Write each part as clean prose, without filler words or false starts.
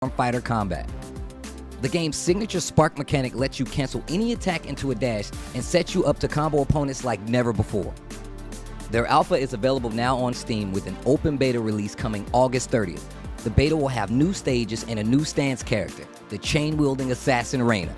fighter combat. The game's signature spark mechanic lets you cancel any attack into a dash and sets you up to combo opponents like never before. Their alpha is available now on Steam with an open beta release coming August 30th. The beta will have new stages and a new stance character, the chain-wielding assassin Reina.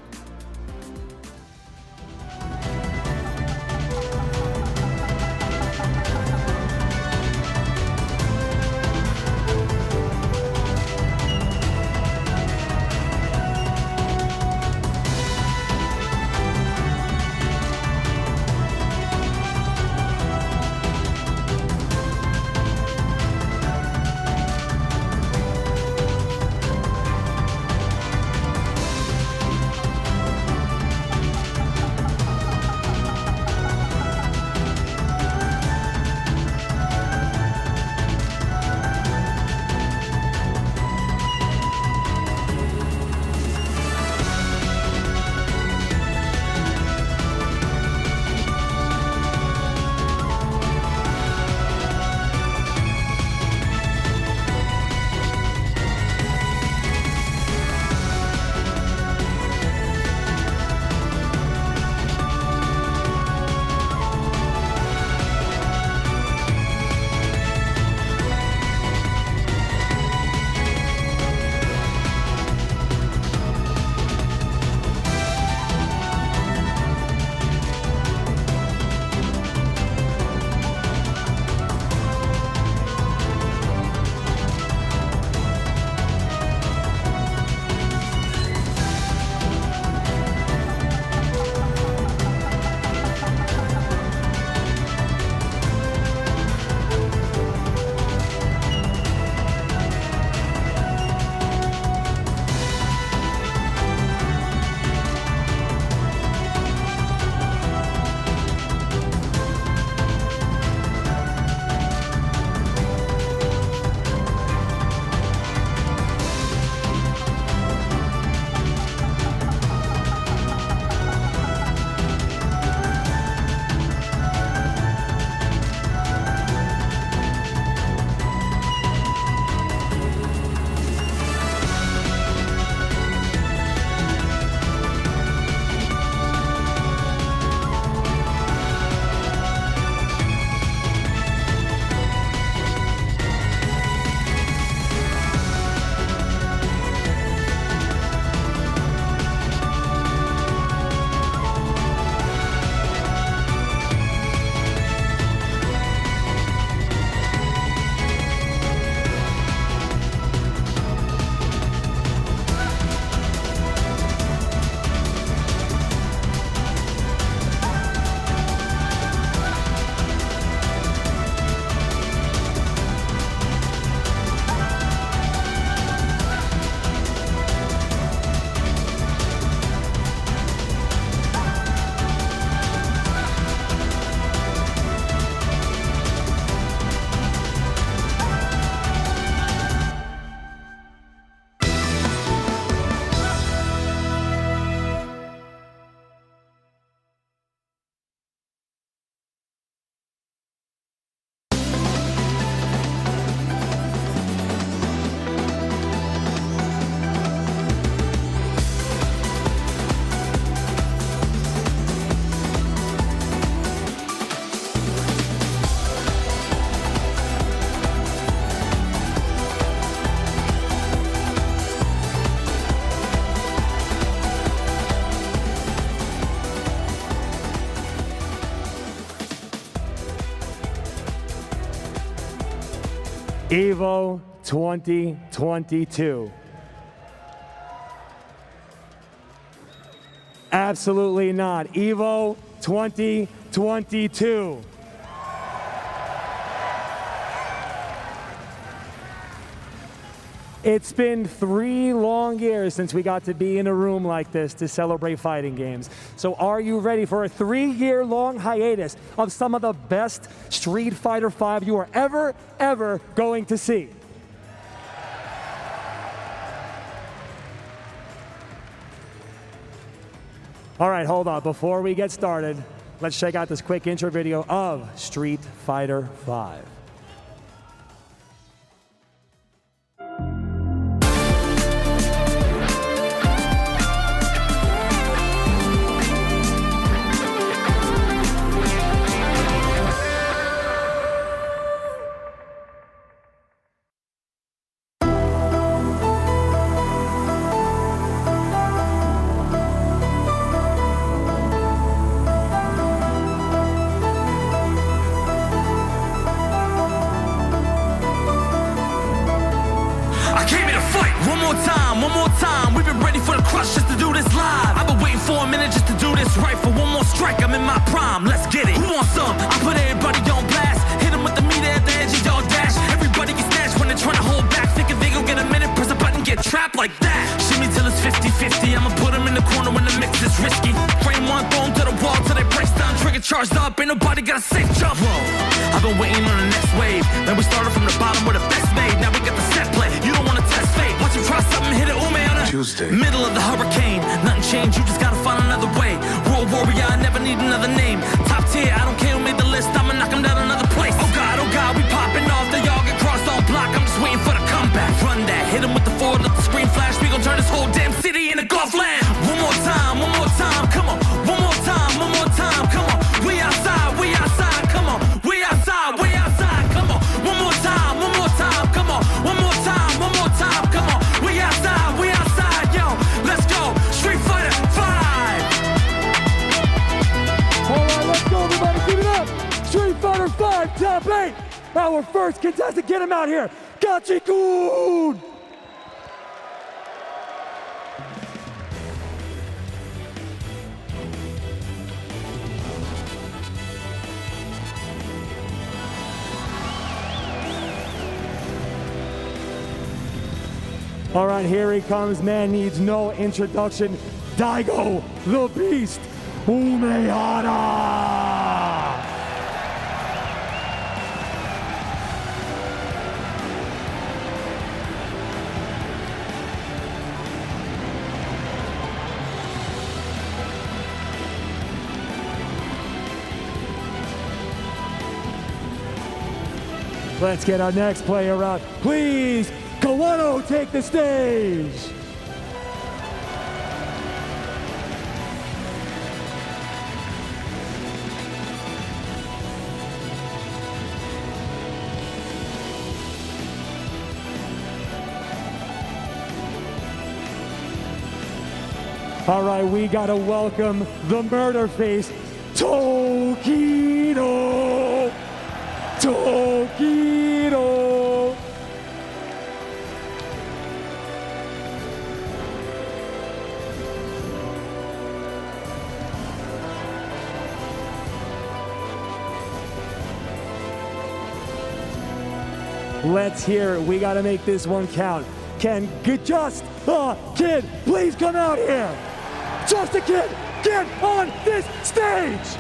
EVO 2022. Absolutely not. EVO 2022. It's been 3 long years since we got to be in a room like this to celebrate fighting games. So are you ready for a 3-year-long hiatus of some of the best Street Fighter V you are ever going to see? All right, hold on. Before we get started, let's check out this quick intro video of Street Fighter V. one more time. We've been ready for the crush just to do this live. I've been waiting for a minute just to do this right. For one more strike, I'm in my prime. Let's get it. Who wants some? I put everybody on blast. Hit them with the meter at the edge of your dash. Everybody get snatched when they're trying to hold back. Thinking they gon' get a minute, press a button, get trapped like that. Shimmy till it's 50-50. I'ma put them in the corner when the mix is risky. Frame one, throw them to the wall till they break down. Trigger charged up, ain't nobody got a safe jump. Whoa, I've been waiting on the next wave. Then we started from the bottom where the best made. Now we got the set play. You don't wanna test fate. Watch him try something, hit it, ume on a Tuesday. Middle of the hurricane. Nothing changed, you just gotta find another way. World warrior, I never need another name. Top tier, I don't care who made the list. I'ma knock him down another place. Oh God, we popping off. They all get crossed on block. I'm just waiting for the comeback. Run that, hit him with the forward, let the screen flash. We gon' turn this whole damn city into golf land. One more time, come on. One more time, come on. We outside, come on. We outside, come on. One more time, come on. One more time, come on. We outside, yo. Let's go, Street Fighter V. All right, let's go, everybody. Keep it up. Street Fighter V, top 8. Our first contestant, get him out here. Gachi-kun! All right, here he comes. Man needs no introduction. Daigo, the Beast, Umehara! Let's get our next player out. Please, Kawano, take the stage. All right, we gotta welcome the murder face, Tokido. Tokido. Let's hear it. We gotta make this one count. Can just a kid please come out here? Just a kid, get on this stage!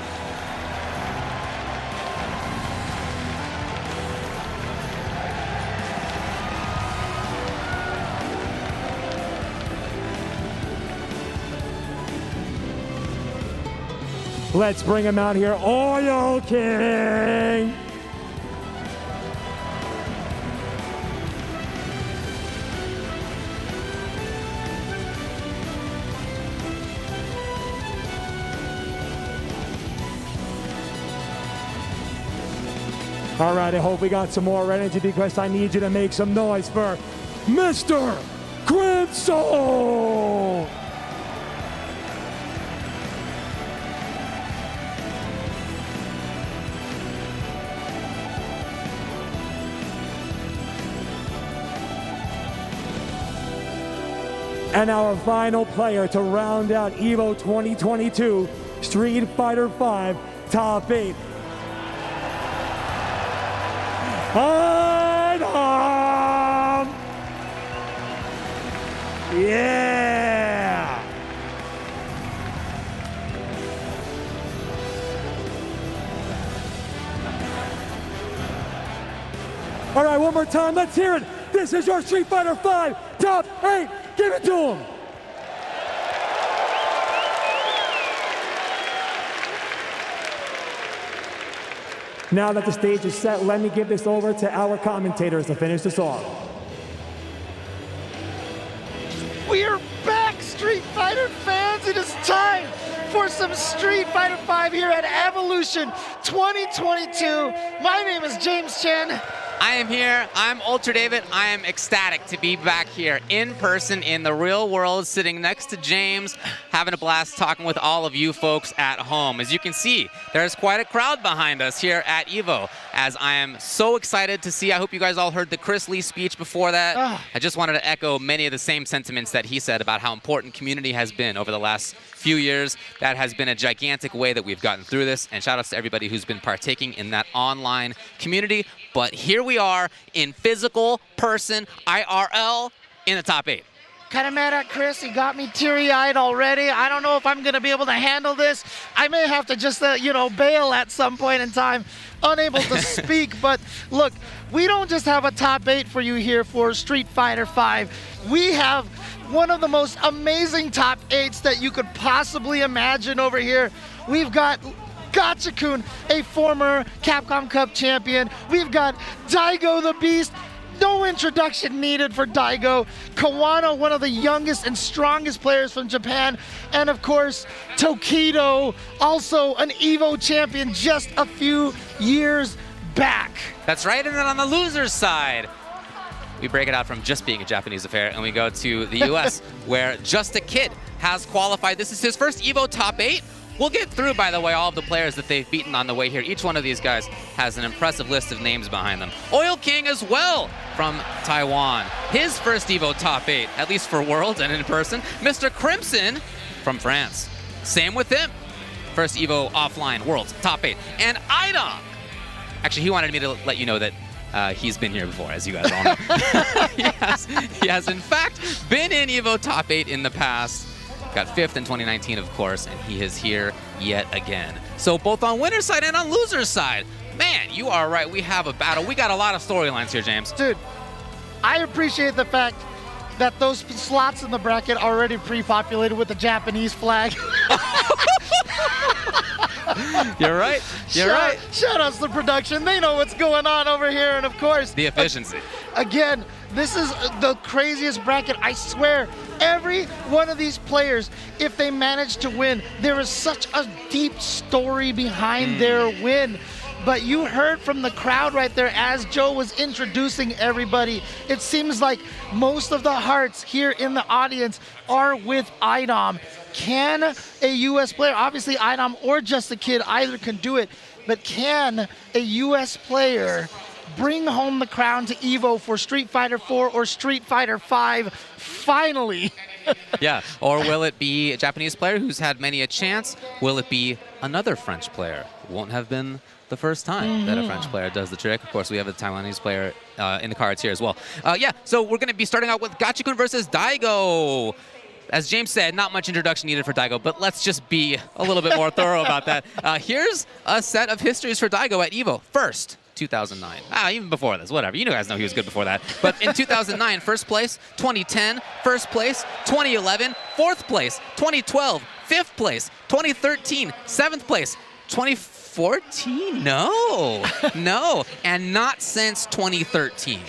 Let's bring him out here, Oil King! All right, I hope we got some more energy because I need you to make some noise for Mr. Crimson! And our final player to round out EVO 2022, Street Fighter V Top 8. Yeah! All right, one more time, let's hear it. This is your Street Fighter V Top 8. Give it to him. Now that the stage is set, let me give this over to our commentators to finish this off. We're back, Street Fighter fans. It is time for some Street Fighter V here at Evolution 2022. My name is James Chen. I am here. I'm Ultra David. I am ecstatic to be back here in person in the real world, sitting next to James, having a blast talking with all of you folks at home. As you can see, there's quite a crowd behind us here at EVO, as I am so excited to see. I hope you guys all heard the Chris Lee speech before that. I just wanted to echo many of the same sentiments that he said about how important community has been over the last few years. That has been a gigantic way that we've gotten through this, and shout outs to everybody who's been partaking in that online community. But here we are in physical person, IRL, in the top 8. Kind of mad at Chris. He got me teary-eyed already. I don't know if I'm going to be able to handle this. I may have to just, bail at some point in time, unable to speak. But look, we don't just have a top 8 for you here for Street Fighter V. We have one of the most amazing top 8s that you could possibly imagine over here. We've got Gotcha-kun, a former Capcom Cup champion. We've got Daigo the Beast. No introduction needed for Daigo. Kawano, one of the youngest and strongest players from Japan. And of course, Tokido, also an EVO champion just a few years back. That's right, and then on the loser's side, we break it out from just being a Japanese affair and we go to the US, where Just a Kid has qualified. This is his first EVO top 8. We'll get through, by the way, all of the players that they've beaten on the way here. Each one of these guys has an impressive list of names behind them. Oil King as well from Taiwan. His first EVO top 8, at least for Worlds and in person. Mr. Crimson from France. Same with him. First EVO offline Worlds top 8. And Idom. Actually, he wanted me to let you know that he's been here before, as you guys all know. he has in fact been in EVO top 8 in the past. Got 5th in 2019, of course, and he is here yet again. So both on winner's side and on loser's side, man, you are right. We have a battle. We got a lot of storylines here, James. Dude, I appreciate the fact that those slots in the bracket are already pre-populated with the Japanese flag. You're right. You're right. Shout outs to production. They know what's going on over here, and of course, the efficiency. Again, this is the craziest bracket. I swear, every one of these players, if they manage to win, there is such a deep story behind their win. But you heard from the crowd right there as Joe was introducing everybody. It seems like most of the hearts here in the audience are with Idom. Can a U.S. player, obviously Idom or Just a Kid, either can do it, but can a U.S. player bring home the crown to EVO for Street Fighter IV or Street Fighter V finally? Yeah, or will it be a Japanese player who's had many a chance? Will it be another French player? Won't have been the first time that a French player does the trick. Of course, we have a Taiwanese player in the cards here as well. Yeah, so we're going to be starting out with Gotcha-kun versus Daigo. As James said, not much introduction needed for Daigo, but let's just be a little bit more thorough about that. Here's a set of histories for Daigo at EVO. First, 2009. Even before this, whatever. You guys know he was good before that. But in 2009, first place. 2010, first place. 2011, fourth place. 2012, fifth place. 2013, seventh place. 2014? No. And not since 2013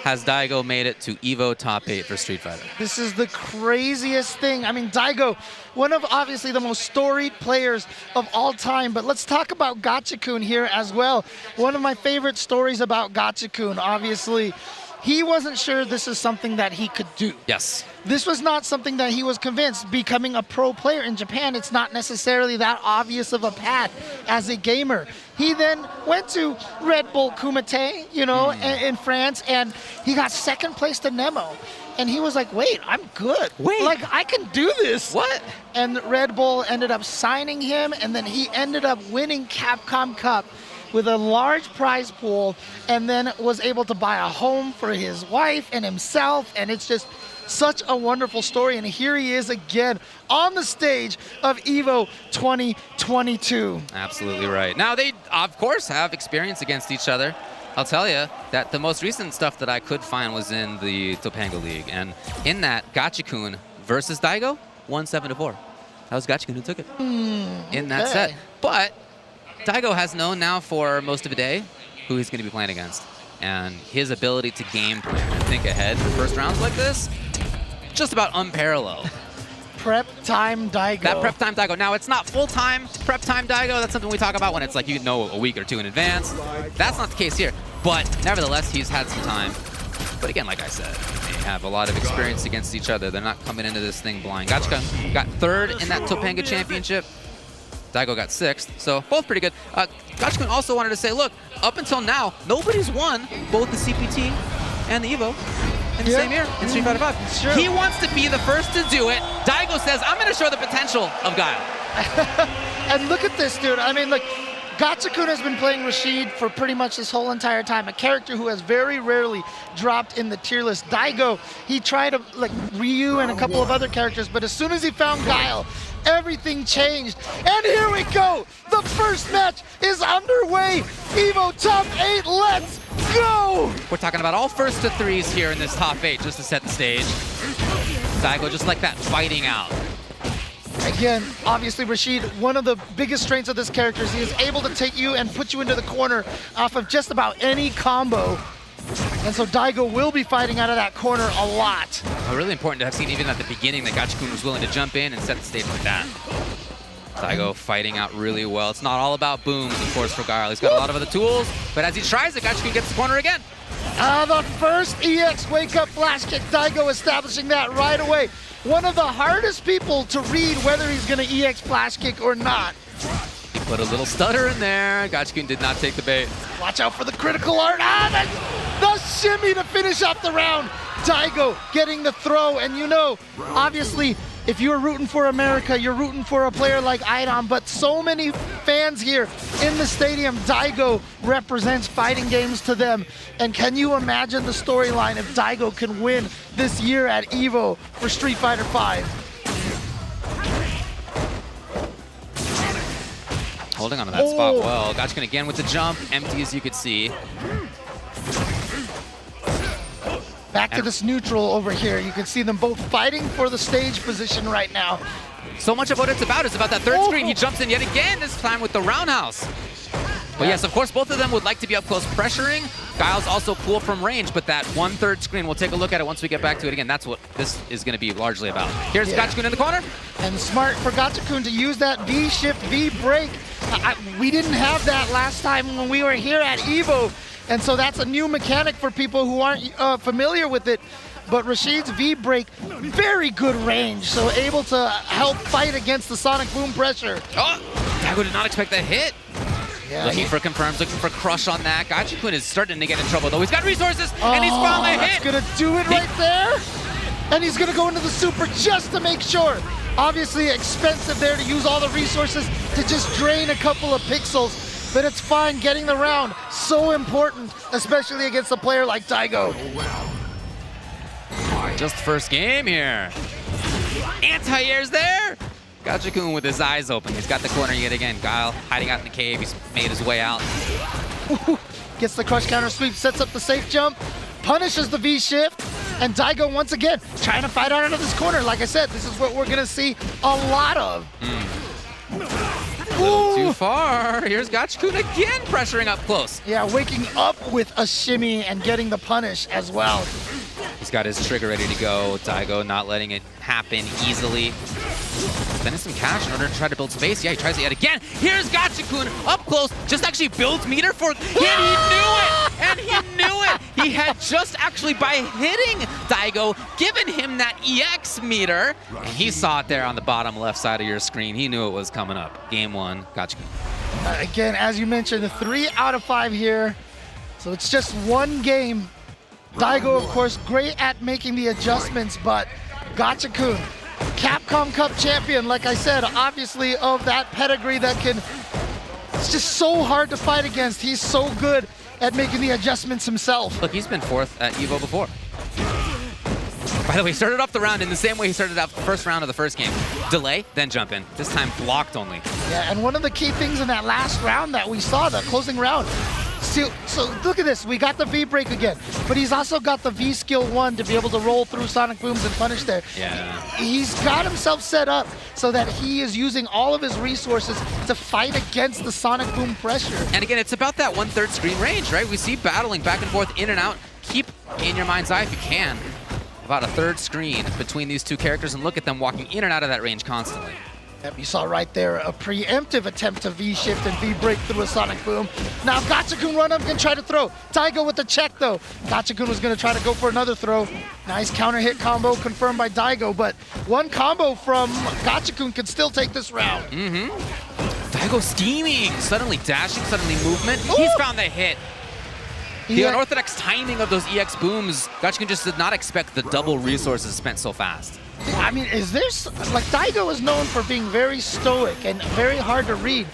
has Daigo made it to EVO top 8 for Street Fighter. This is the craziest thing. I mean, Daigo, one of obviously the most storied players of all time, but let's talk about Gotcha-kun here as well. One of my favorite stories about Gotcha-kun, obviously, he wasn't sure this is something that he could do. Yes. This was not something that he was convinced. Becoming a pro player in Japan, it's not necessarily that obvious of a path as a gamer. He then went to Red Bull Kumite, in France, and he got second place to Nemo. And he was like, wait, I'm good. Like, I can do this. What? And Red Bull ended up signing him, and then he ended up winning Capcom Cup with a large prize pool, and then was able to buy a home for his wife and himself, and it's just such a wonderful story. And here he is again on the stage of EVO 2022. Absolutely right. Now, they, of course, have experience against each other. I'll tell you that the most recent stuff that I could find was in the Topanga League, and in that, Gotcha-kun versus Daigo won 7-4. That was Gotcha-kun who took it in that set. But Daigo has known now for most of the day who he's going to be playing against. And his ability to game plan and think ahead for first rounds like this, just about unparalleled. Prep time Daigo. That prep time Daigo. Now, it's not full-time prep time Daigo. That's something we talk about when it's like, a week or two in advance. That's not the case here. but nevertheless, he's had some time. But again, like I said, they have a lot of experience against each other. They're not coming into this thing blind. Gachikun got 3rd in that Topanga Championship. Daigo got 6th, so both pretty good. Gachikun also wanted to say, look, up until now, nobody's won both the CPT and the EVO in the same year in Street Fighter V. Sure. He wants to be the first to do it. Daigo says, I'm going to show the potential of Guile. And look at this, dude. I mean, look, Gachikun has been playing Rashid for pretty much this whole entire time, a character who has very rarely dropped in the tier list. Daigo, he tried like Ryu and a couple of other characters, but as soon as he found Guile, everything changed. And here we go. The first match is underway. EVO top 8, let's go. We're talking about all first to 3s here in this top 8 just to set the stage. Daigo just like that, fighting out. Again, obviously Rashid, one of the biggest strengths of this character is he is able to take you and put you into the corner off of just about any combo. And so Daigo will be fighting out of that corner a lot. Really important to have seen even at the beginning that Gachikun was willing to jump in and set the stage like that. Daigo fighting out really well. It's not all about booms, of course, for Guile. He's got a lot of other tools, but as he tries it, Gachikun gets the corner again. The first EX wake-up flash kick, Daigo establishing that right away. One of the hardest people to read whether he's going to EX flash kick or not. He put a little stutter in there. Gachikun did not take the bait. Watch out for the critical art. The shimmy to finish off the round. Daigo getting the throw, and you know, obviously, if you're rooting for America, you're rooting for a player like Idom, but so many fans here in the stadium, Daigo represents fighting games to them. And can you imagine the storyline if Daigo can win this year at EVO for Street Fighter V? Holding on to that spot well. Gachikun again with the jump, empty as you could see. Back to this neutral over here. You can see them both fighting for the stage position right now. So much of what it's about is about that third screen. He jumps in yet again, this time with the roundhouse. But yes, of course, both of them would like to be up close pressuring. Guile's also cool from range, but that 1/3 screen, we'll take a look at it once we get back to it again. That's what this is going to be largely about. Here's Gachikun in the corner. And smart for Gachikun to use that V-shift, V-break. We didn't have that last time when we were here at EVO. And so that's a new mechanic for people who aren't familiar with it. But Rashid's V-break, very good range, so able to help fight against the sonic boom pressure. Oh, Daigo did not expect that hit. Yeah, looking for confirms, looking for crush on that. Gachikun is starting to get in trouble, though. He's got resources, and he's found a hit. He's gonna do it right there. And he's gonna go into the super just to make sure. Obviously expensive there to use all the resources to just drain a couple of pixels. But it's fine, getting the round, so important, especially against a player like Daigo. Just first game here. Anti-air's there. Gachikun with his eyes open. He's got the corner yet again. Guile hiding out in the cave. He's made his way out. Gets the crush counter sweep, sets up the safe jump, punishes the V-shift, and Daigo once again trying to fight out of this corner. Like I said, this is what we're gonna see a lot of. A little too far. Here's Gachikun again pressuring up close. Yeah, waking up with a shimmy and getting the punish as well. He's got his trigger ready to go. Daigo not letting it happen easily. Spending some cash in order to try to build space. Yeah, he tries it yet again. Here's Gachikun up close. Just actually builds meter for, and he knew it! And he knew it! He had just actually, by hitting Daigo, given him that EX meter. And he saw it there on the bottom left side of your screen. He knew it was coming up. Game 1, Gachikun. Again, as you mentioned, 3 out of 5 here. So it's just one game. Daigo, of course, great at making the adjustments, but Gachikun, Capcom Cup champion, like I said, obviously of that pedigree that can, it's just so hard to fight against. He's so good at making the adjustments himself. Look, he's been 4th at EVO before. By the way, he started off the round in the same way he started out the first round of the first game. Delay, then jump in. This time blocked only. Yeah, and one of the key things in that last round that we saw, the closing round, so look at this, we got the V-break again, but he's also got the V-skill 1 to be able to roll through sonic booms and punish there. Yeah. He's got himself set up so that he is using all of his resources to fight against the sonic boom pressure. And again, it's about that 1/3 screen range, right? We see battling back and forth, in and out. Keep in your mind's eye, if you can, about a 1/3 screen between these two characters and look at them walking in and out of that range constantly. Yep, you saw right there a preemptive attempt to V-shift and V-break through a Sonic Boom. Now Gachikun run up and try to throw. Daigo with the check though. Gachikun was gonna try to go for another throw. Nice counter hit combo confirmed by Daigo, but one combo from Gachikun could still take this round. Daigo scheming, suddenly dashing, suddenly movement. Ooh! He's found the hit. The Yeah. unorthodox timing of those EX booms, Gachikun just did not expect the double resources spent so fast. I mean, is there, like Daigo is known for being very stoic and very hard to read,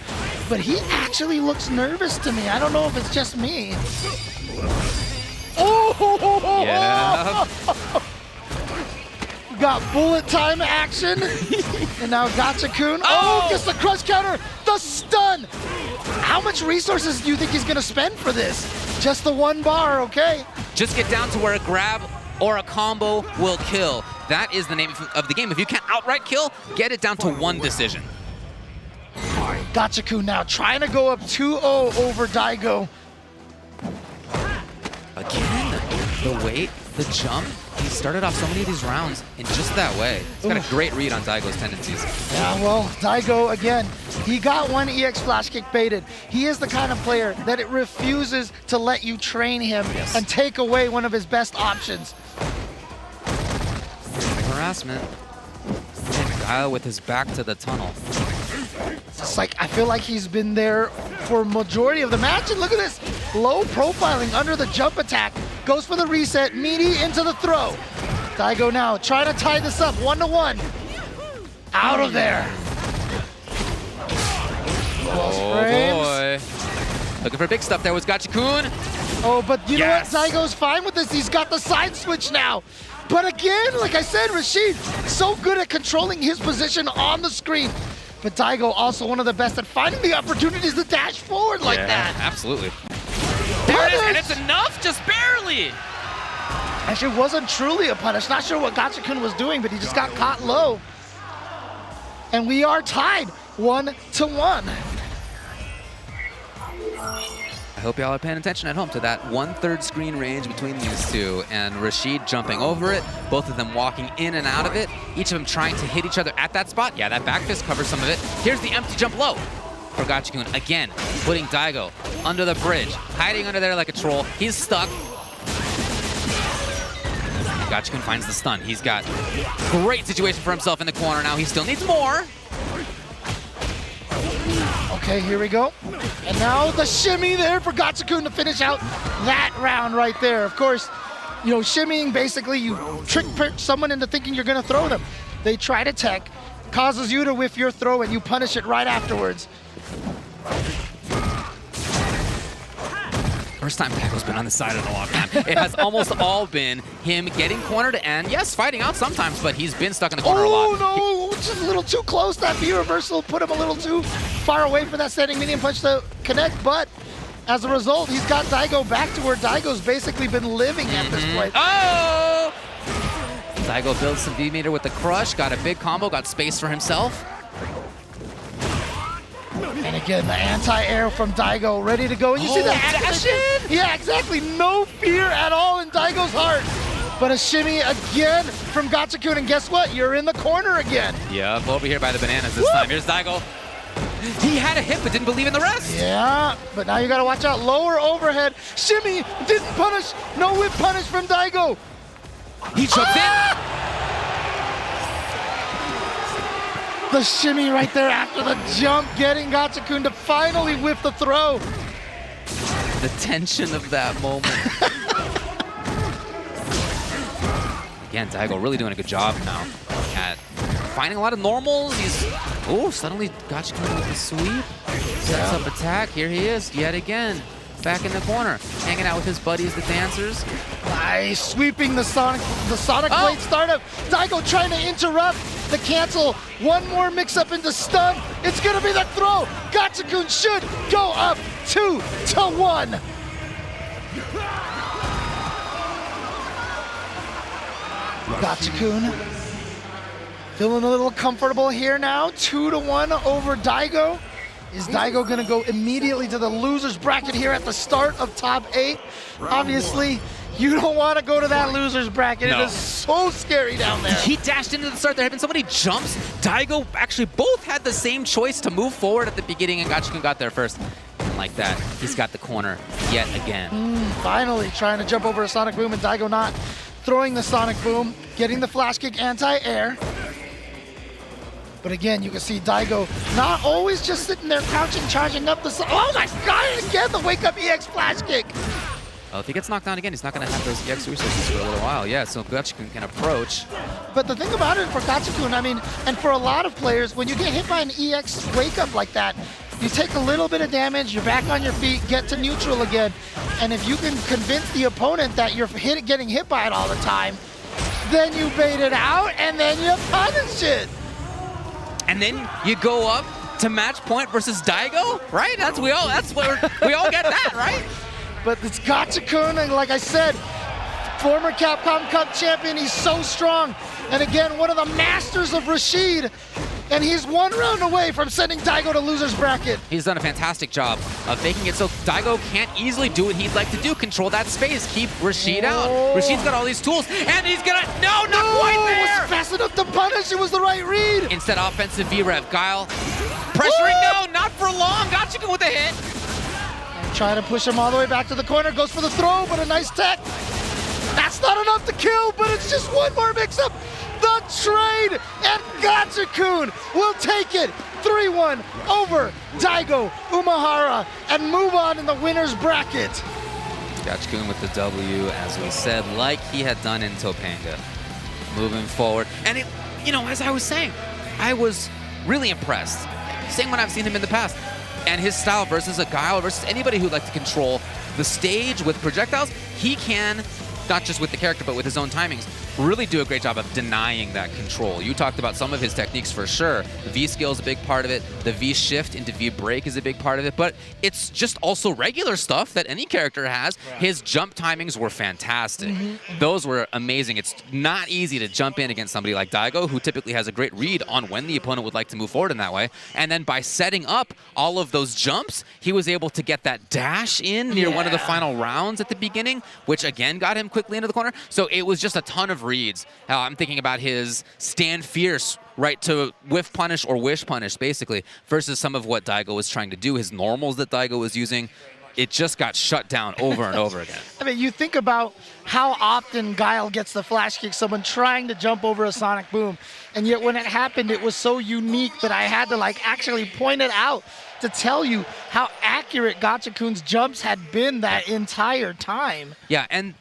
but he actually looks nervous to me. I don't know if it's just me. Oh! Yeah. Got bullet time action, and now Gachikun. Oh, gets the crush counter, the stun. How much resources do you think he's gonna spend for this? Just the one bar, okay? Just get down to where a grab or a combo will kill. That is the name of the game. If you can't outright kill, get it down to one decision. Gachikun now trying to go up 2-0 over Daigo. Again, the weight, the jump. He started off so many of these rounds in just that way. He's got a great read on Daigo's tendencies. Yeah, well, Daigo, again, he got one EX flash kick baited. He is the kind of player that it refuses to let you train him and take away one of his best options. Harassment. And Guile with his back to the tunnel. It's like, I feel like he's been there for majority of the match, and look at this. Low profiling under the jump attack. Goes for the reset, meaty into the throw. Daigo now trying to tie this up, 1-1. Out of there. Oh boy. Looking for big stuff there was Gachikun. Oh, but you Yes. know what? Daigo's fine with this. He's got the side switch now. But again, like I said, Rashid, so good at controlling his position on the screen. But Daigo also one of the best at finding the opportunities to dash forward like that. Absolutely. There it is, and Punish! it's enough, just barely. Actually, it wasn't truly a punish. Not sure what Gachikun was doing, but he just got caught low. And we are tied 1-1. I hope y'all are paying attention at home to that 1/3 screen range between these two, and Rashid jumping over it, both of them walking in and out of it, each of them trying to hit each other at that spot. Yeah, that back fist covers some of it. Here's the empty jump low for Gachikun. Again, putting Daigo under the bridge, hiding under there like a troll. He's stuck. Gachikun finds the stun. He's got great situation for himself in the corner now. He still needs more. Okay, here we go. And now the shimmy there for Gachikun to finish out that round right there. Of course, you know, shimmying, basically you trick someone into thinking you're gonna throw them. They try to tech, causes you to whiff your throw, and you punish it right afterwards. First time Daigo's been on the side of the log, man. It has almost all been him getting cornered and, yes, fighting out sometimes, but he's been stuck in the corner a lot. Oh no, just a little too close. That B reversal put him a little too far away for that standing medium punch to connect, but as a result, he's got Daigo back to where Daigo's basically been living at this point. Oh! Daigo builds some V-meter with the crush, got a big combo, got space for himself. And again, the anti-air from Daigo ready to go. And you see the dash activation? Yeah, exactly. No fear at all in Daigo's heart. But a shimmy again from Gachikun, and guess what? You're in the corner again. Yep, over here by the bananas this time. Here's Daigo. He had a hit, but didn't believe in the rest. Yeah, but now you gotta watch out. Lower overhead. Shimmy didn't punish. No whip punish from Daigo. He choked in. The shimmy right there after the jump, getting Gachikun to finally whip the throw. The tension of that moment. Again, Daigo really doing a good job now at finding a lot of normals. He's, oh, suddenly Gachikun with the sweep. Sets up attack. Here he is yet again. Back in the corner, hanging out with his buddies, the dancers. Nice, sweeping the Sonic Blade startup. Daigo trying to interrupt the cancel. One more mix-up into stun. It's gonna be the throw. Gachikun should go up 2-1. Gachikun feeling a little comfortable here now. 2-1 over Daigo. Is Daigo gonna go immediately to the loser's bracket here at the start of top 8? Obviously, You don't want to go to that loser's bracket. No. It is so scary down there. He dashed into the start. There had been so many jumps. Daigo actually both had the same choice to move forward at the beginning, and Gachikun got there first. And like that, he's got the corner yet again. Finally trying to jump over a Sonic Boom, and Daigo not throwing the Sonic Boom, getting the flash kick anti-air. But again, you can see Daigo not always just sitting there crouching, charging up the... Oh my God, and again, the wake up EX flash kick. Well, if he gets knocked down again, he's not going to have those EX resources for a little while. Yeah, so Gachikun can approach. But the thing about it for Gachikun, I mean, and for a lot of players, when you get hit by an EX wake up like that, you take a little bit of damage, you're back on your feet, get to neutral again. And if you can convince the opponent that you're getting hit by it all the time, then you bait it out and then you punish it. And then you go up to match point versus Daigo, right? We all get that, right? But it's Gachikun, and like I said, former Capcom Cup champion, he's so strong. And again, one of the masters of Rashid, and he's one round away from sending Daigo to loser's bracket. He's done a fantastic job of making it so Daigo can't easily do what he'd like to do, control that space, keep Rashid out. Rashid's got all these tools, and he's gonna, no, not quite It there! was fast enough to punish, it was the right read. Instead, offensive V-Rev, Guile pressuring, no, not for long, Gachikun with a hit. Trying to push him all the way back to the corner, goes for the throw, but a nice tech. That's not enough to kill, but it's just one more mix-up. The trade, and Gachikun will take it 3-1 over Daigo Umehara and move on in the winner's bracket. Gachikun with the W, as we said, like he had done in Topanga. Moving forward, and it, as I was saying, I was really impressed. Same when I've seen him in the past. And his style versus a Guile versus anybody who'd like to control the stage with projectiles, he can, not just with the character, but with his own timings, really do a great job of denying that control. You talked about some of his techniques for sure. The V-skill is a big part of it. The V-shift into V-break is a big part of it, but it's just also regular stuff that any character has. Right. His jump timings were fantastic. Those were amazing. It's not easy to jump in against somebody like Daigo, who typically has a great read on when the opponent would like to move forward in that way. And then by setting up all of those jumps, he was able to get that dash in near one of the final rounds at the beginning, which again got him quickly into the corner. So it was just a ton of reads. I'm thinking about his stand fierce right to whiff punish or wish punish basically versus some of what Daigo was trying to do, his normals that Daigo was using. It just got shut down over and over again. I mean, you think about how often Guile gets the flash kick, someone trying to jump over a Sonic Boom, and yet when it happened, it was so unique that I had to actually point it out to tell you how accurate Gachikun's jumps had been that entire time. Yeah, and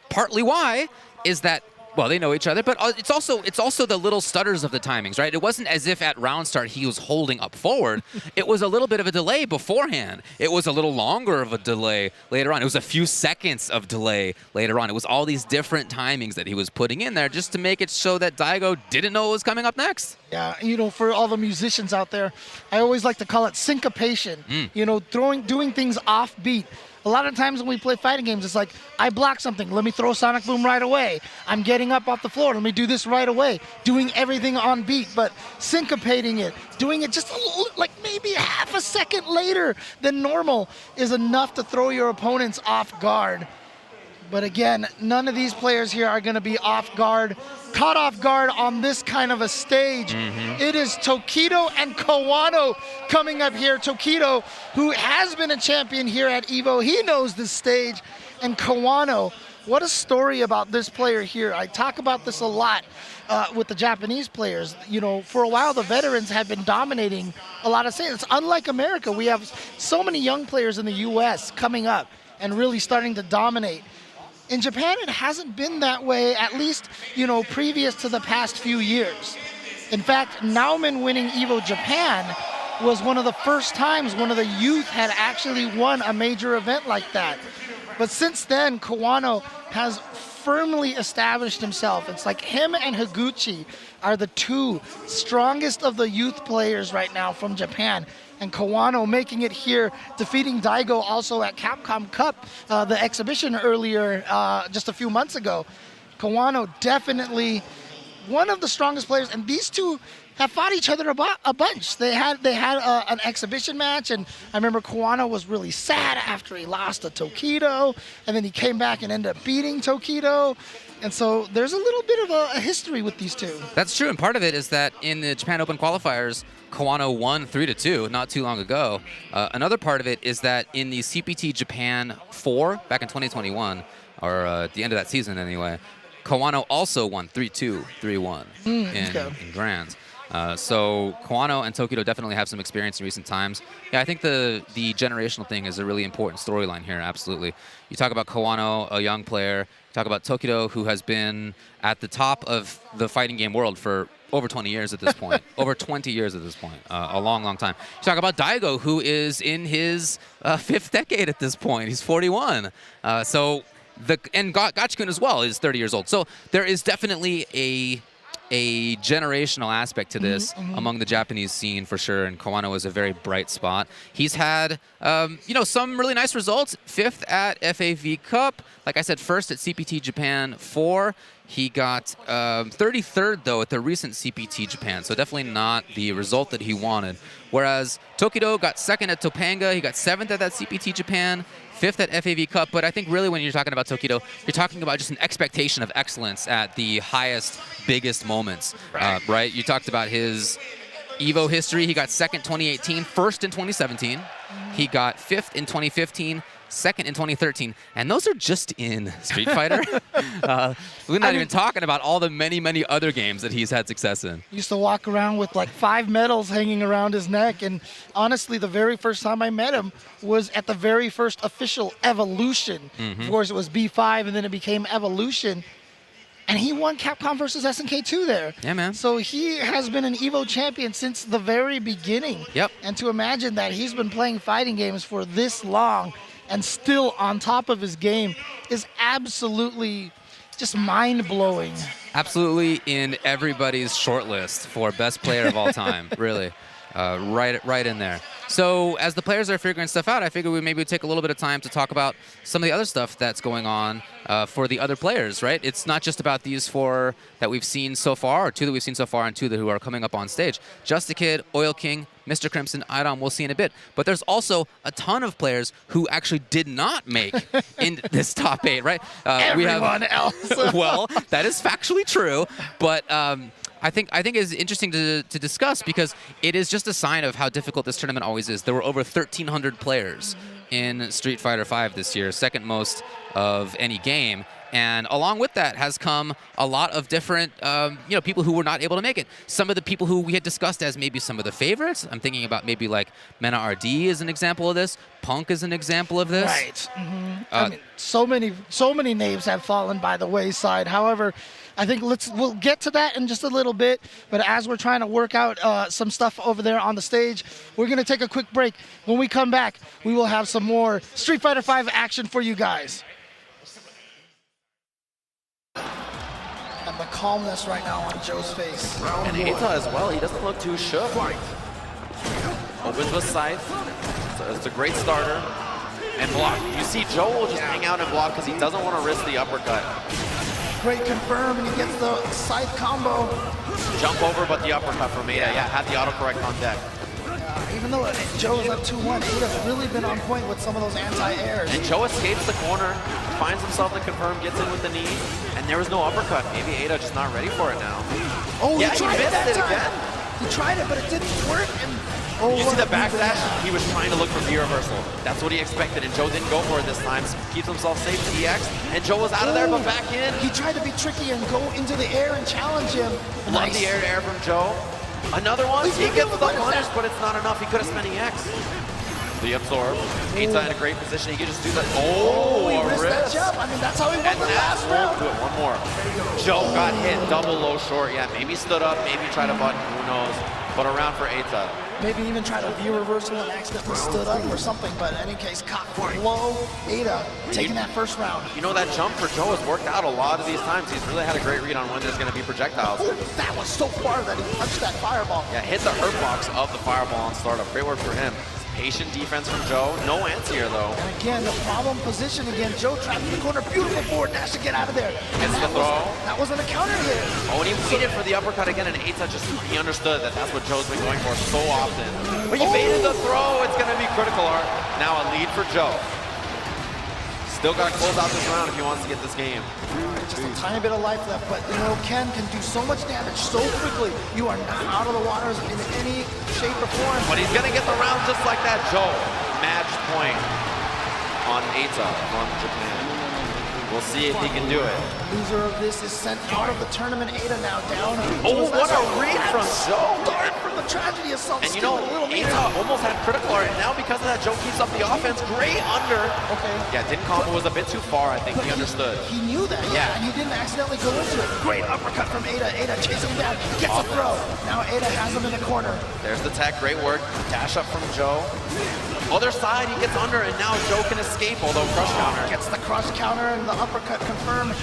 partly why is that, well, they know each other, but it's also the little stutters of the timings, right? It wasn't as if at round start he was holding up forward. It was a little bit of a delay beforehand. It was a little longer of a delay later on. It was a few seconds of delay later on. It was all these different timings that he was putting in there just to make it so that Daigo didn't know what was coming up next. Yeah, for all the musicians out there, I always like to call it syncopation. Doing things off beat. A lot of times when we play fighting games, it's like, I block something, let me throw Sonic Boom right away. I'm getting up off the floor, let me do this right away. Doing everything on beat, but syncopating it, doing it just maybe half a second later than normal is enough to throw your opponents off guard. But again, none of these players here are going to be caught off guard on this kind of a stage. It is Tokido and Kawano coming up here. Tokido, who has been a champion here at EVO, he knows this stage. And Kawano, what a story about this player here. I talk about this a lot with the Japanese players. For a while, the veterans have been dominating a lot of stages. It's unlike America. We have so many young players in the US coming up and really starting to dominate. In Japan, it hasn't been that way, at least, previous to the past few years. In fact, Nauman winning EVO Japan was one of the first times one of the youth had actually won a major event like that. But since then, Kawano has firmly established himself. It's like him and Higuchi are the two strongest of the youth players right now from Japan. And Kawano making it here, defeating Daigo also at Capcom Cup, the exhibition earlier, just a few months ago. Kawano definitely one of the strongest players, and these two have fought each other a bunch. They had an exhibition match, and I remember Kawano was really sad after he lost to Tokido, and then he came back and ended up beating Tokido. And so there's a little bit of a history with these two. That's true, and part of it is that in the Japan Open qualifiers, Kawano won 3-2 not too long ago. Another part of it is that in the CPT Japan 4 back in 2021, or at the end of that season anyway, Kawano also won 3-2, 3-1 in Grands. So Kawano and Tokido definitely have some experience in recent times. Yeah, I think the generational thing is a really important storyline here, absolutely. You talk about Kawano, a young player. You talk about Tokido, who has been at the top of the fighting game world for over 20 years at this point. Over 20 years at this point. A long, long time. You talk about Daigo, who is in his 5th decade at this point. He's 41. And Gachikun as well is 30 years old. So there is definitely a generational aspect to this among the Japanese scene for sure, and Kawano is a very bright spot. He's had some really nice results. 5th at FAV Cup, like I said, 1st at CPT Japan 4. He got 33rd though at the recent CPT Japan, so definitely not the result that he wanted. Whereas Tokido got 2nd at Topanga, he got 7th at that CPT Japan, 5th at FAV Cup, but I think really when you're talking about Tokido, you're talking about just an expectation of excellence at the highest, biggest moments, right? You talked about his EVO history. He got 2nd 2018, 1st in 2017. He got 5th in 2015, 2nd in 2013, and those are just in Street Fighter. We're not even talking about all the many, many other games that he's had success in. He used to walk around with like 5 medals hanging around his neck, and honestly, the very first time I met him was at the very first official Evolution. Of course, it was B5, and then it became Evolution. And he won Capcom versus SNK 2 there. Yeah, man. So he has been an EVO champion since the very beginning. Yep. And to imagine that he's been playing fighting games for this long and still on top of his game is absolutely just mind-blowing. Absolutely in everybody's shortlist for best player of all time, really. Right in there. So as the players are figuring stuff out, I figured we maybe take a little bit of time to talk about some of the other stuff that's going on for the other players, right? It's not just about these 4 that we've seen so far, or 2 that we've seen so far, and 2 who are coming up on stage. Just a Kid, Oil King, Mr. Crimson, Idom, we'll see in a bit. But there's also a ton of players who actually did not make in this top 8, right? Everyone else. Well, that is factually true, but I think it's interesting to discuss because it is just a sign of how difficult this tournament always is. There were over 1,300 players in Street Fighter V this year, 2nd most of any game. And along with that has come a lot of different, people who were not able to make it. Some of the people who we had discussed as maybe some of the favorites. I'm thinking about maybe like Mena RD is an example of this. Punk is an example of this. Right. I mean, so many names have fallen by the wayside. However, I think we'll get to that in just a little bit. But as we're trying to work out some stuff over there on the stage, we're going to take a quick break. When we come back, we will have some more Street Fighter V action for you guys. And the calmness right now on Joe's face. And Eita as well, he doesn't look too shook. Opens with Scythe, so it's a great starter. And block. You see Joe will just hang out and block because he doesn't want to risk the uppercut. Great confirm, and he gets the Scythe combo. Jump over, but the uppercut from Eita, yeah, had the autocorrect on deck. Even though Joe's up 2-1, Eita's really been on point with some of those anti-airs. And Joe escapes the corner, finds himself the confirm, gets in with the knee, and there was no uppercut. Maybe Eita just not ready for it now. Oh, yeah, he tried missed it again. He tried it, but it didn't work. And you see the backdash? He was trying to look for the reversal. That's what he expected, and Joe didn't go for it this time. So keeps himself safe to EX, and Joe was out of there, but back in. He tried to be tricky and go into the air and challenge him. Love the air-to-air from Joe. Another one, he gets the punish, but it's not enough. He could have spent EX. The absorb. Eita in a great position. He could just do that. Oh, he a missed that wrist. jump. I mean, that's how he won the last round. Do it one more. Joe got hit double low short. Yeah, maybe stood up, maybe tried a button. Who knows? But a round for Eita. Maybe even tried a view reversal and accidentally stood up or something. But in any case, cocked low. Eita taking that first round. You know, that jump for Joe has worked out a lot of these times. He's really had a great read on when there's going to be projectiles. Oh, that was so far that he punched that fireball. Yeah, hit the hurt box of the fireball on startup. Great work for him. Patient defense from Joe. No anti-air though. And again, the problem position again. Joe trapped in the corner. Beautiful forward dash to get out of there. Gets the throw. That wasn't a counter hit. Oh, and he waited for the uppercut again, and Eita he understood that that's what Joe's been going for so often. But he baited the throw. It's going to be critical art. Now a lead for Joe. Still got to close out this round if he wants to get this game. Just a tiny bit of life left, but you know, Ken can do so much damage so quickly. You are not out of the waters in any shape or form. But he's going to get the round just like that. Joe, match point on Eita from Japan. We'll see if he can do it. Loser of this is sent out of the tournament. Eita now down. Oh, what a read from Joe. Dart from the tragedy assault. And you know, Eita almost had critical art, and now because of that, Joe keeps up the offense. Great under. Okay. Yeah, didn't combo was a bit too far, I think. He understood. He knew that, yeah, and he didn't accidentally go into it. Great uppercut from Eita. Eita chases him down, gets a throw. Now Eita has him in the corner. There's the tech, great work. Dash up from Joe. Other side, he gets under, and now Joe can escape, although crush counter. Gets the crush counter and the uppercut confirmed.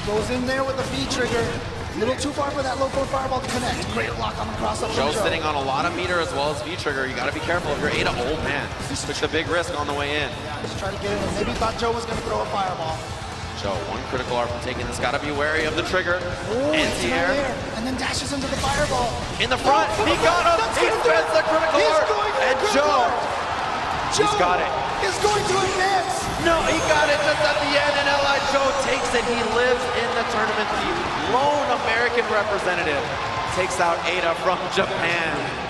Goes in there with the V trigger. A little too far for that low-floor fireball to connect. Great block on the cross-up. Joe's sitting on a lot of meter as well as V-trigger. You got to be careful if you're Eita. Oh, man. He took the big risk on the way in. Yeah, just try to get in. Maybe thought Joe was going to throw a fireball. Joe, one critical art from taking this. Got to be wary of the trigger. Anti-air. And then dashes into the fireball. In the front. He got him. He spends the critical art. And Joe. He's got it. Is going to advance. No, he got it just at the end, and L.I. Joe takes it. He lives in the tournament. The lone American representative takes out Eita from Japan.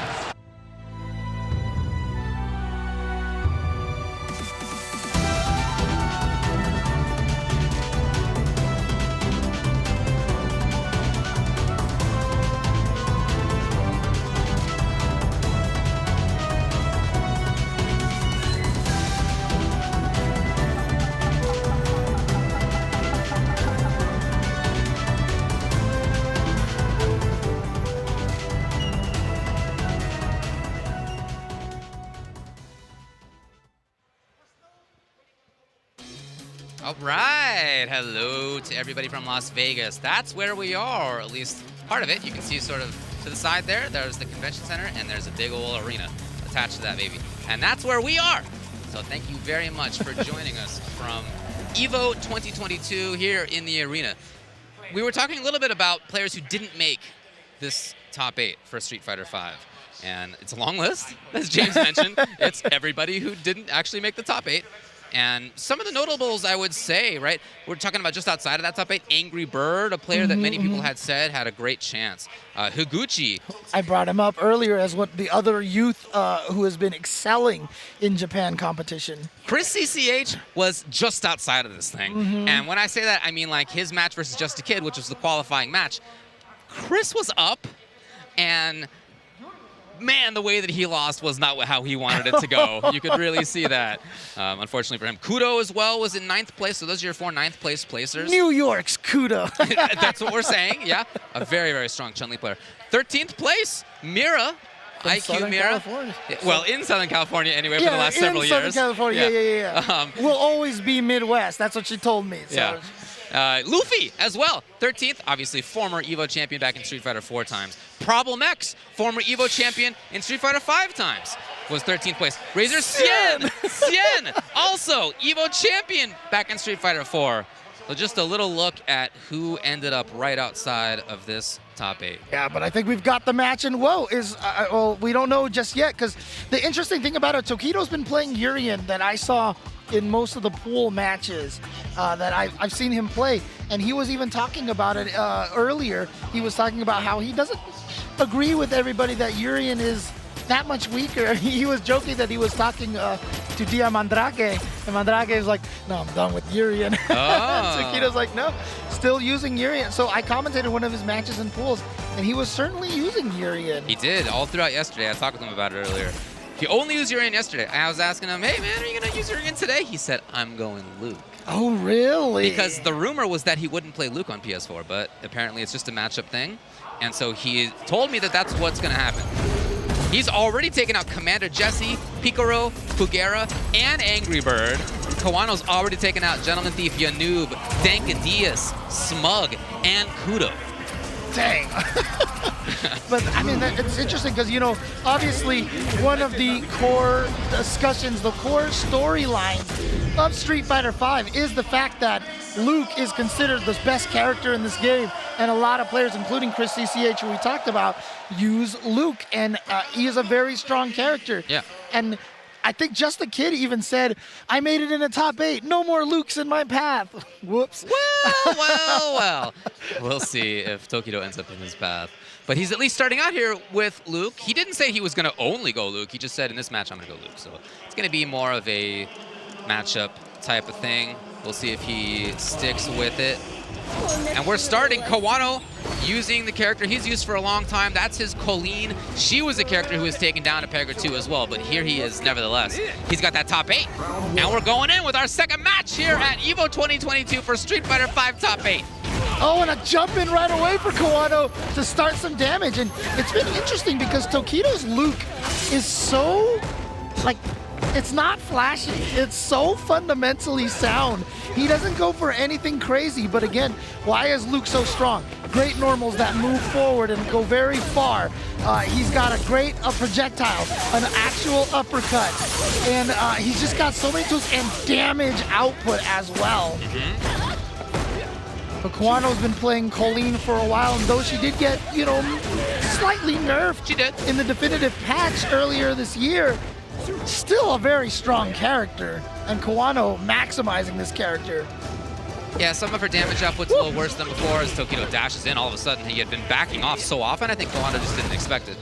All right, hello to everybody from Las Vegas. That's where we are, or at least part of it. You can see sort of to the side there, there's the convention center, and there's a big old arena attached to that baby. And that's where we are. So thank you very much for joining us from EVO 2022 here in the arena. We were talking a little bit about players who didn't make this top 8 for Street Fighter V. And it's a long list, as James mentioned. It's everybody who didn't actually make the top 8. And some of the notables, I would say, right? We're talking about just outside of that top 8. Angry Bird, a player that many people had said had a great chance. Higuchi. I brought him up earlier as what the other youth who has been excelling in Japan competition. Chris CCH was just outside of this thing. And when I say that, I mean like his match versus Just a Kid, which was the qualifying match. Chris was up, and man, the way that he lost was not how he wanted it to go. You could really see that, unfortunately for him. Kudo as well was in 9th place, so those are your 4 9th place placers. New York's Kudo. That's what we're saying, yeah. A very, very strong Chun-Li player. 13th place, Mira. From IQ Southern Mira. California. Well, in Southern California anyway for the last several years. in Southern California, yeah. We'll always be Midwest. That's what she told me. So. Yeah. Luffy as well, 13th, obviously former EVO champion back in Street Fighter 4 times. Problem X, former EVO champion in Street Fighter 5 times, was 13th place. Razor Cien, also EVO champion back in Street Fighter 4. So just a little look at who ended up right outside of this top 8. Yeah, but I think we've got the match, and well, we don't know just yet, because the interesting thing about it, Tokido's been playing Urien that I saw in most of the pool matches that I've seen him play, and he was even talking about it earlier. He was talking about how he doesn't agree with everybody that Urien is that much weaker. He was joking that he was talking to Mandrake, and Mandrake is like, no, I'm done with Urien. Oh. Tokido's like, no, still using Urien. So I commentated one of his matches in pools, and he was certainly using Urien. He did, all throughout yesterday. I talked with him about it earlier. He only used Urien yesterday. I was asking him, hey man, are you gonna use Urien today? He said, I'm going Luke. Oh, really? Because the rumor was that he wouldn't play Luke on PS4, but apparently it's just a matchup thing. And so he told me that that's what's gonna happen. He's already taken out Commander Jesse, Picaro, Kugera, and Angry Bird. Kawano's already taken out Gentleman Thief, Yanoob, Dankadius, Smug, and Kudo. dang. But I mean, it's interesting because, you know, obviously one of the core discussions, the core storylines of Street Fighter V is the fact that Luke is considered the best character in this game. And a lot of players, including Chris CCH, who we talked about, use Luke. And he is a very strong character. Yeah. And I think Just the Kid even said, I made it in the top 8. No more Lukes in my path. Whoops. Well. We'll see if Tokido ends up in his path. But he's at least starting out here with Luke. He didn't say he was going to only go Luke. He just said, in this match, I'm going to go Luke. So it's going to be more of a matchup type of thing. We'll see if he sticks with it. And we're starting Kawano using the character he's used for a long time. That's his Colleen. She was a character who was taken down to Pegger 2 as well, but here he is nevertheless. He's got that top 8. And we're going in with our second match here at EVO 2022 for Street Fighter V top 8. Oh, and a jump in right away for Kawano to start some damage. And it's been interesting because Tokido's Luke is so, like, it's not flashy. It's so fundamentally sound. He doesn't go for anything crazy, but again, why is Luke so strong? Great normals that move forward and go very far. He's got a great projectile, an actual uppercut, and he's just got so many tools and damage output as well. But Kawano's been playing Colleen for a while, and though she did get, you know, slightly nerfed in the definitive patch earlier this year, still a very strong character, and Kawano maximizing this character. Yeah, some of her damage output's a little worse than before as Tokido dashes in. All of a sudden, he had been backing off so often, I think Kawano just didn't expect it.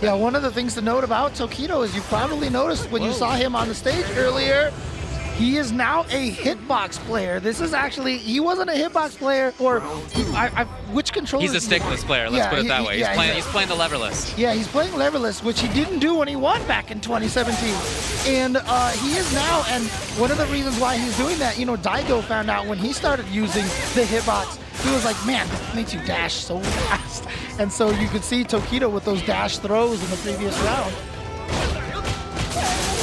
Yeah, one of the things to note about Tokido is you probably noticed when you saw him on the stage earlier, he is now a hitbox player. This is actually, he wasn't a hitbox player, or which controller? He's a stickless player, let's put it that way. He's playing the leverless. Yeah, he's playing leverless, which he didn't do when he won back in 2017. And he is now, and one of the reasons why he's doing that, you know, Daigo found out when he started using the hitbox, he was like, man, this makes you dash so fast. And so you could see Tokido with those dash throws in the previous round.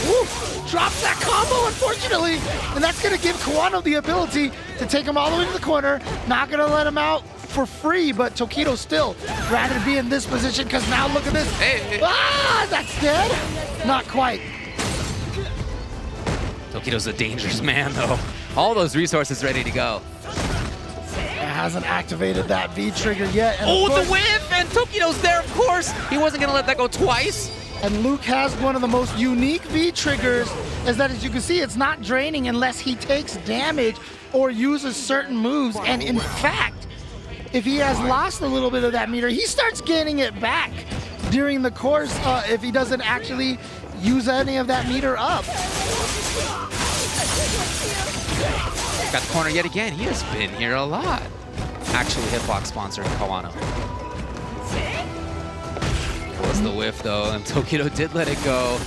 Woo! Drops that combo, unfortunately, and that's going to give Kawano the ability to take him all the way to the corner. Not going to let him out for free, but Tokido still rather be in this position because now look at this. Hey. Ah, that's dead. Not quite. Tokido's a dangerous man, though. All those resources ready to go. Hasn't activated that V trigger yet. And oh, the whiff, and Tokido's there, of course. He wasn't going to let that go twice. And Luke has one of the most unique V triggers, is that, as you can see, it's not draining unless he takes damage or uses certain moves. And in fact, if he has lost a little bit of that meter, he starts gaining it back during the course if he doesn't actually use any of that meter up. Got the corner yet again. He has been here a lot. Actually, hitbox sponsor Kawano. Was the whiff though, and Tokido did let it go.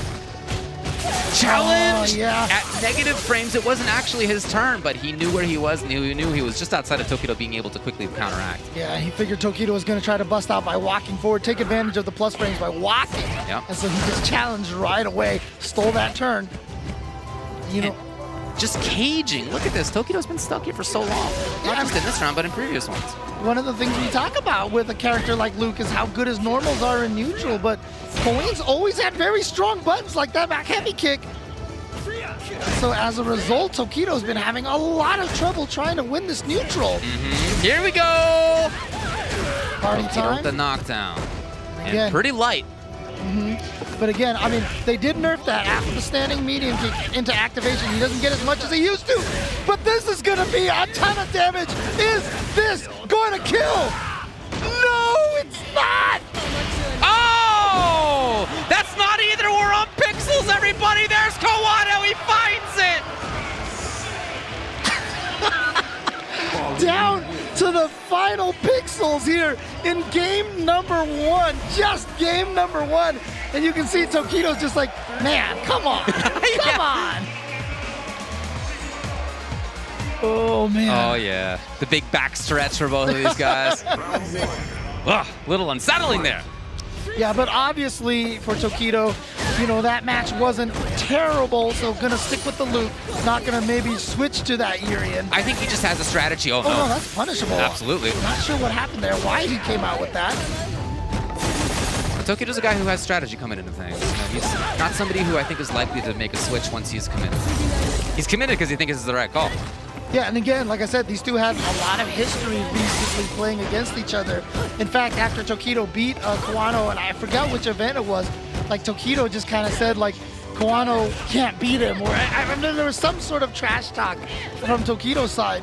Challenge! Yeah. At negative frames, it wasn't actually his turn, but he knew where he was, and he knew he was just outside of Tokido being able to quickly counteract. Yeah, he figured Tokido was going to try to bust out by walking forward, take advantage of the plus frames by walking. Yep. And so he just challenged right away, stole that turn. You know, just caging. Look at this. Tokido's been stuck here for so long. Not just in this round, but in previous ones. One of the things we talk about with a character like Luke is how good his normals are in neutral, but Colleen's always had very strong buttons like that back heavy kick. So as a result, Tokido's been having a lot of trouble trying to win this neutral. Here we go! Party Tokido time. with the knockdown. Again. And pretty light. But again, I mean, they did nerf that after the standing medium kick into activation. He doesn't get as much as he used to. But this is going to be a ton of damage. Is this going to kill? No, it's not. Oh! That's not either. We're on pixels, everybody. There's Kawano. He finds it. Down to the final pixels here in game number 1, just game number 1. And you can see Tokido's just like, man, come on, come on. Oh, man. Oh, yeah. The big back stretch for both of these guys. Ugh, little unsettling there. Yeah, but obviously for Tokido, you know, that match wasn't terrible, so gonna stick with the loop. Not gonna maybe switch to that Urian. I think he just has a strategy. Oh, Oh, no, no. that's punishable. Absolutely. Not sure what happened there, why he came out with that. Tokido's a guy who has strategy coming into things. You know, he's not somebody who I think is likely to make a switch once he's committed. He's committed because he thinks it's the right call. Yeah, and again, like I said, these two have a lot of history recently playing against each other. In fact, after Tokido beat Kawano, and I forgot which event it was, like Tokido just kind of said like Kawano can't beat him, or I remember there was some sort of trash talk from Tokido's side.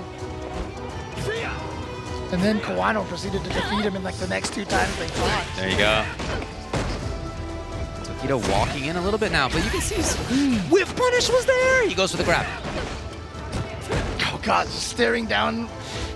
And then Kawano proceeded to defeat him in like the next 2 times they fought. There you go. Tokido walking in a little bit now, but you can see Whiff Punish was there. He goes for the grab. Oh God, just staring down.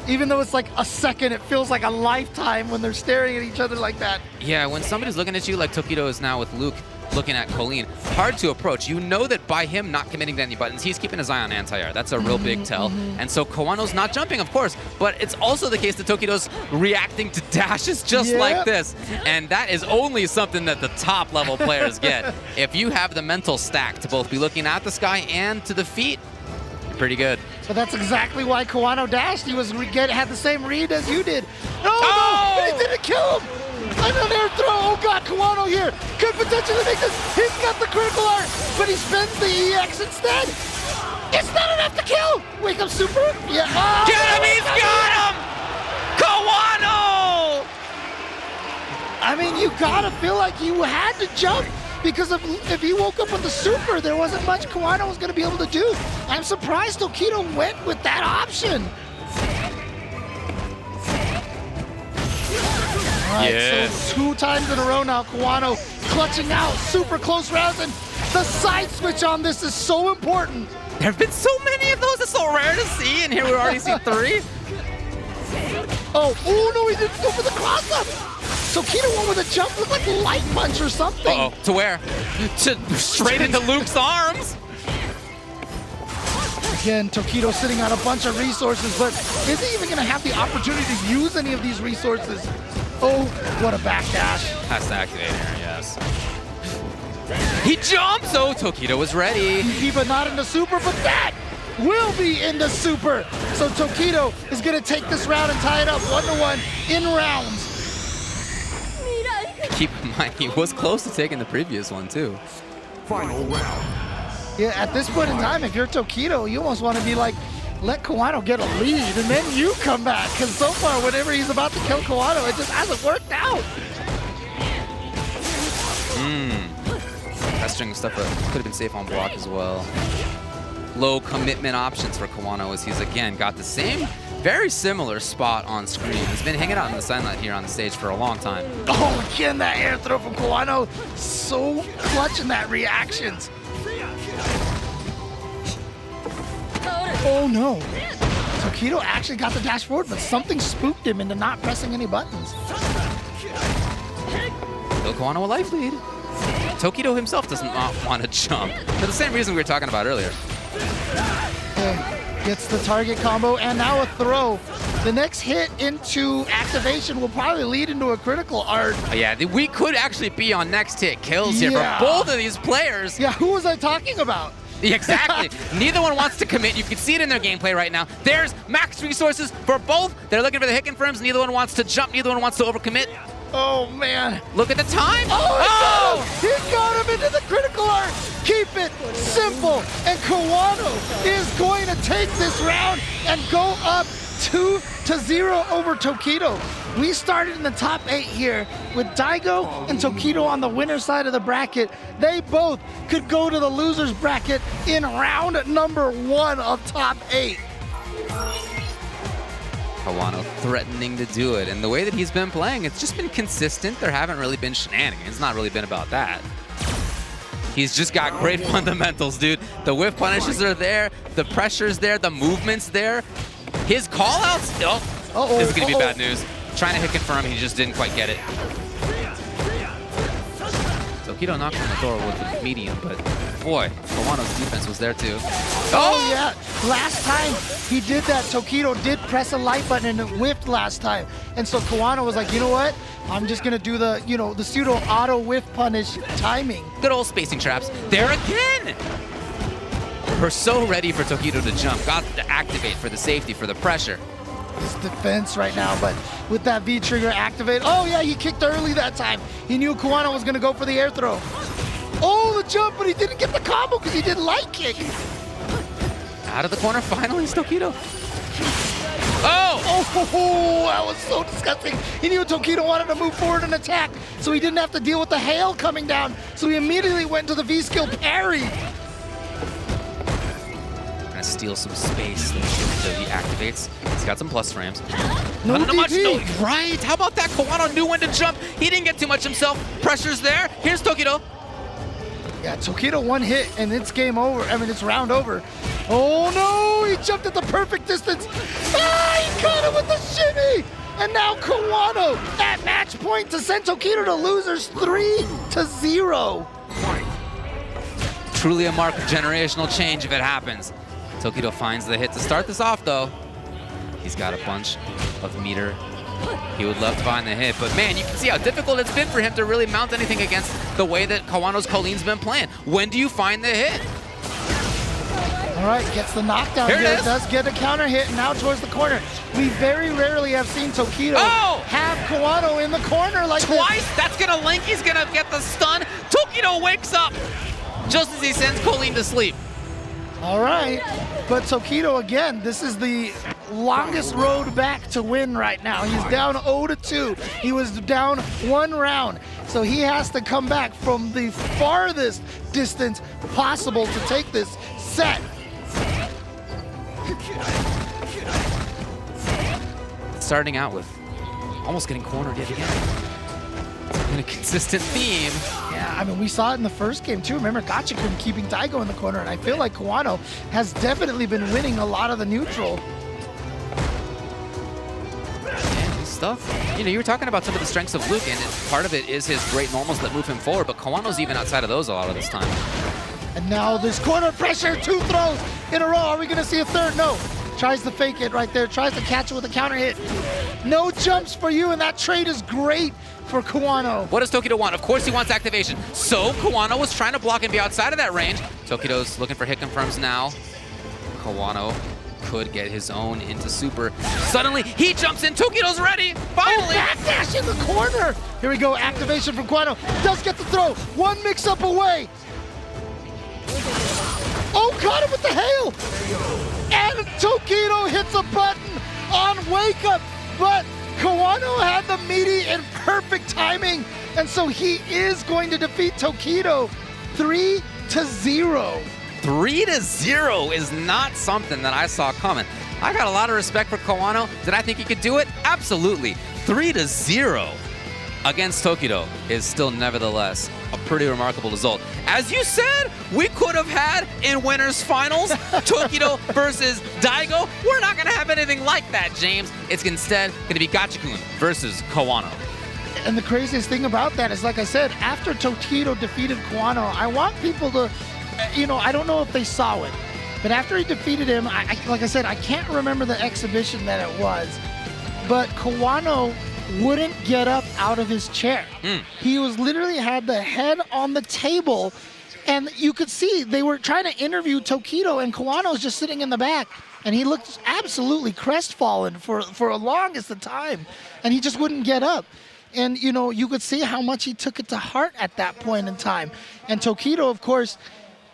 Even though it's like a second, it feels like a lifetime when they're staring at each other like that. Yeah, when somebody's looking at you like Tokido is now with Luke looking at Colleen, hard to approach. You know that by him not committing to any buttons, he's keeping his eye on anti-air. That's a real big tell. And so Kawano's not jumping, of course, but it's also the case that Tokido's reacting to dashes just like this. And that is only something that the top level players get. If you have the mental stack to both be looking at the sky and to the feet, you're pretty good. But that's exactly why Kawano dashed. He was had the same read as you did. No, Oh! no, he didn't kill him. And an air throw. Oh God, Kawano here could potentially make this. He's got the critical art, but he spends the EX instead. It's not enough to kill. Wake up super. Yeah. Oh, Get him! He's got him! Kawano! I mean, you gotta feel like you had to jump because if he woke up with the super, there wasn't much Kawano was gonna be able to do. I'm surprised Tokido went with that option. All right, Yes. so 2 times in a row now, Kawano clutching out, super close rounds, and the side switch on this is so important. There have been so many of those. It's so rare to see, and here we've already seen 3. Oh no, he didn't go for the cross-up. So Tokido went with a jump, looked like a light punch or something. Uh-oh. To where? Straight into Luke's arms. Again, Tokido sitting on a bunch of resources, but is he even gonna have the opportunity to use any of these resources? Oh, what a backdash. Has to activate here, yes. He jumps! Oh, Tokido was ready. But not into super, but that will be into super. So Tokido is gonna take this round and tie it up 1-1 in rounds. Keep in mind, he was close to taking the previous one, too. Final round. Yeah, at this point in time, if you're Tokido, you almost want to be like, let Kawano get a lead, and then you come back. Because so far, whenever he's about to kill Kawano, it just hasn't worked out. Pestering stuff that could have been safe on block as well. Low commitment options for Kawano as he's, again, got the same, very similar spot on screen. He's been hanging out in the sunlight here on the stage for a long time. Oh, again, that air throw from Kawano. So clutch in that reactions. Oh no. Tokido actually got the dash forward, but something spooked him into not pressing any buttons. Still Kawano a life lead. Tokido himself does not want to jump for the same reason we were talking about earlier. Gets the target combo and now a throw. The next hit into activation will probably lead into a critical art. Yeah, we could actually be on next hit kills here Yeah. for both of these players. Yeah, who was I talking about? Exactly. Neither one wants to commit. You can see it in their gameplay right now. There's max resources for both. They're looking for the hit confirms. Neither one wants to jump. Neither one wants to overcommit. Oh man. Look at the time. Oh, he got him into the critical art. Keep it simple. And Kawano is going to take this round and go up 2-0 over Tokido. We started in the top 8 here with Daigo and Tokido on the winner's side of the bracket. They both could go to the loser's bracket in round number 1 of top 8. Kawano threatening to do it. And the way that he's been playing, it's just been consistent. There haven't really been shenanigans. It's not really been about that. He's just got great fundamentals, dude. The whiff punishes are there. The pressure's there. The movement's there. His call-outs, this is going to be bad news. Trying to hit confirm, he just didn't quite get it. Tokido knocked on the door with the medium, but boy, Kawano's defense was there too. Oh, yeah. Last time he did that, Tokido did press a light button and it whiffed last time. And so Kawano was like, you know what? I'm just going to do the, the pseudo auto whiff punish timing. Good old spacing traps. There again! We're so ready for Tokido to jump. Got to activate for the safety, for the pressure. His defense right now, but with that V trigger activate. Oh, yeah, he kicked early that time. He knew Kawano was going to go for the air throw. Oh, the jump, but he didn't get the combo because he did light kick. Out of the corner finally, Tokido. Oh! Oh, that was so disgusting. He knew Tokido wanted to move forward and attack, so he didn't have to deal with the hail coming down. So he immediately went to the V-skill parry. Gonna steal some space. So he activates. He's got some plus frames. No Not much. DP. No, right. How about that? Kawano knew when to jump. He didn't get too much himself. Pressure's there. Here's Tokido. Yeah, Tokido one hit and it's game over. I mean, it's round over. Oh no, he jumped at the perfect distance. Ah, he caught him with the shimmy. And now Kawano at match point to send Tokido to losers 3-0. Truly a mark of generational change if it happens. Tokido finds the hit to start this off though. He's got a bunch of meter. He would love to find the hit, but man, you can see how difficult it's been for him to really mount anything against the way that Kawano's Kolin's been playing. When do you find the hit? All right, gets the knockdown Here it here. is. Does get a counter hit and now towards the corner. We very rarely have seen Tokido have Kawano in the corner like Twice? this. That's gonna link. He's gonna get the stun. Tokido wakes up just as he sends Kolin to sleep. All right, but Tokido again, this is the longest road back to win right now. He's down 0-2. He was down 1 round. So he has to come back from the farthest distance possible to take this set. Starting out with almost getting cornered yet again. It's been a consistent theme. Yeah, I mean, we saw it in the first game too. Remember Gachikun keeping Daigo in the corner, and I feel like Kawano has definitely been winning a lot of the neutral. And his stuff. You were talking about some of the strengths of Luke, and part of it is his great normals that move him forward, but Kawano's even outside of those a lot of this time. And now this corner pressure, 2 throws in a row. Are we gonna see a third? No. Tries to fake it right there, tries to catch it with a counter hit. No jumps for you, and that trade is great for Kawano. What does Tokido want? Of course he wants activation. So Kawano was trying to block and be outside of that range. Tokido's looking for hit confirms now. Kawano could get his own into super. Suddenly he jumps in. Tokido's ready. Finally. Oh, backdash in the corner. Here we go, activation from Kawano. Does get the throw. 1 mix-up away. Oh, caught him with the hail. And Tokido hits a button on wake up, but Kawano had the meaty and perfect timing, and so he is going to defeat Tokido 3-0. 3-0 is not something that I saw coming. I got a lot of respect for Kawano. Did I think he could do it? Absolutely. 3-0 against Tokido is still nevertheless a pretty remarkable result. As you said, we could have had in winners finals Tokido versus Daigo. We're not going to have anything like that, James. It's instead going to be Gachikun versus Kawano. And the craziest thing about that is, like I said, after Tokido defeated Kawano, I want people to, I don't know if they saw it, but after he defeated him, like I said, I can't remember the exhibition that it was, but Kawano wouldn't get up out of his chair. He was literally had the head on the table, and you could see they were trying to interview Tokido, and Kawano was just sitting in the back, and he looked absolutely crestfallen for the longest of time, and he just wouldn't get up. And you could see how much he took it to heart at that point in time. And Tokido, of course,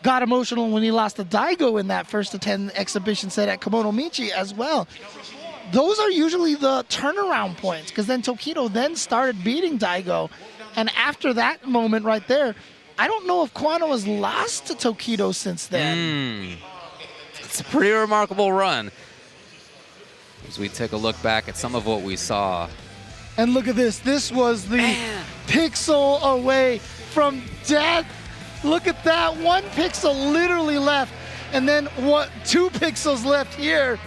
got emotional when he lost to Daigo in that first to 10 exhibition set at Kimono Michi as well. Those are usually the turnaround points, because then Tokido then started beating Daigo. And after that moment right there, I don't know if Kawano has lost to Tokido since then. It's a pretty remarkable run. As we take a look back at some of what we saw. And look at this. This was the pixel away from death. Look at that. 1 pixel literally left. And then 2 pixels left here.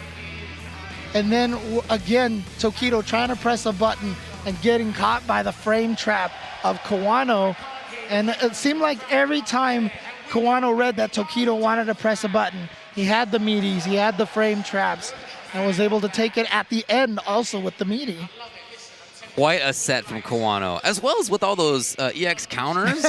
And then again, Tokido trying to press a button and getting caught by the frame trap of Kawano. And it seemed like every time Kawano read that Tokido wanted to press a button. He had the meaties, he had the frame traps, and was able to take it at the end also with the meaty. Quite a set from Kawano, as well as with all those EX counters.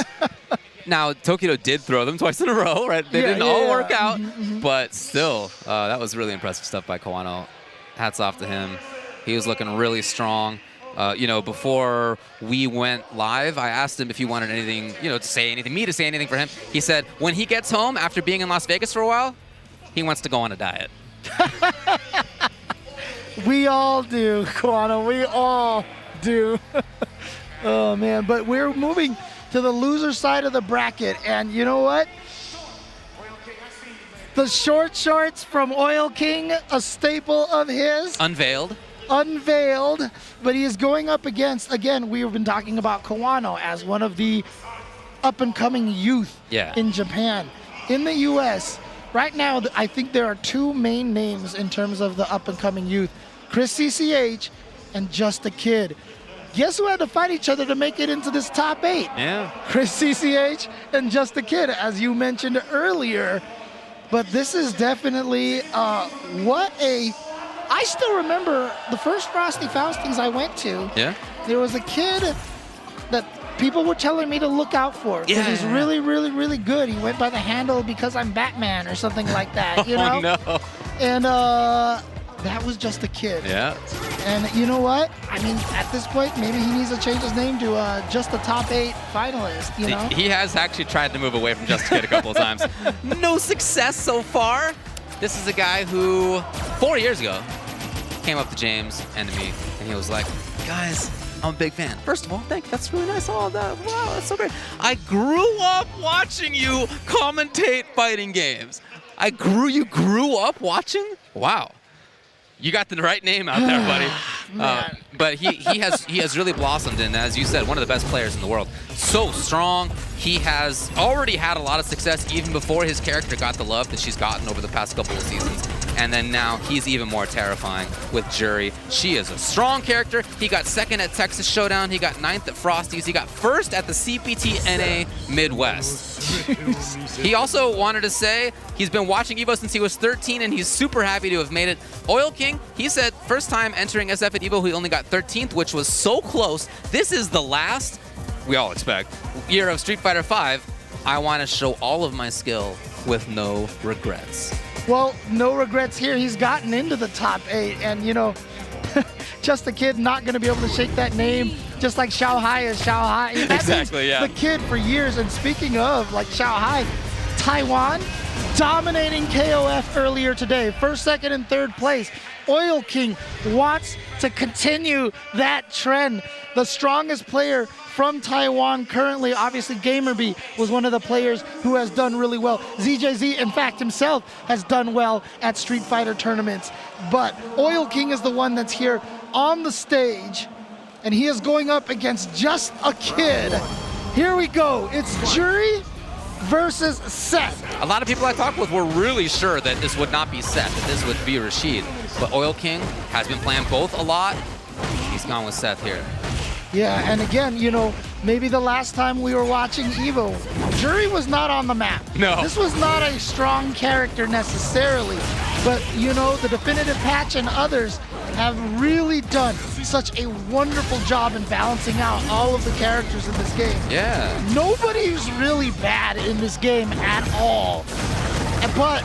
Now, Tokido did throw them twice in a row, right? They didn't all work out, but still, that was really impressive stuff by Kawano. Hats off to him. He was looking really strong. You know, before we went live, I asked him if he wanted anything, you know, to say anything for him. He said when he gets home after being in Las Vegas for a while, he wants to go on a diet. We all do, Kawano. We all do. Oh, man. But we're moving to the loser side of the bracket. And you know what? The short shorts from Oil King, a staple of his. Unveiled. But he is going up against, again, we have been talking about Kawano as one of the up-and-coming youth in Japan. In the U.S., right now, I think there are two main names in terms of the up-and-coming youth, Chris CCH and Just a Kid. Guess who had to fight each other to make it into this top 8? Yeah. Chris CCH and Just a Kid, as you mentioned earlier. But this is definitely I still remember the first Frosty Faustings I went to. Yeah. There was a kid that people were telling me to look out for because he's really, really, really good. He went by the handle Because I'm Batman or something like that, you know? No. And that was Just a Kid. Yeah. And you know what? I mean, at this point, maybe he needs to change his name to just a top 8 finalist, you know? He has actually tried to move away from Just a Kid a couple of times. No success so far. This is a guy who 4 years ago came up to James and to me, and he was like, guys, I'm a big fan. First of all, thank you. That's really nice. Oh, wow, that's so great. I grew up watching you commentate fighting games. You grew up watching? Wow. You got the right name out there, buddy. But he has really blossomed, and as you said, one of the best players in the world. So strong. He has already had a lot of success even before his character got the love that she's gotten over the past couple of seasons. And then now he's even more terrifying with Jury. She is a strong character. He got 2nd at Texas Showdown. He got 9th at Frosty's. He got 1st at the CPT-NA Midwest. He also wanted to say he's been watching EVO since he was 13, and he's super happy to have made it. Oil King, he said first time entering SF at EVO, he only got 13th, which was so close. This is the last, we all expect, year of Street Fighter V. I want to show all of my skill with no regrets. Well, no regrets here. He's gotten into the top 8, and you know, Just a Kid not going to be able to shake that name, just like Xiao Hai is Xiao Hai. Exactly, yeah. The Kid for years. And speaking of like Xiao Hai, Taiwan dominating KOF earlier today, 1st, 2nd, and 3rd place. Oil King wants to continue that trend. The strongest player from Taiwan currently, obviously Gamerby was one of the players who has done really well. ZJZ, in fact, himself has done well at Street Fighter tournaments. But Oil King is the one that's here on the stage, and he is going up against Just a Kid. Here we go. It's Jury versus Seth. A lot of people I talked with were really sure that this would not be Seth, that this would be Rashid. But Oil King has been playing both a lot. He's gone with Seth here. Yeah, and again, you know, maybe the last time we were watching EVO, Jury was not on the map. No. This was not a strong character necessarily, but you know, the Definitive Patch and others have really done such a wonderful job in balancing out all of the characters in this game. Yeah. Nobody's really bad in this game at all. But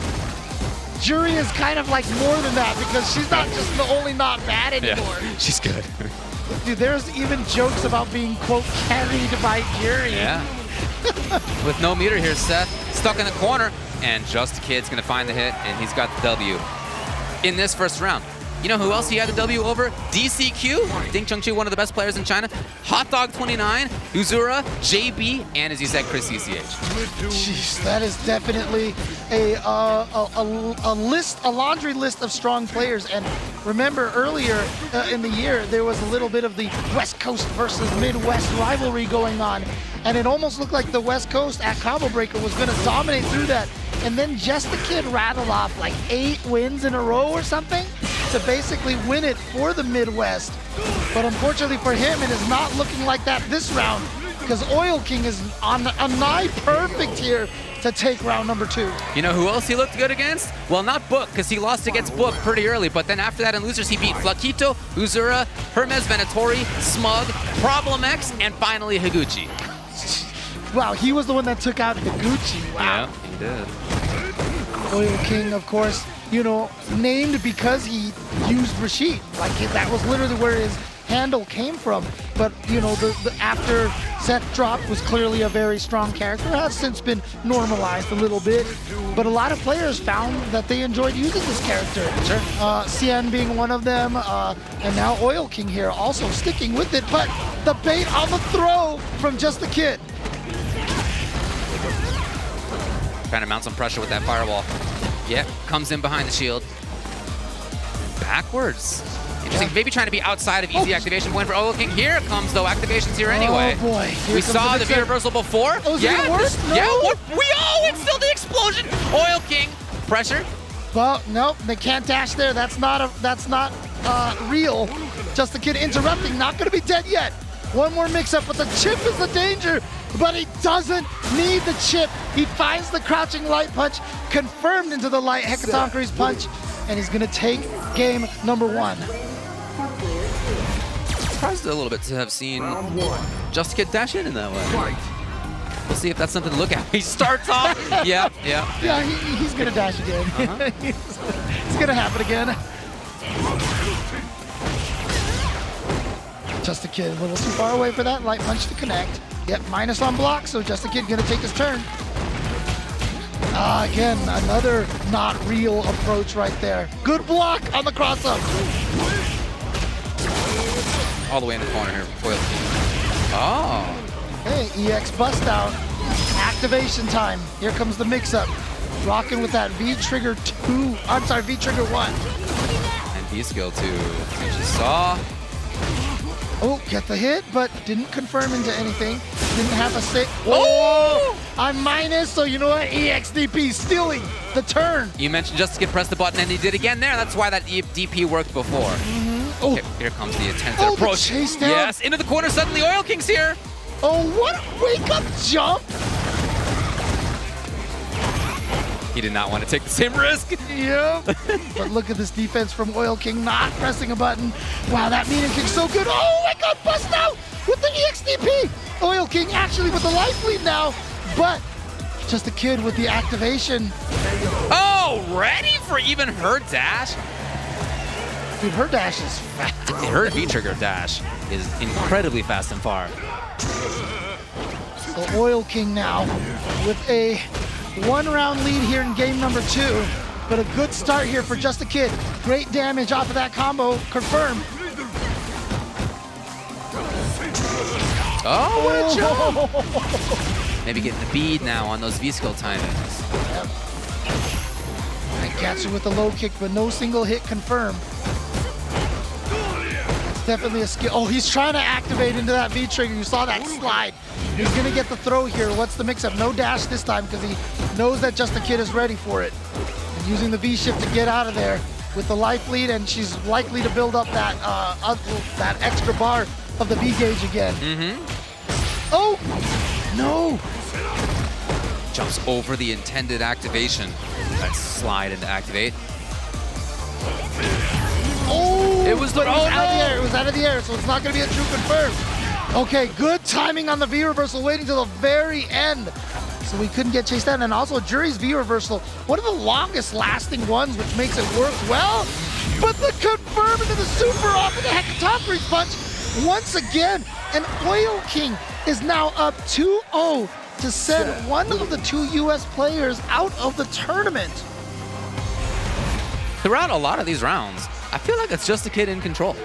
Jury is kind of like more than that because she's not just the only not bad anymore. Yeah, she's good. Dude, there's even jokes about being, quote, carried by Jury. Yeah. With no meter here, Seth stuck in the corner, and Just a Kid's going to find the hit, and he's got the W in this first round. You know who else he had the W over? DCQ, Ding Chengqi, one of the best players in China. Hot Dog 29, Uzura, JB, and as you said, Chris CCH. Jeez, that is definitely a laundry list of strong players. And remember earlier in the year, there was a little bit of the West Coast versus Midwest rivalry going on. And it almost looked like the West Coast at Combo Breaker was going to dominate through that. And then Just a Kid rattled off like 8 wins in a row or something to basically win it for the Midwest. But unfortunately for him, it is not looking like that this round. because Oil King is on a nigh perfect here to take round number 2. You know who else he looked good against? Well, not Book, because he lost against Book pretty early, but then after that in losers, he beat Flaquito, Uzura, Hermes Venatori, Smug, Problem X, and finally Higuchi. Wow, he was the one that took out Higuchi. Wow. Yeah, he did. Oil King, of course, you know, named because he used Rashid. Like, that was literally where his handle came from. But, you know, the after Seth dropped was clearly a very strong character. It has since been normalized a little bit. But a lot of players found that they enjoyed using this character. Sure. Cien being one of them, and now Oil King here also sticking with it. But the bait on the throw from Just the Kid. Trying to mount some pressure with that firewall. Yeah, comes in behind the shield. Backwards. Interesting. Maybe trying to be outside of easy activation point for Oil King. Here comes, though, activations here anyway. Oh, boy. We saw the V reversal before. Oh, is it worse? No. Yeah, what? It's still the explosion. Oil King, pressure. Well, nope, they can't dash there. That's not real. Just the Kid interrupting, not gonna be dead yet. One more mix-up, but the chip is the danger. But he doesn't need the chip. He finds the crouching light punch, confirmed into the light Hekatonkery's punch, and he's gonna take game number 1. Surprised a little bit to have seen Just Kid dash in that way. We'll see if that's something to look at. He starts off. Yeah. Yeah, he's gonna dash again. It's gonna happen again. Just a Kid a little too far away for that light punch to connect. Yep, minus on block, so Just a Kid gonna take his turn. Again, another not real approach right there. Good block on the cross-up. All the way in the corner here. Oil King. Oh. Hey, EX bust out. Activation time. Here comes the mix-up. Rocking with that V-Trigger 2. I'm sorry, V-Trigger 1. And V-Skill 2. We just saw. Oh, get the hit, but didn't confirm into anything. Didn't have a sit. Oh! I'm minus, so you know what? EXDP stealing the turn. You mentioned Just Kid pressed the button, and he did again there. That's why that DP worked before. Oh. Here comes the attempted Oh, approach. the chase down. Yes, into the corner. Suddenly, Oil King's here. Oh, what a wake-up jump. He did not want to take the same risk. Yep. But look at this defense from Oil King, not pressing a button. Wow, that meaning kick's so good. Oh, I got bust out with the EXDP. Oil King actually with the life lead now, but Just a Kid with the activation. Oh, ready for even her dash? Dude, her dash is fast. Her V-Trigger dash is incredibly fast and far. So Oil King now with a 1-round lead here in game number 2. But a good start here for Just a Kid. Great damage off of that combo, confirmed. Oh, what a jump! Maybe getting the bead now on those V-Skill timings. Yep. Naikatsu with the low kick, but no single hit confirmed. It's definitely a skill. Oh, he's trying to activate into that V-Trigger. You saw that slide. He's gonna get the throw here. What's the mix-up? No dash this time because he knows that Just a Kid is ready for it. And using the V-shift to get out of there with the life lead, and she's likely to build up that that extra bar of the B gauge again. Oh, no. Jumps over the intended activation. That slide into activate. Oh, It was the- but it was oh, out of the no. air. It was out of the air, so it's not going to be a true confirm. Okay, good timing on the V reversal, waiting till the very end, so we couldn't get chased down. And also, Jury's V reversal, one of the longest lasting ones, which makes it work well. But the confirm into the super off of the Hekatonkery punch once again. And Oil King is now up 2-0 to send one of the 2 U.S. players out of the tournament. Throughout a lot of these rounds, I feel like it's Just a Kid in control.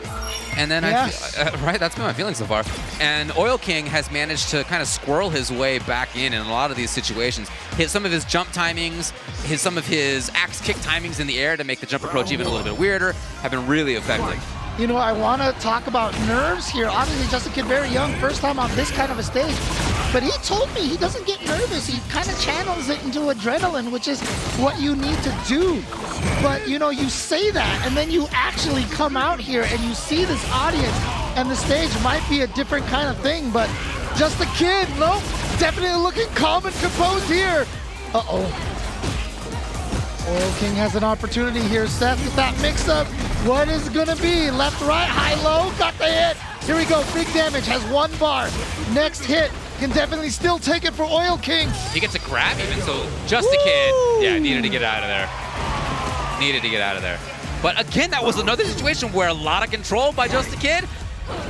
And then, Yes. right, that's been my feeling so far. And Oil King has managed to kind of squirrel his way back in a lot of these situations. Some of his jump timings, some of his axe kick timings in the air to make the jump approach even a little bit weirder have been really effective. You know, I want to talk about nerves here. Obviously, Just a Kid very young, first time on this kind of a stage. But he told me he doesn't get nervous. He kind of channels it into adrenaline, which is what you need to do. But, you know, you say that, and then you actually come out here and you see this audience, and the stage might be a different kind of thing. But Just a kid. Nope. Definitely looking calm and composed here. Uh-oh. Oil King has an opportunity here. Seth with that mix-up. What is it gonna be? Left, right, high, low. Got the hit. Here we go. Big damage. Has 1 bar. Next hit can definitely still take it for Oil King. He gets a grab even, so just a kid. Yeah, needed to get out of there. Needed to get out of there. But again, that was another situation where a lot of control by Just a Kid.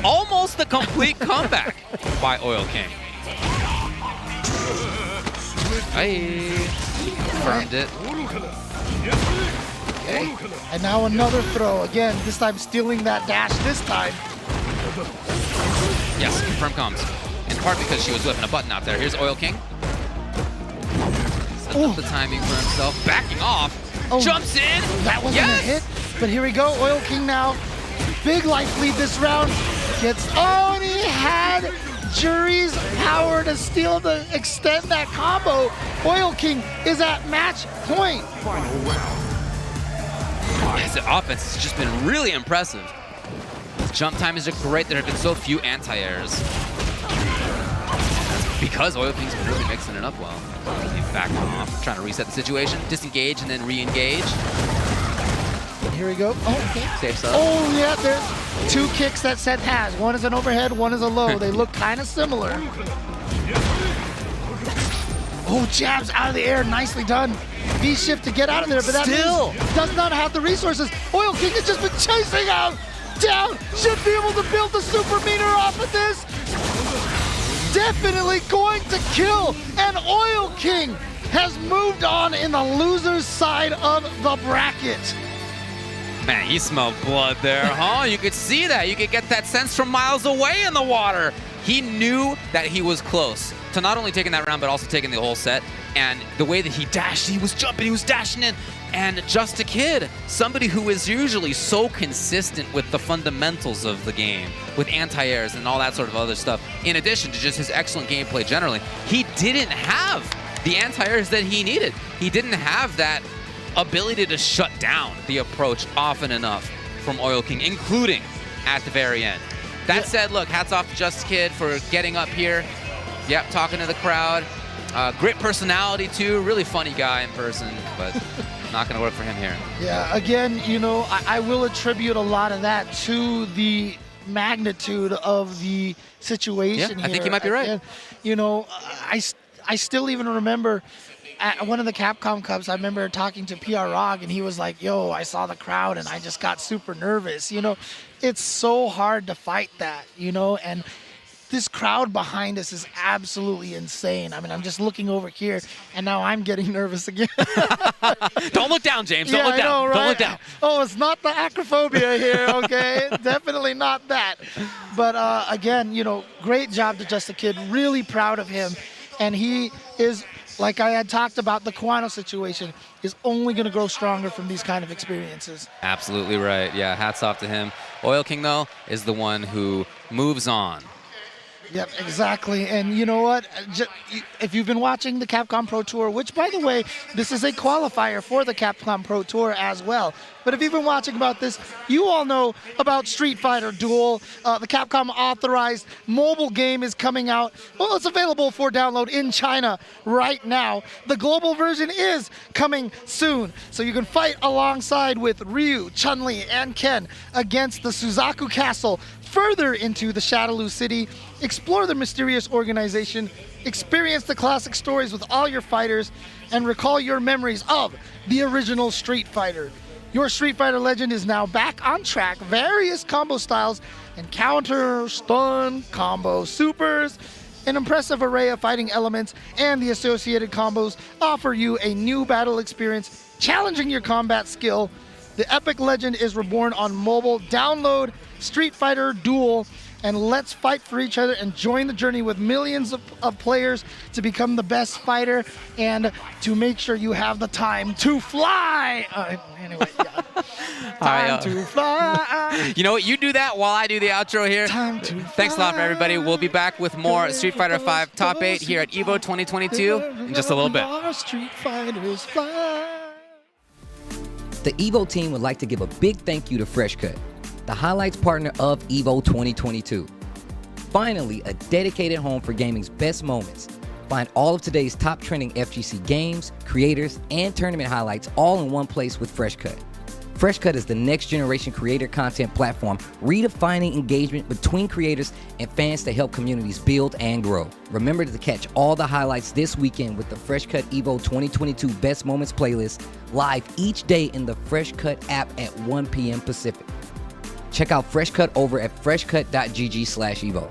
Almost the complete comeback by Oil King. Hey, confirmed it. Okay. And now another throw. Again, this time stealing that dash this time. Yes, confirm comes. In part because she was whipping a button out there. Here's Oil King. Setting up the timing for himself. Backing off. Oh, jumps in. That wasn't a hit. But here we go. Oil King now. Big life lead this round. Gets, oh, and he had Jury's power to steal to extend that combo. Oil King is at match point. Final round. His offense has just been really impressive. His jump time is great. There have been so few anti-airs. That's because Oil King's been really mixing it up well. He's backing off, trying to reset the situation, disengage and then re-engage. Here we go. Oh, okay. Safe side. Oh, yeah, there's 2 kicks that Seth has. One is an overhead, one is a low. They look kind of similar. Oh, jabs out of the air. Nicely done. V-shift to get out of there, but that means does not have the resources. Oil King has just been chasing out. Down. Should be able to build the super meter off of this. Definitely going to kill. And Oil King has moved on in the loser's side of the bracket. Man, you smell blood there, huh? You could see that. You could get that sense from miles away in the water. He knew that he was close to not only taking that round, but also taking the whole set. And the way that he dashed, he was jumping, he was dashing in. And Just a Kid, somebody who is usually so consistent with the fundamentals of the game, with anti-airs and all that sort of other stuff, in addition to just his excellent gameplay generally, he didn't have the anti-airs that he needed. He didn't have that ability to shut down the approach often enough from Oil King, including at the very end. That said, look, hats off to Just a Kid for getting up here. Yep, talking to the crowd. Great personality too, really funny guy in person, but not gonna work for him here. Yeah, again, you know, I will attribute a lot of that to the magnitude of the situation here. I think you might be right. And, you know, I still even remember at one of the Capcom Cups, I remember talking to PR Rog, and he was like, yo, I saw the crowd and I just got super nervous. You know, it's so hard to fight that, you know, and this crowd behind us is absolutely insane. I mean, I'm just looking over here, and now I'm getting nervous again. Don't look down, James. Don't look down. I know, right? Don't look down. Oh, it's not the acrophobia here, okay? Definitely not that. But again, you know, great job to Just a Kid. Really proud of him. And he is, like I had talked about, the Kawano situation is only going to grow stronger from these kind of experiences. Absolutely right. Yeah, hats off to him. Oil King, though, is the one who moves on. Yep, exactly. And you know what? If you've been watching the Capcom Pro Tour, which, by the way, this is a qualifier for the Capcom Pro Tour as well. But if you've been watching about this, you all know about Street Fighter Duel. The Capcom authorized mobile game is coming out. Well, it's available for download in China right now. The global version is coming soon. So you can fight alongside with Ryu, Chun-Li, and Ken against the Suzaku Castle, further into the Shadaloo City, explore the mysterious organization, experience the classic stories with all your fighters, and recall your memories of the original Street Fighter. Your Street Fighter legend is now back on track. Various combo styles and counter, stun, combo, supers, an impressive array of fighting elements, and the associated combos offer you a new battle experience, challenging your combat skill. The epic legend is reborn on mobile. Download Street Fighter Duel and let's fight for each other and join the journey with millions of players to become the best fighter and to make sure you have the time to fly. Anyway, yeah. Time to fly. You know what? You do that while I do the outro here. Time to fly. Thanks a lot for everybody. We'll be back with more Street Fighter V Top 8 here at EVO 2022 in just a little bit. Street Fighters fly. The EVO team would like to give a big thank you to Fresh Cut, the highlights partner of EVO 2022. finally, a dedicated home for gaming's best moments. Find all of today's top trending FGC games, creators, and tournament highlights all in one place with FreshCut. FreshCut is the next generation creator content platform redefining engagement between creators and fans to help communities build and grow. Remember to catch all the highlights this weekend with the FreshCut EVO 2022 Best Moments playlist live each day in the FreshCut app at 1 p.m. Pacific. Check out FreshCut over at freshcut.gg/evo.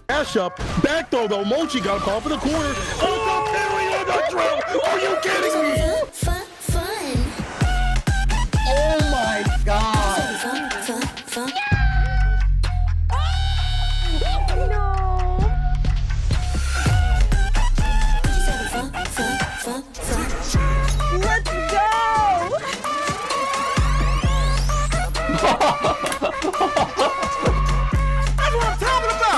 Dash up, back throw though, Mochi got a call for the corner. Oh, the parry on the drill! Are you kidding me? Oh my God! Let's go! That's what I'm talking about!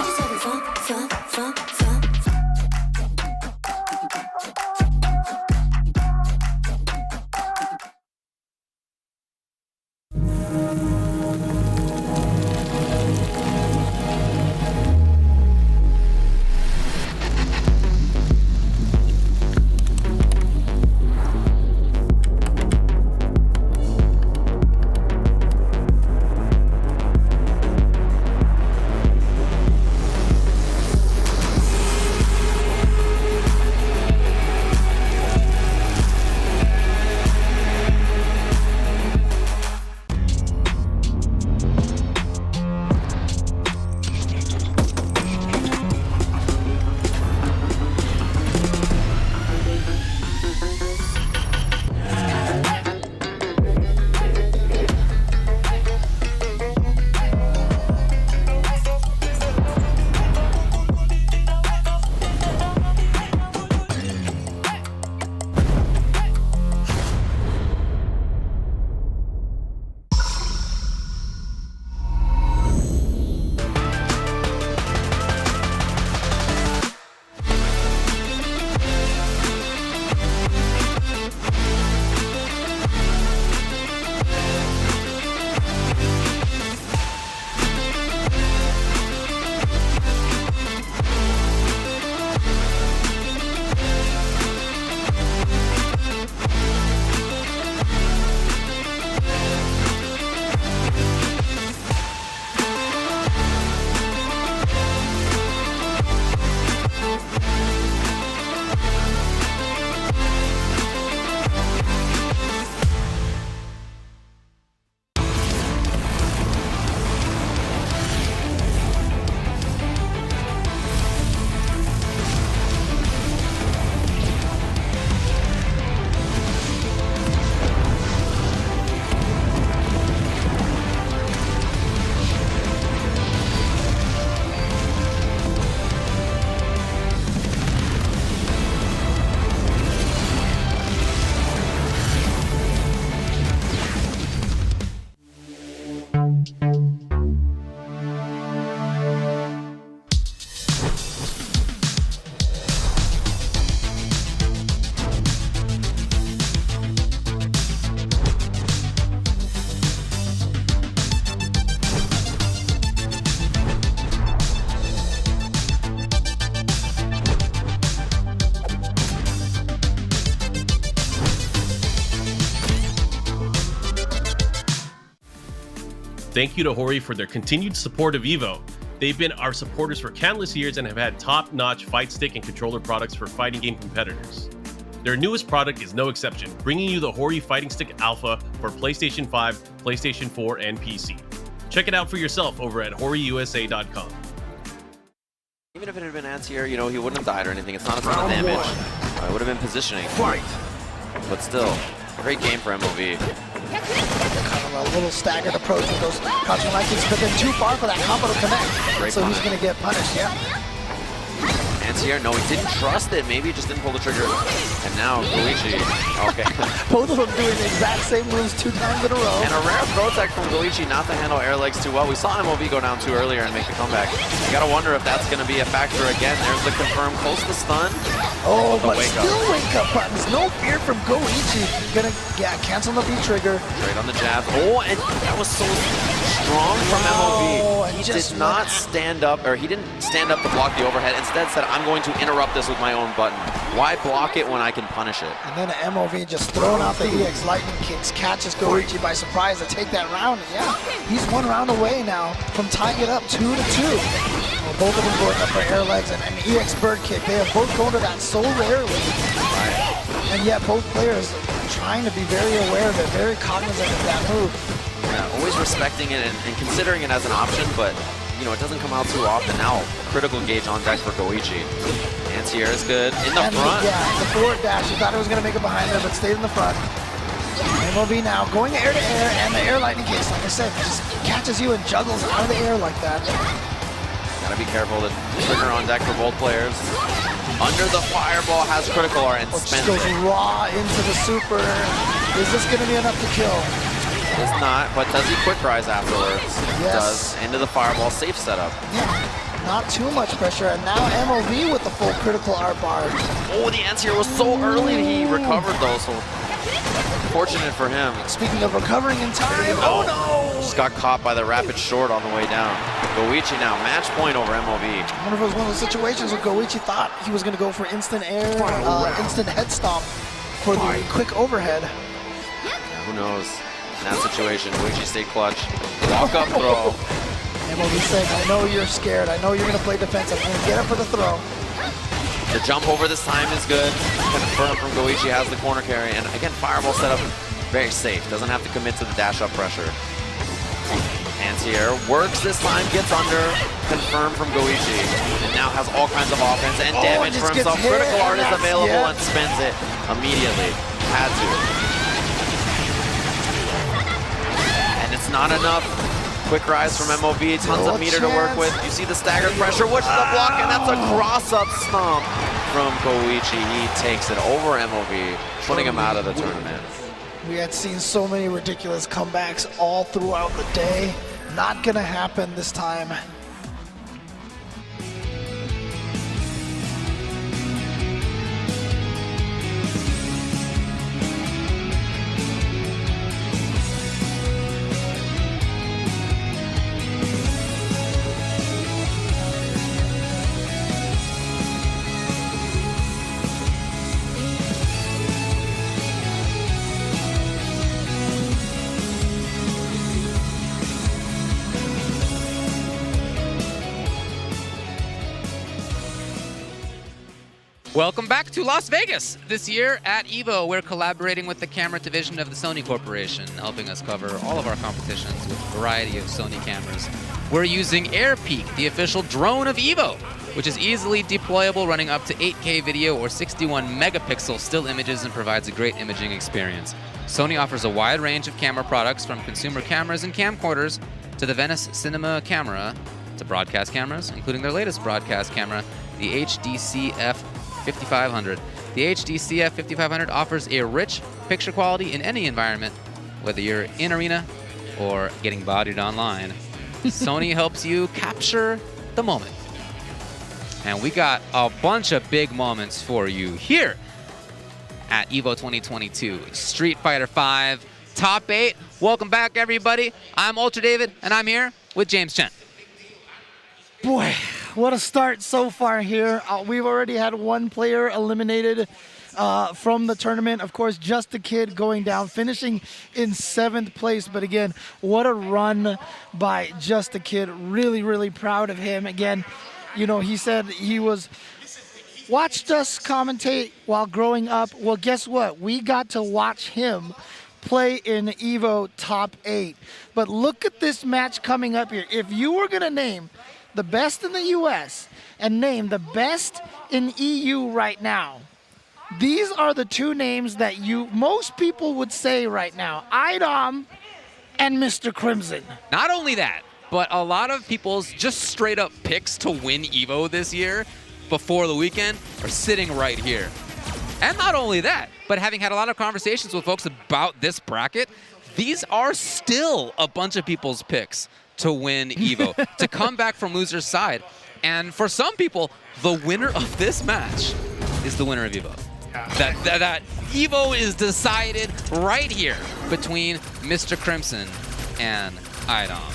Thank you to Hori for their continued support of EVO. They've been our supporters for countless years and have had top-notch fight stick and controller products for fighting game competitors. Their newest product is no exception, bringing you the Hori Fighting Stick Alpha for PlayStation 5, PlayStation 4, and PC. Check it out for yourself over at horiusa.com. Even if it had been anti-air, you know, he wouldn't have died or anything. It's not a ton of damage. It would have been positioning. Fight! But still, great game for MOV. Kind of a little staggered approach with those crouching light kicks, but then too far for that combo to connect. Great so punish. He's going to get punished, yeah. Anti-air, no, he didn't trust it. Maybe he just didn't pull the trigger. And now, Goichi, okay. Both of them doing the exact same moves 2 times in a row. And a rare throw tech from Goichi not to handle air legs too well. We saw MOV go down 2 earlier and make the comeback. You gotta wonder if that's gonna be a factor again. There's the confirmed close to stun. Oh, but wake still wake up buttons. No fear from Goichi. Gonna, cancel the B trigger. Straight on the jab. Oh, and that was so strong from Oh, MOV. and He just did not stand up, or he didn't stand up to block the overhead. Instead said, I'm going to interrupt this with my own button. Why block it when I can punish it? And then MOV just throwing out the EX lightning kicks, catches Goichi by surprise to take that round. And yeah, he's 1 round away now from tying it up 2-2. Well, both of them going up for air legs and an EX bird kick. They have both gone to that so rarely. And yet both players trying to be very aware of it, very cognizant of that move. Yeah, always respecting it and considering it as an option, but you know, it doesn't come out too often. Now, critical gauge on deck for Goichi. Anti-air is good. In the front. Yeah, the forward dash. He thought it was going to make it behind there, but stayed in the front. MOV now going air to air, and the air lightning kicks, like I said, just catches you and juggles out of the air like that. Gotta be careful. The trigger on deck for both players. Under the fireball has critical art and Just spends goes it. raw into the super. Is this going to be enough to kill? It's not, but does he quick rise afterwards? Yes. Does. Into the fireball, safe setup. Yeah, not too much pressure, and now MOV with the full critical art bar. Oh, the anti-air was so early. He recovered though, so fortunate for him. Speaking of recovering in time, oh no! Just got caught by the rapid short on the way down. Goichi now, match point over MOV. I wonder if it was one of those situations where Goichi thought he was going to go for instant air, instant head stomp for the quick overhead. Who knows? In that situation, Goichi stayed clutch. Walk up throw. MOV saying, I know you're scared. I know you're going to play defensive. I'm going to get up for the throw. The jump over this time is good. Confirmed from Goichi has the corner carry. And again, fireball setup, very safe. Doesn't have to commit to the dash up pressure. Anti-air works this time, gets under. Confirmed from Goichi. And now has all kinds of offense and damage for himself. Critical art is available and spends it immediately. Had to. And it's not enough. Quick rise from MOV, tons of meter to work with. You see the staggered pressure, which is the block, and that's a cross-up stomp from Goichi. He takes it over MOV, putting him out of the tournament. We had seen so many ridiculous comebacks all throughout the day. Not gonna happen this time. Welcome back to Las Vegas. This year at EVO, we're collaborating with the camera division of the Sony Corporation, helping us cover all of our competitions with a variety of Sony cameras. We're using AirPeak, the official drone of EVO, which is easily deployable, running up to 8K video or 61 megapixel still images and provides a great imaging experience. Sony offers a wide range of camera products, from consumer cameras and camcorders to the Venice Cinema camera to broadcast cameras, including their latest broadcast camera, the HDCF 5500. The HDCF 5500 offers a rich picture quality in any environment, whether you're in arena or getting bodied online. Sony helps you capture the moment. And we got a bunch of big moments for you here at EVO 2022. Street Fighter V Top 8. Welcome back, everybody. I'm Ultra David, and I'm here with James Chen. Boy, what a start so far here. We've already had one player eliminated from the tournament. Of course, Just a Kid going down, finishing in 7th place. But again, what a run by Just a Kid. Really, really proud of him. Again, you know, he said he watched us commentate while growing up. Well, guess what? We got to watch him play in EVO Top 8. But look at this match coming up here. If you were going to name the best in the US and name the best in EU right now, these are the two names that most people would say right now: IDOM and Mr. Crimson. Not only that, but a lot of people's just straight up picks to win EVO this year before the weekend are sitting right here. And not only that, but having had a lot of conversations with folks about this bracket, these are still a bunch of people's picks to win EVO, to come back from loser's side. And for some people, the winner of this match is the winner of EVO. That EVO is decided right here between Mr. Crimson and IDOM.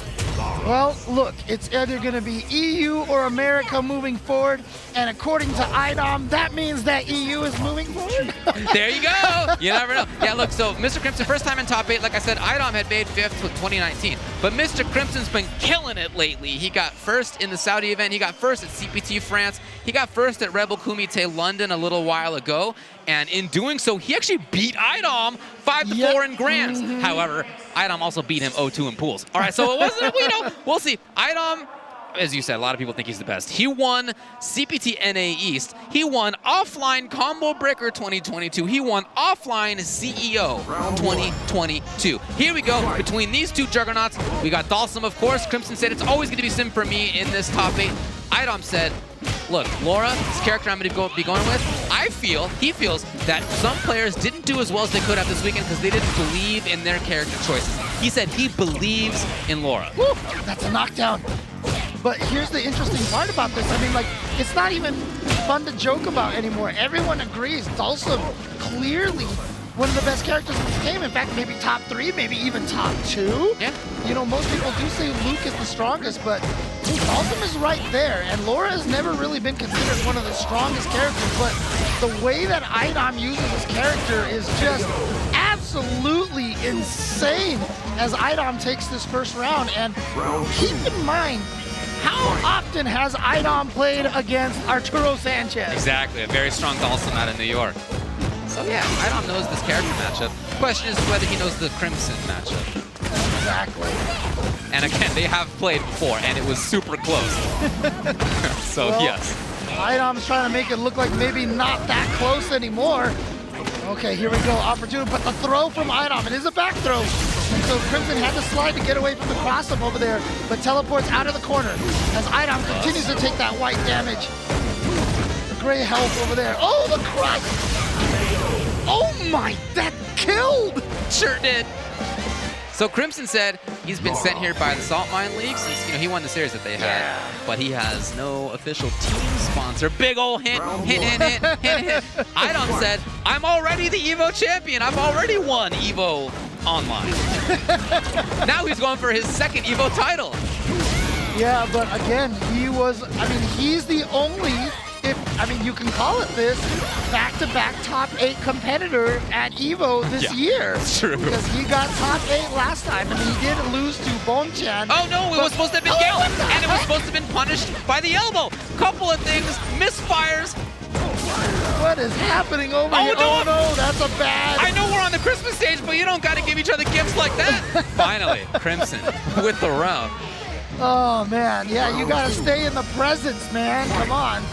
Well, look, it's either going to be EU or America moving forward, and according to IDOM, that means that EU is moving forward. There you go. You never know. Yeah, look, so Mr. Crimson, first time in top 8. Like I said, IDOM had made 5th with 2019. But Mr. Crimson's been killing it lately. He got first in the Saudi event. He got first at CPT France. He got first at Rebel Kumite London a little while ago. And in doing so, he actually beat IDOM 5-4 in Grands. However, IDOM also beat him 0-2 in pools. All right, so it wasn't, we'll see. IDOM, as you said, a lot of people think he's the best. He won CPT NA East. He won offline Combo Breaker 2022. He won offline CEO 2022. Here we go. Between these two juggernauts, we got Dalsum, of course. Crimson said it's always going to be Sim for me in this top 8. IDOM said, look, Laura, this character I'm going to be going with, he feels that some players didn't do as well as they could have this weekend because they didn't believe in their character choices. He said he believes in Laura. Woo, that's a knockdown. But here's the interesting part about this. I mean, like, it's not even fun to joke about anymore. Everyone agrees Dalsum clearly one of the best characters in this game. In fact, maybe top 3, maybe even top 2. Yeah. You know, most people do say Luke is the strongest, but Dalsum is right there. And Laura has never really been considered one of the strongest characters, but the way that IDOM uses this character is just absolutely insane as IDOM takes this first round. And keep in mind, how often has IDOM played against Arturo Sanchez? Exactly, a very strong Dalsum out of New York. So yeah, IDOM knows this character matchup. The question is whether he knows the Crimson matchup. Exactly. And again, they have played before, and it was super close. So well, yes. IDOM's trying to make it look like maybe not that close anymore. Okay, here we go, opportunity, but the throw from IDOM, it is a back throw. And so Crimson had to slide to get away from the cross-up over there, but teleports out of the corner as IDOM continues to take that white damage. The gray health over there. Oh, the crush! Oh my, that killed! Sure did. So Crimson said he's been sent here by the Salt Mine League since he won the series that they had, but he has no official team sponsor. Big ol' hint. IDOM said, I'm already the EVO champion. I've already won EVO Online. Now he's going for his second EVO title. Yeah, but again, he's the only, you can call it this, back-to-back top 8 competitor at EVO this year. It's true. Because he got top 8 last time, and he did lose to Bonchan. Oh no, it was supposed to have been Gale, and it was supposed to have been punished by the elbow. Couple of things, misfires. What is happening over here? No. Oh no, that's a bad. I know we're on the Christmas stage, but you don't gotta give each other gifts like that. Finally, Crimson with the round. Oh man, yeah, you gotta stay in the presence, man. Come on.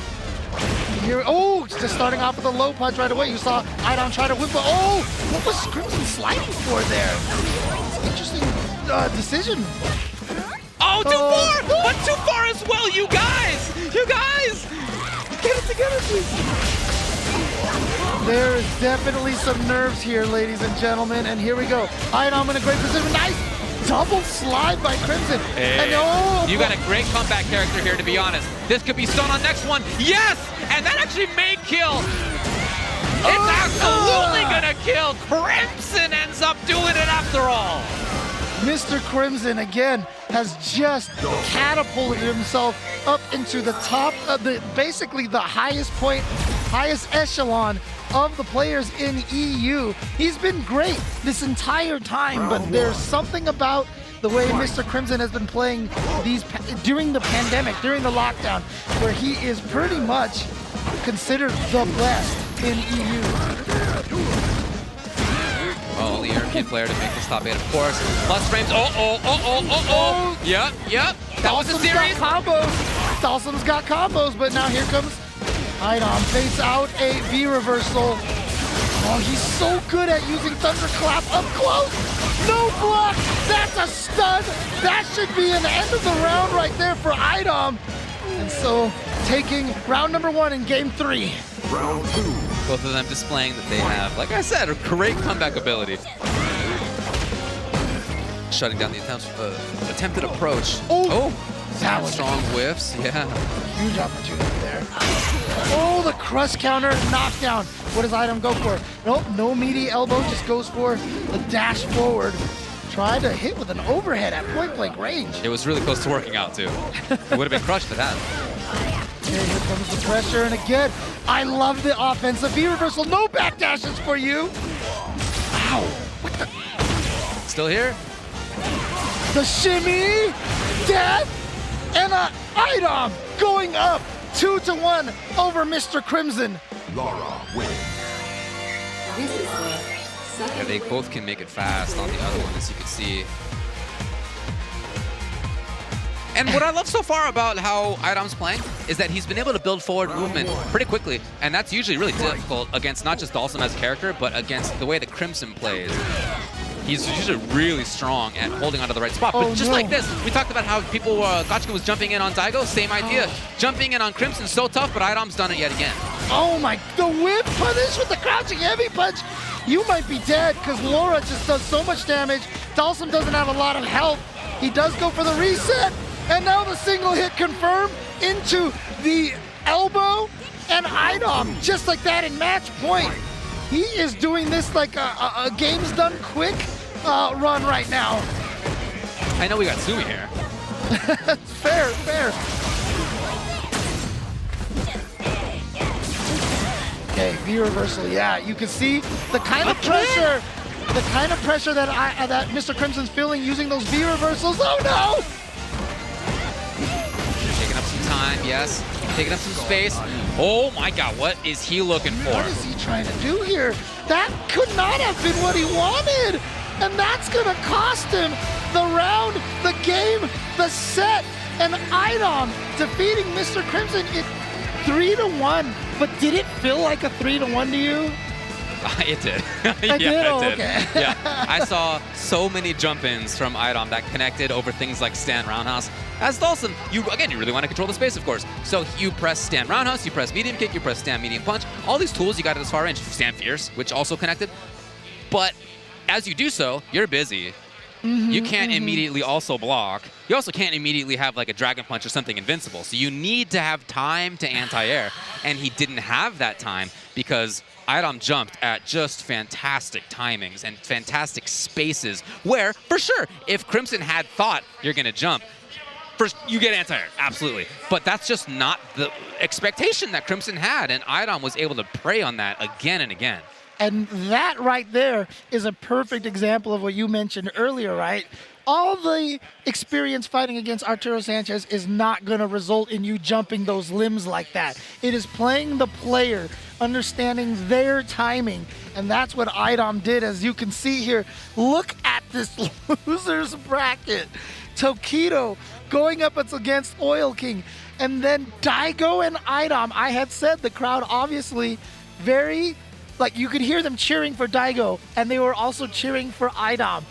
Here, just starting off with a low punch right away. You saw IDOM try to whip, but what was Crimson sliding for there? Interesting decision. Oh, too far, but too far as well, you guys. Get it together, please. There is definitely some nerves here, ladies and gentlemen, and here we go. IDOM in a great position. Nice double slide by Crimson. Hey, and you got a great comeback character here, to be honest. This could be stone on next one. Yes, and that actually may kill. It's absolutely gonna kill. Crimson ends up doing it after all. Mr. Crimson, again, has just catapulted himself up into the top of basically the highest point, highest echelon of the players in EU. He's been great this entire time, but there's something about the way Mr. Crimson has been playing these during the pandemic, during the lockdown, where he is pretty much considered the best in EU. Only European player to make this top 8, of course. Plus frames. Yep. That was a series. Dalsum's got combos, but now here comes IDOM. Face out a V reversal. Oh, he's so good at using Thunderclap up close. No block. That's a stun. That should be an end of the round right there for IDOM. And so taking round number 1 in game 3. Round 2. Both of them displaying that they have, like I said, a great comeback ability. Shutting down the attempted approach. That was strong whiffs, yeah. Huge opportunity there. Oh, the crush counter knockdown. What does IDOM go for? Nope, no meaty elbow, just goes for the dash forward. Tried to hit with an overhead at point-blank range. It was really close to working out, too. It would have been crushed for that. Okay, here comes the pressure, and again, I love the offensive V reversal. No backdashes for you. Ow. What the? Still here? The shimmy, death, and a item going up 2-1 over Mr. Crimson. Laura wins. Yeah, they both can make it fast on the other one, as you can see. And what I love so far about how Idom's playing is that he's been able to build forward movement pretty quickly, and that's usually really difficult against not just Dalsum as a character, but against the way that Crimson plays. He's usually really strong at holding onto the right spot. But just like this, we talked about how people, Gotchka was jumping in on Daigo, same idea. Jumping in on Crimson, so tough, but Idom's done it yet again. Oh my, the whip punish with the crouching heavy punch. You might be dead because Laura just does so much damage. Dalsum doesn't have a lot of health. He does go for the reset. And now the single hit confirmed into the elbow and Idom, just like that in match point. He is doing this like a game's done quick run right now. I know we got Sumi here. Fair, fair. Okay, V reversal, yeah. You can see the kind of pressure, that Mr. Crimson's feeling using those V reversals. Oh no! Taking up some time, yes. Taking up some space. Oh my god, what is he looking for? What is he trying to do here? That could not have been what he wanted! And that's gonna cost him the round, the game, the set, and Idom defeating Mr. Crimson at 3-1. But did it feel like a 3-1 to you? It did. It did? Oh, it did. Okay. Yeah, I saw so many jump-ins from Idom that connected over things like stand roundhouse. As Dalsum, you really want to control the space, of course. So you press stand roundhouse, you press medium kick, you press stand medium punch. All these tools you got at this far range. Stand fierce, which also connected. But as you do so, you're busy. You can't immediately also block. You also can't immediately have like a dragon punch or something invincible. So you need to have time to anti-air. And he didn't have that time because Idom jumped at just fantastic timings and fantastic spaces where, for sure, if Crimson had thought you're going to jump, first, you get anti-air, absolutely. But that's just not the expectation that Crimson had, and Idom was able to prey on that again and again. And that right there is a perfect example of what you mentioned earlier, right? All the experience fighting against Arturo Sanchez is not going to result in you jumping those limbs like that. It is playing the player, understanding their timing, and that's what Idom did, as you can see here. Look at this loser's bracket. Tokido going up against Oil King, and then Daigo and Idom. I had said the crowd obviously very, like you could hear them cheering for Daigo, and they were also cheering for Idom.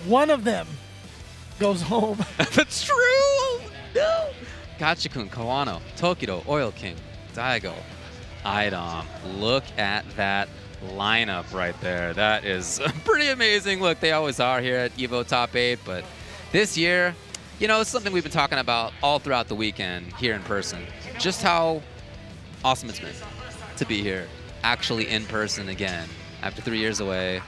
One of them goes home. That's true! No! Gotcha-kun, Kawano, Tokido, Oil King, Daigo, Idom. Look at that lineup right there. That is pretty amazing. Look, they always are here at EVO Top 8, but this year, you know, it's something we've been talking about all throughout the weekend here in person. Just how awesome it's been to be here, actually in person again, after 3 years away.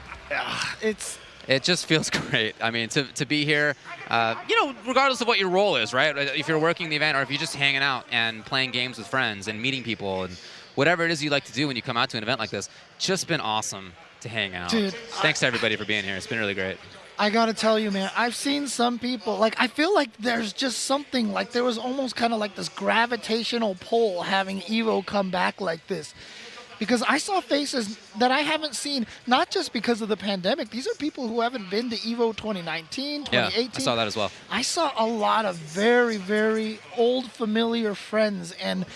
It just feels great. I mean, to be here, you know, regardless of what your role is, right? If you're working the event or if you're just hanging out and playing games with friends and meeting people and whatever it is you like to do when you come out to an event like this, just been awesome to hang out. Dude, thanks to everybody for being here. It's been really great. I gotta tell you, man, I've seen some people, like, I feel like there's just something, like there was almost kind of like this gravitational pull having EVO come back like this. Because I saw faces that I haven't seen, not just because of the pandemic. These are people who haven't been to EVO 2019, 2018. Yeah, I saw that as well. I saw a lot of very, very old, familiar friends, and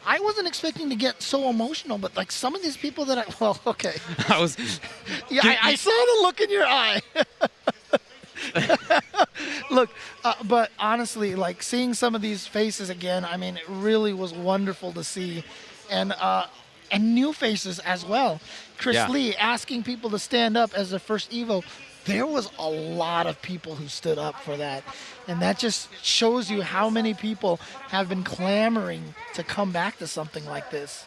I wasn't expecting to get so emotional, but like some of these people that well, okay. Yeah, I saw the look in your eye. Look, but honestly, like seeing some of these faces again, I mean, it really was wonderful to see. And new faces as well. Chris Lee asking people to stand up as their first EVO. There was a lot of people who stood up for that. And that just shows you how many people have been clamoring to come back to something like this.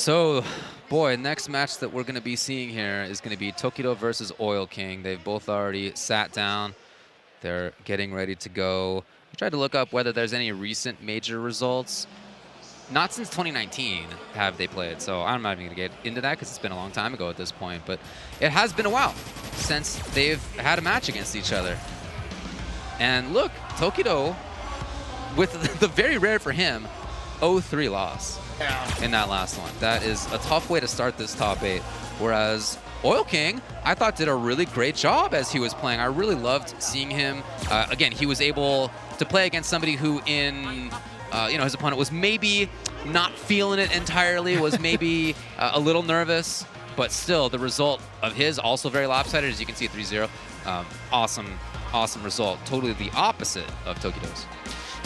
So, boy, next match that we're going to be seeing here is going to be Tokido versus Oil King. They've both already sat down. They're getting ready to go. I tried to look up whether there's any recent major results. Not since 2019 have they played, so I'm not even going to get into that because it's been a long time ago at this point. But it has been a while since they've had a match against each other. And look, Tokido, with the very rare for him, 0-3 loss in that last one. That is a tough way to start this top 8. Whereas Oil King, I thought, did a really great job as he was playing. I really loved seeing him. Again, he was able to play against somebody who his opponent was maybe not feeling it entirely, was maybe a little nervous, but still the result of his also very lopsided, as you can see, 3-0. Awesome result. Totally the opposite of Tokido's.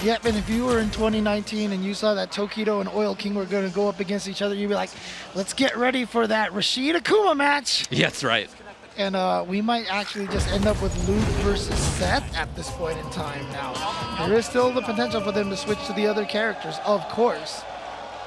Yep, and if you were in 2019 and you saw that Tokido and Oil King were going to go up against each other, you'd be like, let's get ready for that Rashid Akuma match. Yeah, that's right. And we might actually just end up with Luke versus Seth at this point in time now. There is still the potential for them to switch to the other characters, of course.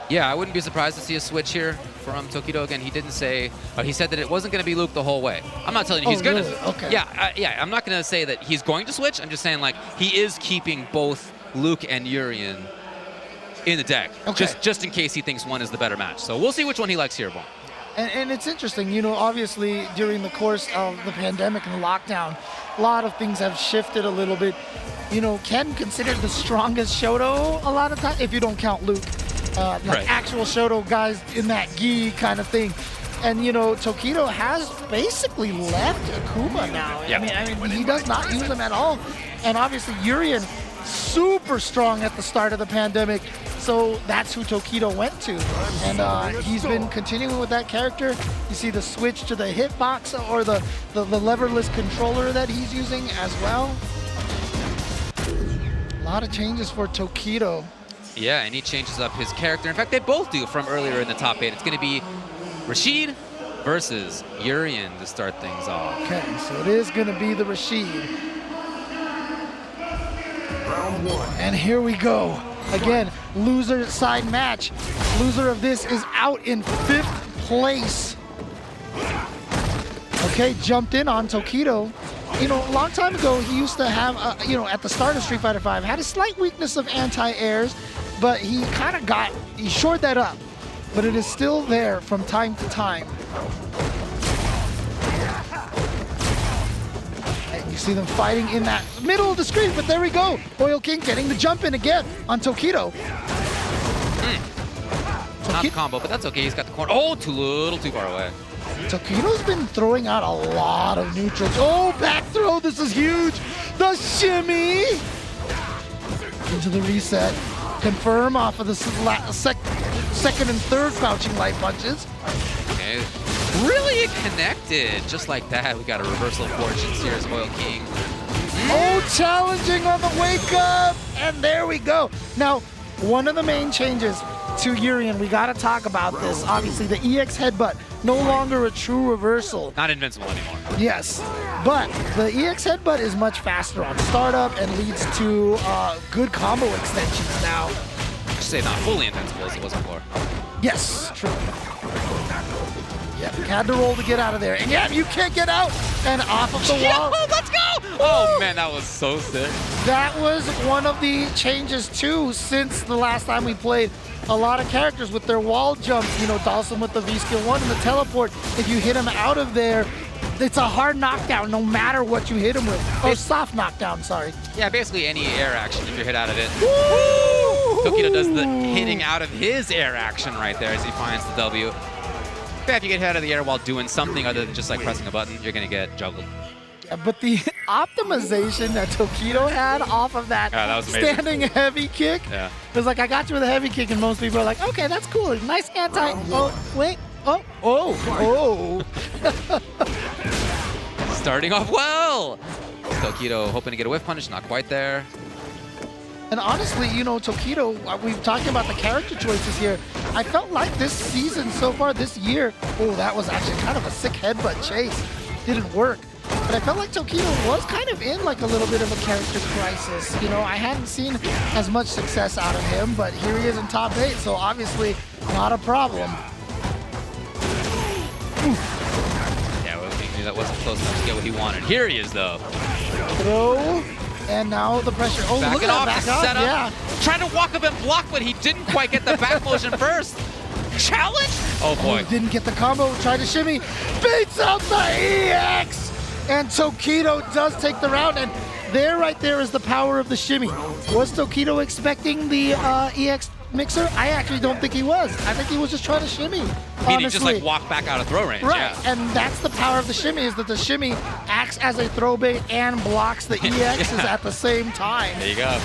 Yeah, I wouldn't be surprised to see a switch here from Tokido. Again, he didn't say, he said that it wasn't going to be Luke the whole way. I'm not telling you he's going to. Okay. Yeah, I'm not going to say that he's going to switch. I'm just saying, like, he is keeping both Luke and Urian in the deck, just in case he thinks one is the better match. So we'll see which one he likes here, Bon. And it's interesting, obviously during the course of the pandemic and the lockdown, a lot of things have shifted a little bit. Ken considered the strongest Shoto a lot of times, if you don't count Luke, actual Shoto guys in that gi kind of thing. And Tokido has basically left Akuma now. Yep. I mean, he does not use him at all. And obviously Urian, super strong at the start of the pandemic. So that's who Tokido went to. And he's been continuing with that character. You see the switch to the hitbox or the leverless controller that he's using as well. A lot of changes for Tokido. Yeah, and he changes up his character. In fact, they both do from earlier in the top 8. It's going to be Rashid versus Urian to start things off. Okay, so it is going to be the Rashid. Round 1. And here we go. Again, loser side match. Loser of this is out in 5th place. Okay, jumped in on Tokido. A long time ago, he used to have, at the start of Street Fighter V, had a slight weakness of anti-airs, but he kind of he shored that up. But it is still there from time to time. And you see them fighting in that middle of the screen, but there we go. Oil King getting the jump in again on Tokido. Not a combo, but that's okay. He's got the corner. Oh, too little, too far away. Tokido's been throwing out a lot of neutrals. Oh, back throw. This is huge. The shimmy. Into the reset. Confirm off of the second and third crouching light punches. Okay. Really connected. Just like that, we got a reversal of fortunes here as Oil King. Oh, challenging on the wake up. And there we go. Now, one of the main changes to Urian, we got to talk about this. Obviously, the EX headbutt, no longer a true reversal. Not invincible anymore. Yes, but the EX headbutt is much faster on startup and leads to good combo extensions now. I should say not fully invincible as it was before. Yes, true. Yep, had to roll to get out of there. And yeah, you can't get out. And off of the wall. Let's go! Oh man, that was so sick. That was one of the changes too since the last time we played. A lot of characters with their wall jumps, Dawson with the V-Skill 1 and the teleport. If you hit him out of there, it's a hard knockdown no matter what you hit him with. Oh, soft knockdown, sorry. Yeah, basically any air action if you're hit out of it. Woo! Tokido does the hitting out of his air action right there as he finds the W. But if you get hit out of the air while doing something other than just like pressing a button, you're going to get juggled. Yeah, but the optimization that Tokido had off of that, that was amazing. Standing heavy kick, it was like, I got you with a heavy kick, and most people are like, okay, that's cool. Nice anti. Oh, wait. Oh. Starting off well. Tokido hoping to get a whiff punish, not quite there. And honestly, Tokido, we've talked about the character choices here. I felt like this season so far, this year, that was actually kind of a sick headbutt chase. Didn't work. But I felt like Tokido was kind of in like a little bit of a character crisis. I hadn't seen as much success out of him, but here he is in top 8, so obviously not a problem. Yeah, well, he knew that wasn't close enough to get what he wanted. Here he is, though. Throw, and now the pressure. Oh, look Backing at off that, the back up, setup. yeah. Trying to walk up and block, but he didn't quite get the back motion first. Challenge? Oh, boy. Oh, didn't get the combo, tried to shimmy, beats out the EX! And Tokido does take the round, and right there is the power of the shimmy. Was Tokido expecting the EX mixer? I actually don't think he was. I think he was just trying to shimmy, Meaning just like walk back out of throw range, Right, yeah. and that's the power of the shimmy, is that the shimmy acts as a throw bait and blocks the EXs at the same time. There you go.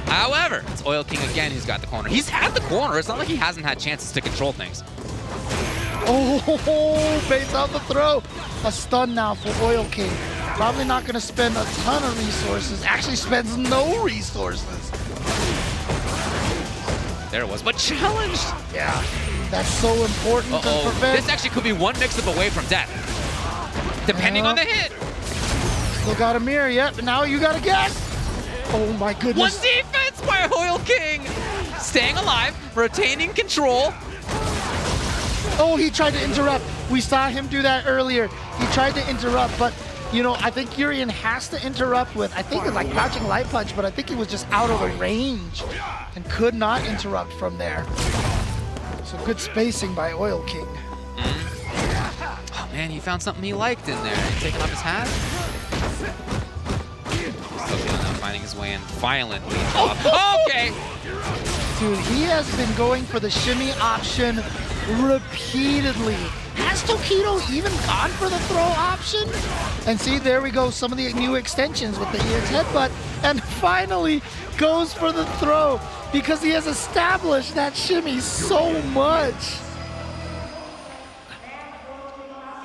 However, it's Oil King again who's got the corner. He's had the corner. It's not like he hasn't had chances to control things. Oh, baits out the throw. A stun now for Oil King. Probably not going to spend a ton of resources. Actually spends no resources. There it was, but challenged. Yeah, that's so important to prevent. This actually could be one mix-up away from death, depending on the hit. Still got a mirror yet, but now you got to guess. Oh my goodness. One defense by Oil King. Staying alive, retaining control. Oh, he tried to interrupt. We saw him do that earlier. He tried to interrupt, but you know, I think Urian has to interrupt with, I think it's like crouching light punch, but I think he was just out of the range and could not interrupt from there. So good spacing by Oil King. Oh man, he found something he liked in there. He's taking off his hat. Still now finding his way in violently. Okay. Dude, he has been going for the shimmy option repeatedly. Has Tokido even gone for the throw option? And see, there we go, some of the new extensions with the EX headbutt, and finally goes for the throw because he has established that shimmy so much.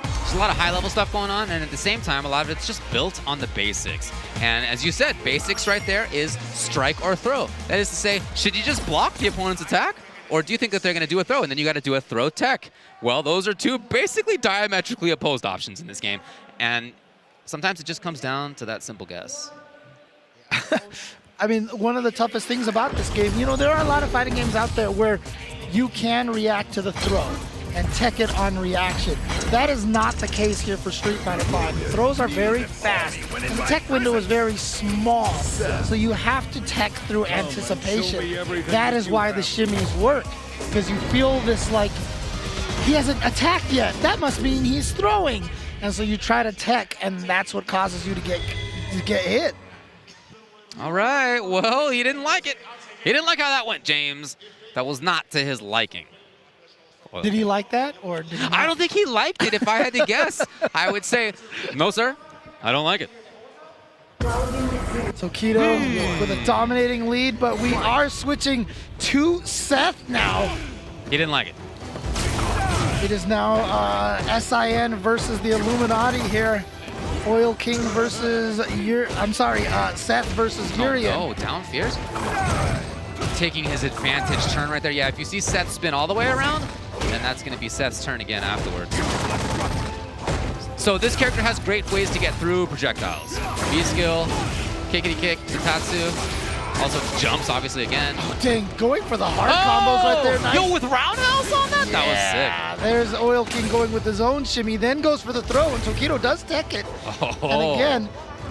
There's a lot of high-level stuff going on, and at the same time, a lot of it's just built on the basics. And as you said, basics right there is strike or throw. That is to say, should you just block the opponent's attack? Or do you think that they're going to do a throw, and then you got to do a throw tech? Well, those are two basically diametrically opposed options in this game. And sometimes it just comes down to that simple guess. I mean, one of the toughest things about this game, you know, there are a lot of fighting games out there where you can react to the throw and tech it on reaction. That is not the case here for Street Fighter V. Throws are very fast, and the tech window is very small, so you have to tech through anticipation. That is why the shimmies work, because you feel this like, he hasn't attacked yet, that must mean he's throwing. And so you try to tech, and that's what causes you to get hit. All right, well, he didn't like it. He didn't like how that went, James. That was not to his liking. Did he like that, or did he not? I don't think he liked it. If I had to guess, I would say, no, sir, I don't like it. Tokido with a dominating lead, but we are switching to Seth now. He didn't like it. It is now SIN versus the Illuminati here. Oil King versus Seth versus Urian. Oh, down fierce. Taking his advantage turn right there. Yeah, if you see Seth spin all the way around, then that's going to be Seth's turn again afterwards. So this character has great ways to get through projectiles. B-skill, kickity kick, Tatatsu. Also jumps, obviously, again. Oh, dang, going for the hard combos right there. Nice. Yo, with roundhouse on that? That was sick. There's Oil King going with his own shimmy, then goes for the throw, and Tokido does tech it. And again,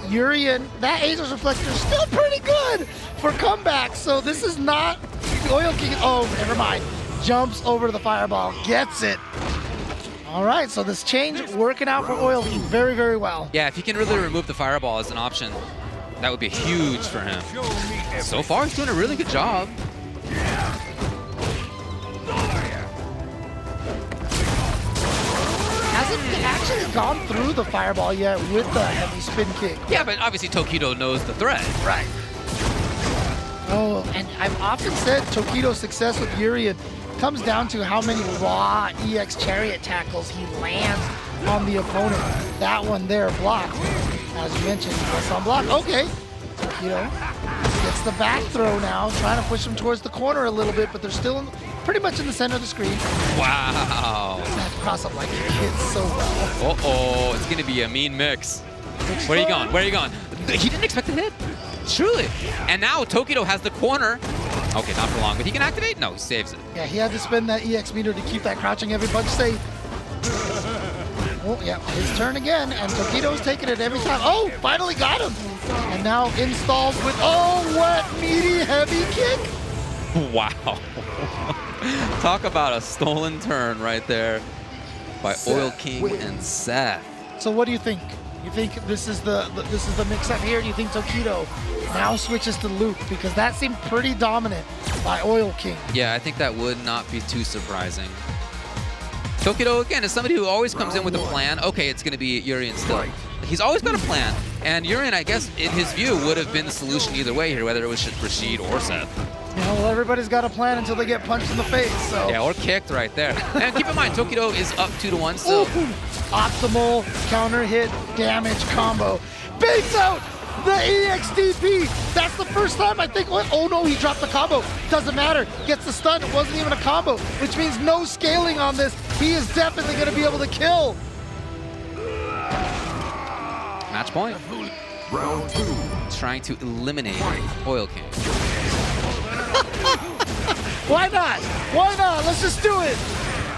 Urian, that Aegis Reflector is still pretty good for comeback. So this is not Oil King. Oh, never mind. Jumps over to the fireball, gets it. All right, so this change working out for Oil King very, very well. Yeah, if he can really remove the fireball as an option, that would be huge for him. So far, he's doing a really good job. Hasn't actually gone through the fireball yet with the heavy spin kick. Yeah, but obviously Tokido knows the threat. Right. Oh, and I've often said Tokido's success with Urian comes down to how many raw EX chariot tackles he lands on the opponent. That one there blocked. As you mentioned, it's on block. Okay. Tokido gets the back throw now, trying to push him towards the corner a little bit, but they're still pretty much in the center of the screen. Wow. That cross up like he hits so well. Uh-oh, it's going to be a mean mix. Where are you going? Where are you going? He didn't expect the hit. Truly. And now Tokido has the corner Okay, not for long, but he can activate? No, he saves it. Yeah, he had to spend that EX meter to keep that crouching heavy punch safe. Oh, yeah, his turn again, and Tokido's taking it every time. Oh, finally got him. And now installs with, what meaty heavy kick. Wow. Talk about a stolen turn right there by Oil King and Seth. So what do you think? You think this is the mix-up here? Do you think Tokido now switches to Luke? Because that seemed pretty dominant by Oil King. Yeah, I think that would not be too surprising. Tokido, again, is somebody who always comes in with a plan. Okay, it's going to be Urien still. He's always got a plan. And Urien, I guess, in his view, would have been the solution either way here, whether it was Rashid or Seth. Yeah, well, everybody's got a plan until they get punched in the face, so. Yeah, or kicked right there. And keep in mind, Tokido is up 2-1 still. Ooh, optimal counter hit damage combo. Baits out the EXDP. That's the first time I think, oh no, he dropped the combo. Doesn't matter, gets the stun, it wasn't even a combo, which means no scaling on this. He is definitely gonna be able to kill. Match point. Round 2. Trying to eliminate Oil King. Why not? Why not? Let's just do it.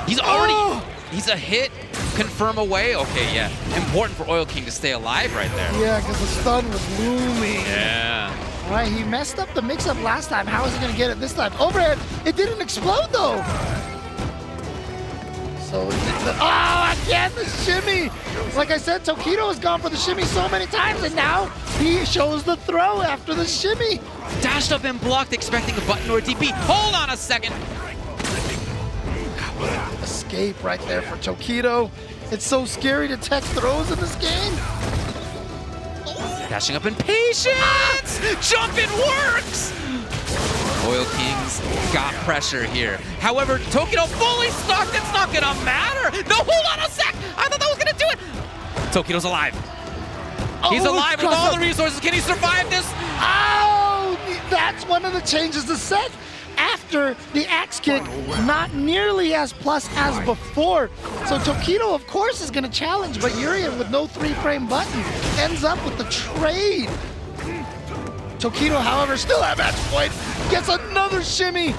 He's already, he's a hit confirm away. Okay, yeah. Important for Oil King to stay alive right there. Yeah, because the stun was looming. Yeah. All right, he messed up the mix-up last time. How is he going to get it this time? Overhead. It didn't explode, though. So, again, the shimmy. Like I said, Tokido has gone for the shimmy so many times, and now he shows the throw after the shimmy. Dashed up and blocked, expecting a button or a DP. Hold on a second. Escape right there for Tokido. It's so scary to tech throws in this game. Dashing up in patience. Jumping works. Oil King's got pressure here. However, Tokido fully stocked. It's not gonna matter. No, hold on a sec. I thought that was gonna do it. Tokido's alive. He's alive with all the resources. Can he survive this? Oh, that's one of the changes to set. After the axe kick, not nearly as plus as before. So Tokido, of course, is going to challenge, but Urien with no 3-frame button ends up with the trade. Tokido, however, still at match point, gets another shimmy.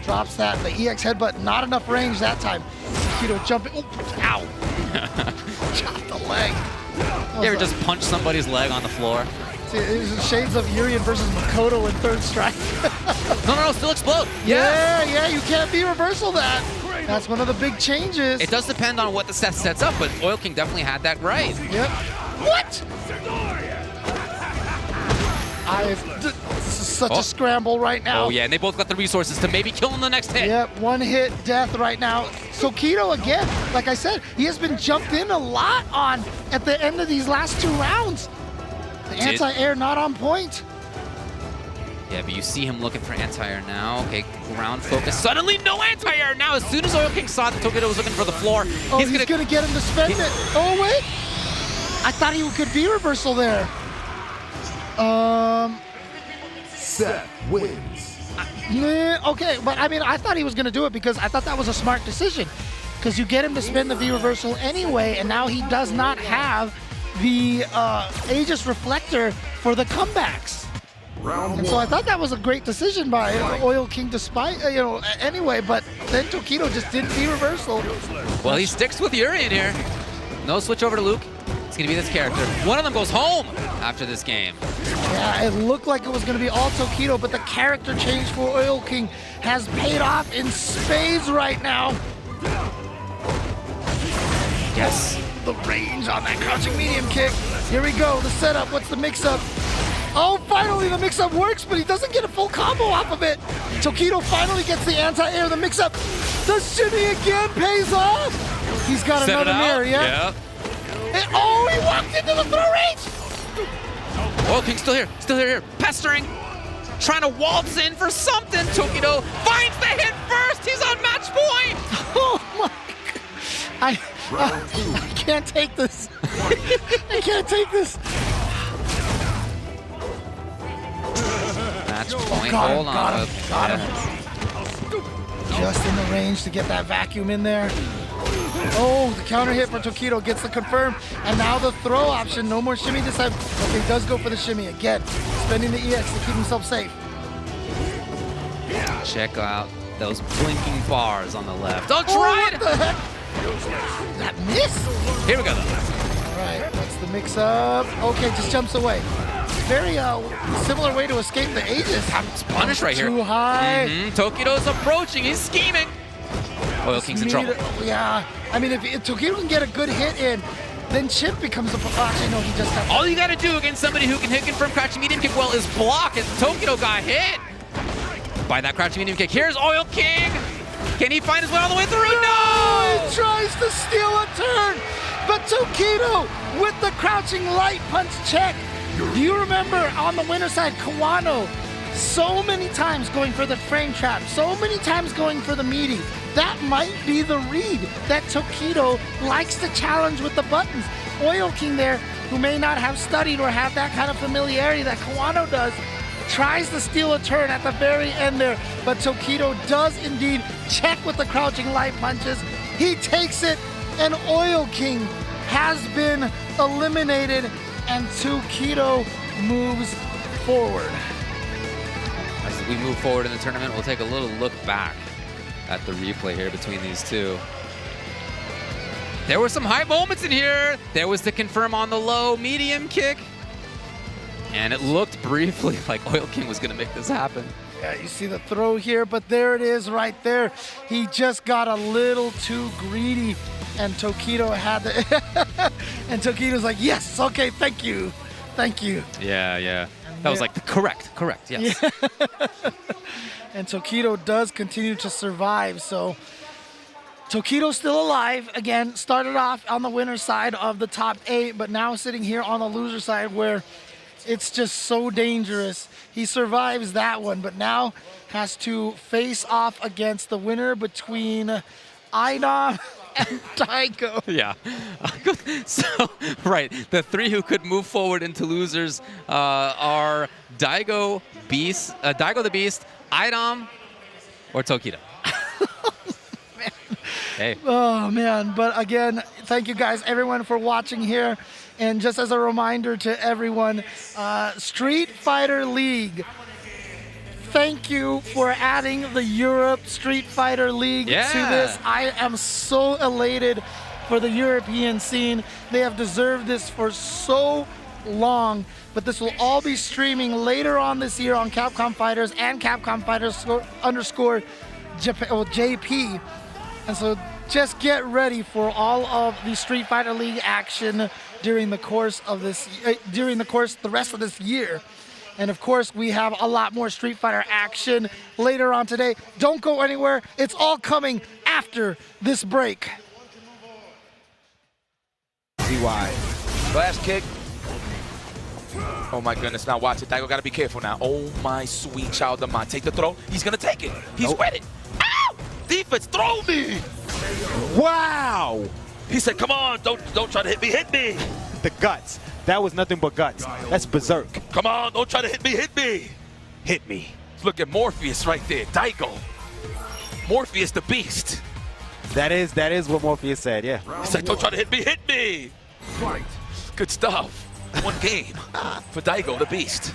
Drops that, the EX headbutt, not enough range that time. Tokido jumping, ow. Chopped the leg. You ever just punch somebody's leg on the floor? It's shades of Urien versus Makoto in Third Strike. No, still explode. Yeah, you can't be reversal that. That's one of the big changes. It does depend on what the set sets up, but Oil King definitely had that right. Yep. What? This is such a scramble right now. Oh yeah, and they both got the resources to maybe kill him the next hit. Yep, one hit death right now. Tokido again, like I said, he has been jumped in a lot on at the end of these last 2 rounds. The anti-air not on point. Yeah, but you see him looking for anti-air now. Okay, ground focus. Suddenly no anti-air now. As soon as Oil King saw that Tokido was looking for the floor, he's gonna get him to spend it. Oh wait, I thought he could be reversal there. Seth wins. Okay, but I mean, I thought he was gonna do it because I thought that was a smart decision. Because you get him to spend the V reversal anyway, and now he does not have the Aegis Reflector for the comebacks. And so I thought that was a great decision by Oil King despite, anyway, but then Tokido just didn't be reversal. Well, he sticks with Urien here. No switch over to Luke. It's gonna be this character. One of them goes home after this game. Yeah, it looked like it was gonna be all Tokido, but the character change for Oil King has paid off in spades right now. Yes. The range on that crouching medium kick. Here we go, the setup, what's the mix-up? Oh, finally the mix-up works, but he doesn't get a full combo off of it. Tokido finally gets the anti-air, the mix-up. The shimmy again pays off. He's got another mirror, yeah? And, oh, he walked into the throw range. Oil King still here, pestering. Trying to waltz in for something. Tokido finds the hit first. He's on match point. Oh my God. I can't take this. I can't take this. Match point. Hold on. Got him. Just in the range to get that vacuum in there. Oh, the counter hit for Tokido gets the confirm. And now the throw option. No more shimmy this time. Okay, he does go for the shimmy again. Spending the EX to keep himself safe. Check out those blinking bars on the left. Oh, try it! What the heck? That miss? Here we go, though. All right, that's the mix-up. Okay, just jumps away. Very similar way to escape the Aegis. It's punished right here. Too high. Tokido's approaching. He's scheming. Oil King's in trouble. Yeah. I mean, if Tokido can get a good hit in, then Chip becomes a... Actually, no, he just got... All you got to do against somebody who can hit confirm crouching medium kick well is block, and Tokido got hit by that crouching medium kick. Here's Oil King. Can he find his way all the way through? No! He tries to steal a turn, but Tokido with the crouching light punch check. Do you remember on the winner side, Kawano, so many times going for the frame trap, so many times going for the meaty? That might be the read that Tokido likes to challenge with the buttons. Oil King there, who may not have studied or have that kind of familiarity that Kawano does, tries to steal a turn at the very end there, but Tokido does indeed check with the crouching light punches. He takes it, and Oil King has been eliminated, and Tokido moves forward. As we move forward in the tournament, we'll take a little look back at the replay here between these two. There were some high moments in here. There was the confirm on the low medium kick. And it looked briefly like Oil King was going to make this happen. Yeah, you see the throw here, but there it is right there. He just got a little too greedy, and Tokido had the... and Tokido's like, yes, okay, thank you. Thank you. Yeah. That was like the correct, yes. Yeah. And Tokido does continue to survive, so Tokido's still alive. Again, started off on the winner's side of the top 8, but now sitting here on the loser side where it's just so dangerous. He survives that one, but now has to face off against the winner between Idom and Daigo. Yeah. So, right, the three who could move forward into losers are Daigo the Beast, Idom, or Tokido. Hey. Oh, man. But again, thank you guys, everyone, for watching here. And just as a reminder to everyone, Street Fighter League, thank you for adding the Europe Street Fighter League to this. I am so elated for the European scene. They have deserved this for so long. But this will all be streaming later on this year on Capcom Fighters and Capcom Fighters _JP. And so just get ready for all of the Street Fighter League action during the course of this, the rest of this year. And of course, we have a lot more Street Fighter action later on today. Don't go anywhere. It's all coming after this break. ZY. Flash kick. Oh my goodness, now watch it. Daigo gotta be careful now. Oh my sweet child of mine. Take the throw. He's gonna take it. He's ready. Ow! Defense, throw me! Wow! He said, come on, don't try to hit me. The guts. That was nothing but guts. That's berserk. Come on, don't try to hit me. Hit me. Look at Morpheus right there, Daigo. Morpheus the Beast. That is what Morpheus said, yeah. He said, don't try to hit me. Good stuff. One game for Daigo the Beast.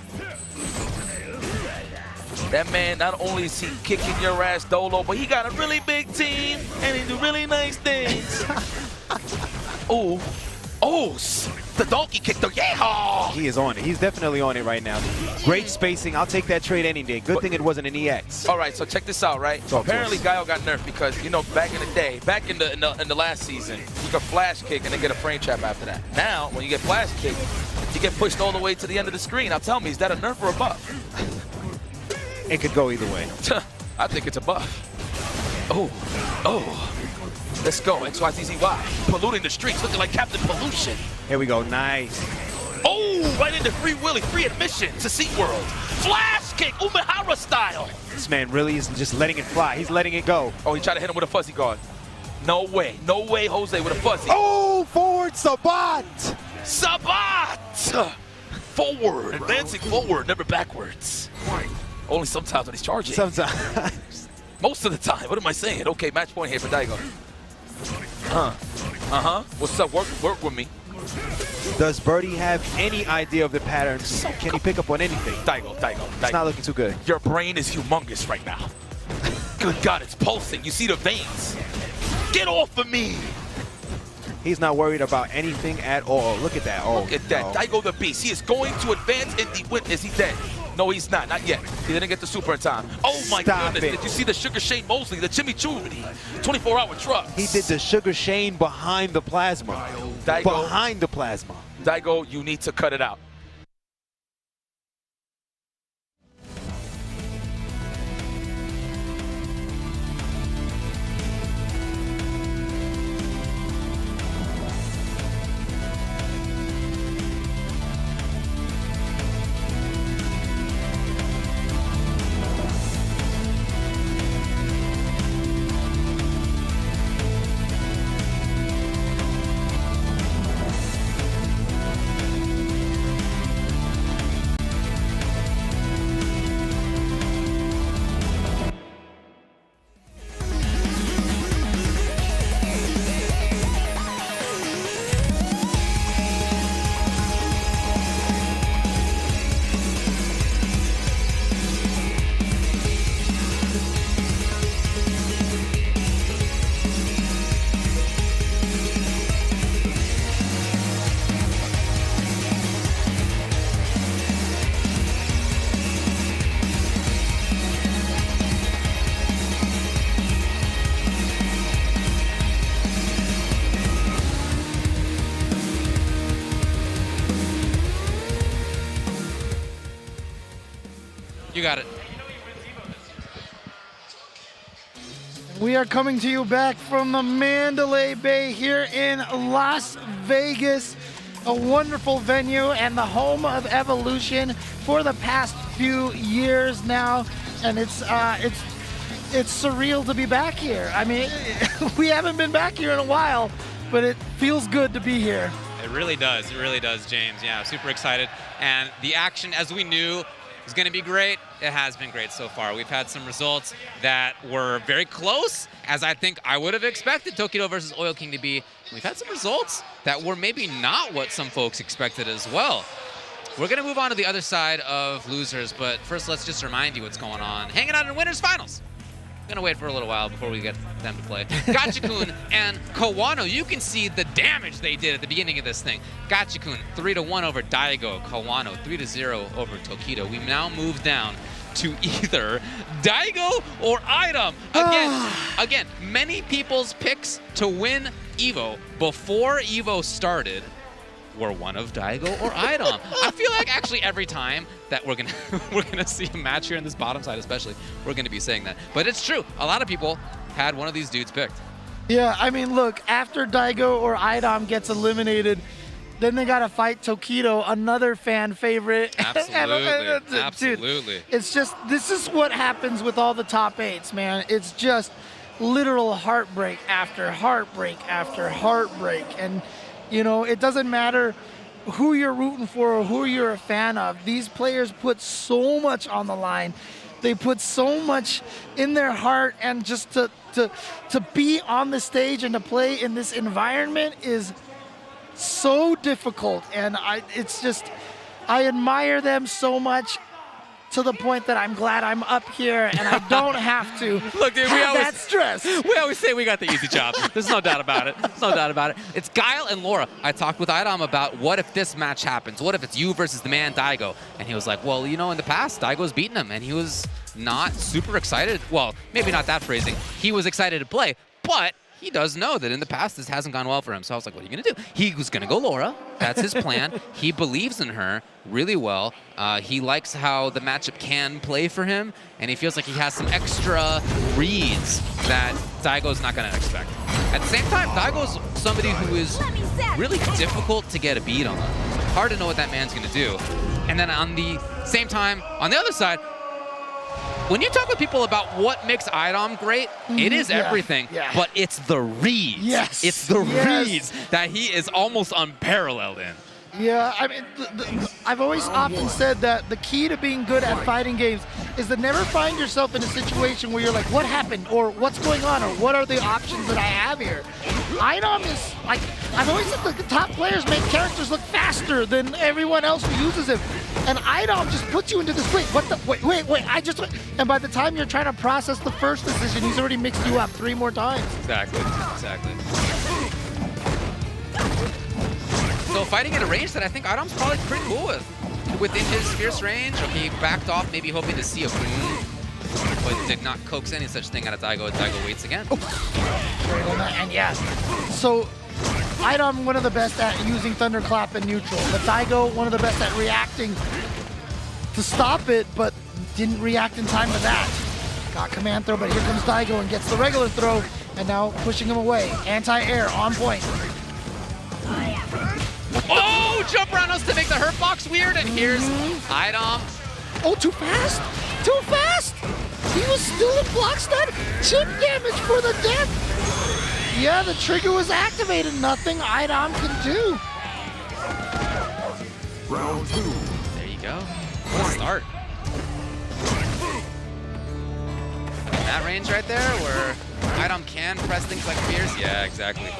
That man, not only is he kicking your ass Dolo, but he got a really big team and he do really nice things. Oh, the donkey kick, the yeehaw! He is on it. He's definitely on it right now. Great spacing. I'll take that trade any day. Good thing it wasn't an EX. All right, so check this out, right? So apparently Guile got nerfed because, you know, back in the day, back in the last season, you could flash kick and then get a frame trap after that. Now, when you get flash kick, you get pushed all the way to the end of the screen. Now tell me, is that a nerf or a buff? It could go either way. I think it's a buff. Oh. Let's go, XYZZY. Polluting the streets, looking like Captain Pollution. Here we go, nice. Oh, right into Free Willy, free admission to SeaWorld. Flash kick, Umehara style. This man really is just letting it fly. He's letting it go. Oh, he tried to hit him with a fuzzy guard. No way, Jose with a fuzzy. Oh, forward Sabat. Forward, advancing forward, never backwards. Only sometimes when he's charging. Sometimes. Most of the time. What am I saying? Okay, match point here for Daigo. What's up? Work with me. Does Birdie have any idea of the patterns? Can he pick up on anything? Daigo. It's not looking too good. Your brain is humongous right now. Good God, it's pulsing. You see the veins. Get off of me. He's not worried about anything at all. Look at that. Oh, Look at that. no. Daigo the Beast. He is going to advance in the win. Is he dead? No, he's not. Not yet. He didn't get the super in time. Oh, my Stop goodness. it. Did you see the Sugar Shane Mosley, the chimichurri, 24-hour truck? He did the Sugar Shane behind the plasma. Daigo. Behind the plasma. Daigo, you need to cut it out. You got it. We are coming to you back from the Mandalay Bay here in Las Vegas, a wonderful venue and the home of Evolution for the past few years now, and it's surreal to be back here. I mean, we haven't been back here in a while, but it feels good to be here. It really does. It really does, James. Yeah, super excited. And the action, as we knew, was going to be great. It has been great so far. We've had some results that were very close, as I think I would have expected Tokido versus Oil King to be. We've had some results that were maybe not what some folks expected as well. We're going to move on to the other side of losers, but first let's just remind you what's going on. Hanging out in winners finals. Gonna wait for a little while before we get them to play. Gachikun and Kawano, you can see the damage they did at the beginning of this thing. Gachikun 3-1 over Daigo. Kawano 3-0 over Tokido. We now move down to either Daigo or Idom. Again, many people's picks to win EVO before EVO started were one of Daigo or Idom. I feel like actually every time that we're gonna see a match here in this bottom side, especially, we're gonna be saying that. But it's true. A lot of people had one of these dudes picked. Yeah, I mean, look, after Daigo or Idom gets eliminated, then they gotta fight Tokido, another fan favorite. Absolutely. Absolutely. Dude, it's just, this is what happens with all the top eights, man. It's just literal heartbreak after heartbreak after heartbreak. And you know, it doesn't matter who you're rooting for or who you're a fan of. These players put so much on the line. They put so much in their heart, and just to be on the stage and to play in this environment is so difficult. And I admire them so much, to the point that I'm glad I'm up here and I don't have to Look, dude, have that stress. We always say we got the easy job. There's no doubt about it. There's no doubt about it. It's Guile and Laura. I talked with Idom about what if this match happens? What if it's you versus the man Daigo? And he was like, well, you know, in the past, Daigo's beaten him, and he was not super excited. Well, maybe not that phrasing. He was excited to play, but he does know that in the past this hasn't gone well for him. So I was like, what are you going to do? He was going to go Laura. That's his plan. He believes in her really well. He likes how the matchup can play for him, and he feels like he has some extra reads that Daigo's not going to expect. At the same time, Daigo's somebody who is really difficult to get a beat on. Hard to know what that man's going to do. And then on the same time, on the other side, when you talk with people about what makes Idom great, it is everything, but it's the reads. Yes. It's the reads that he is almost unparalleled in. Yeah, I mean, I've always often said that the key to being good at fighting games is to never find yourself in a situation where you're like, what happened? Or what's going on? Or what are the options that I have here? IDOM is, like, I've always said that the top players make characters look faster than everyone else who uses him. And IDOM just puts you into this, wait, I just, and by the time you're trying to process the first decision, he's already mixed you up 3 more times. Exactly. So fighting at a range that I think IDOM's probably pretty cool with. Within his fierce range, okay, he backed off, maybe hoping to see a boom, but did not coax any such thing out of Daigo. Daigo waits again. And yeah, so IDOM, one of the best at using Thunderclap in neutral, but Daigo, one of the best at reacting to stop it, but didn't react in time to that. Got command throw, but here comes Daigo and gets the regular throw, and now pushing him away. Anti-air on point. Oh, jump around us to make the hurt box weird, and here's IDOM. Oh, too fast? Too fast? He was still in block stun? Chip damage for the death. Yeah, the trigger was activated. Nothing IDOM can do. Round 2. There you go. What a start. That range right there where IDOM can press things like Fierce. Yeah, exactly.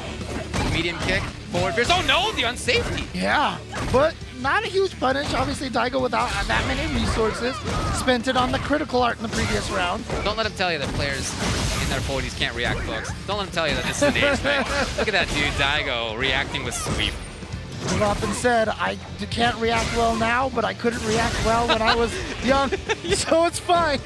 Medium kick, forward Fierce. Oh no, the unsafety. Yeah, but not a huge punish. Obviously, Daigo, without that many resources, spent it on the critical art in the previous round. Don't let him tell you that players in their 40s can't react, folks. Don't let him tell you that this is an age thing. Look at that dude, Daigo, reacting with sweep. I've often said I can't react well now, but I couldn't react well when I was young, so it's fine.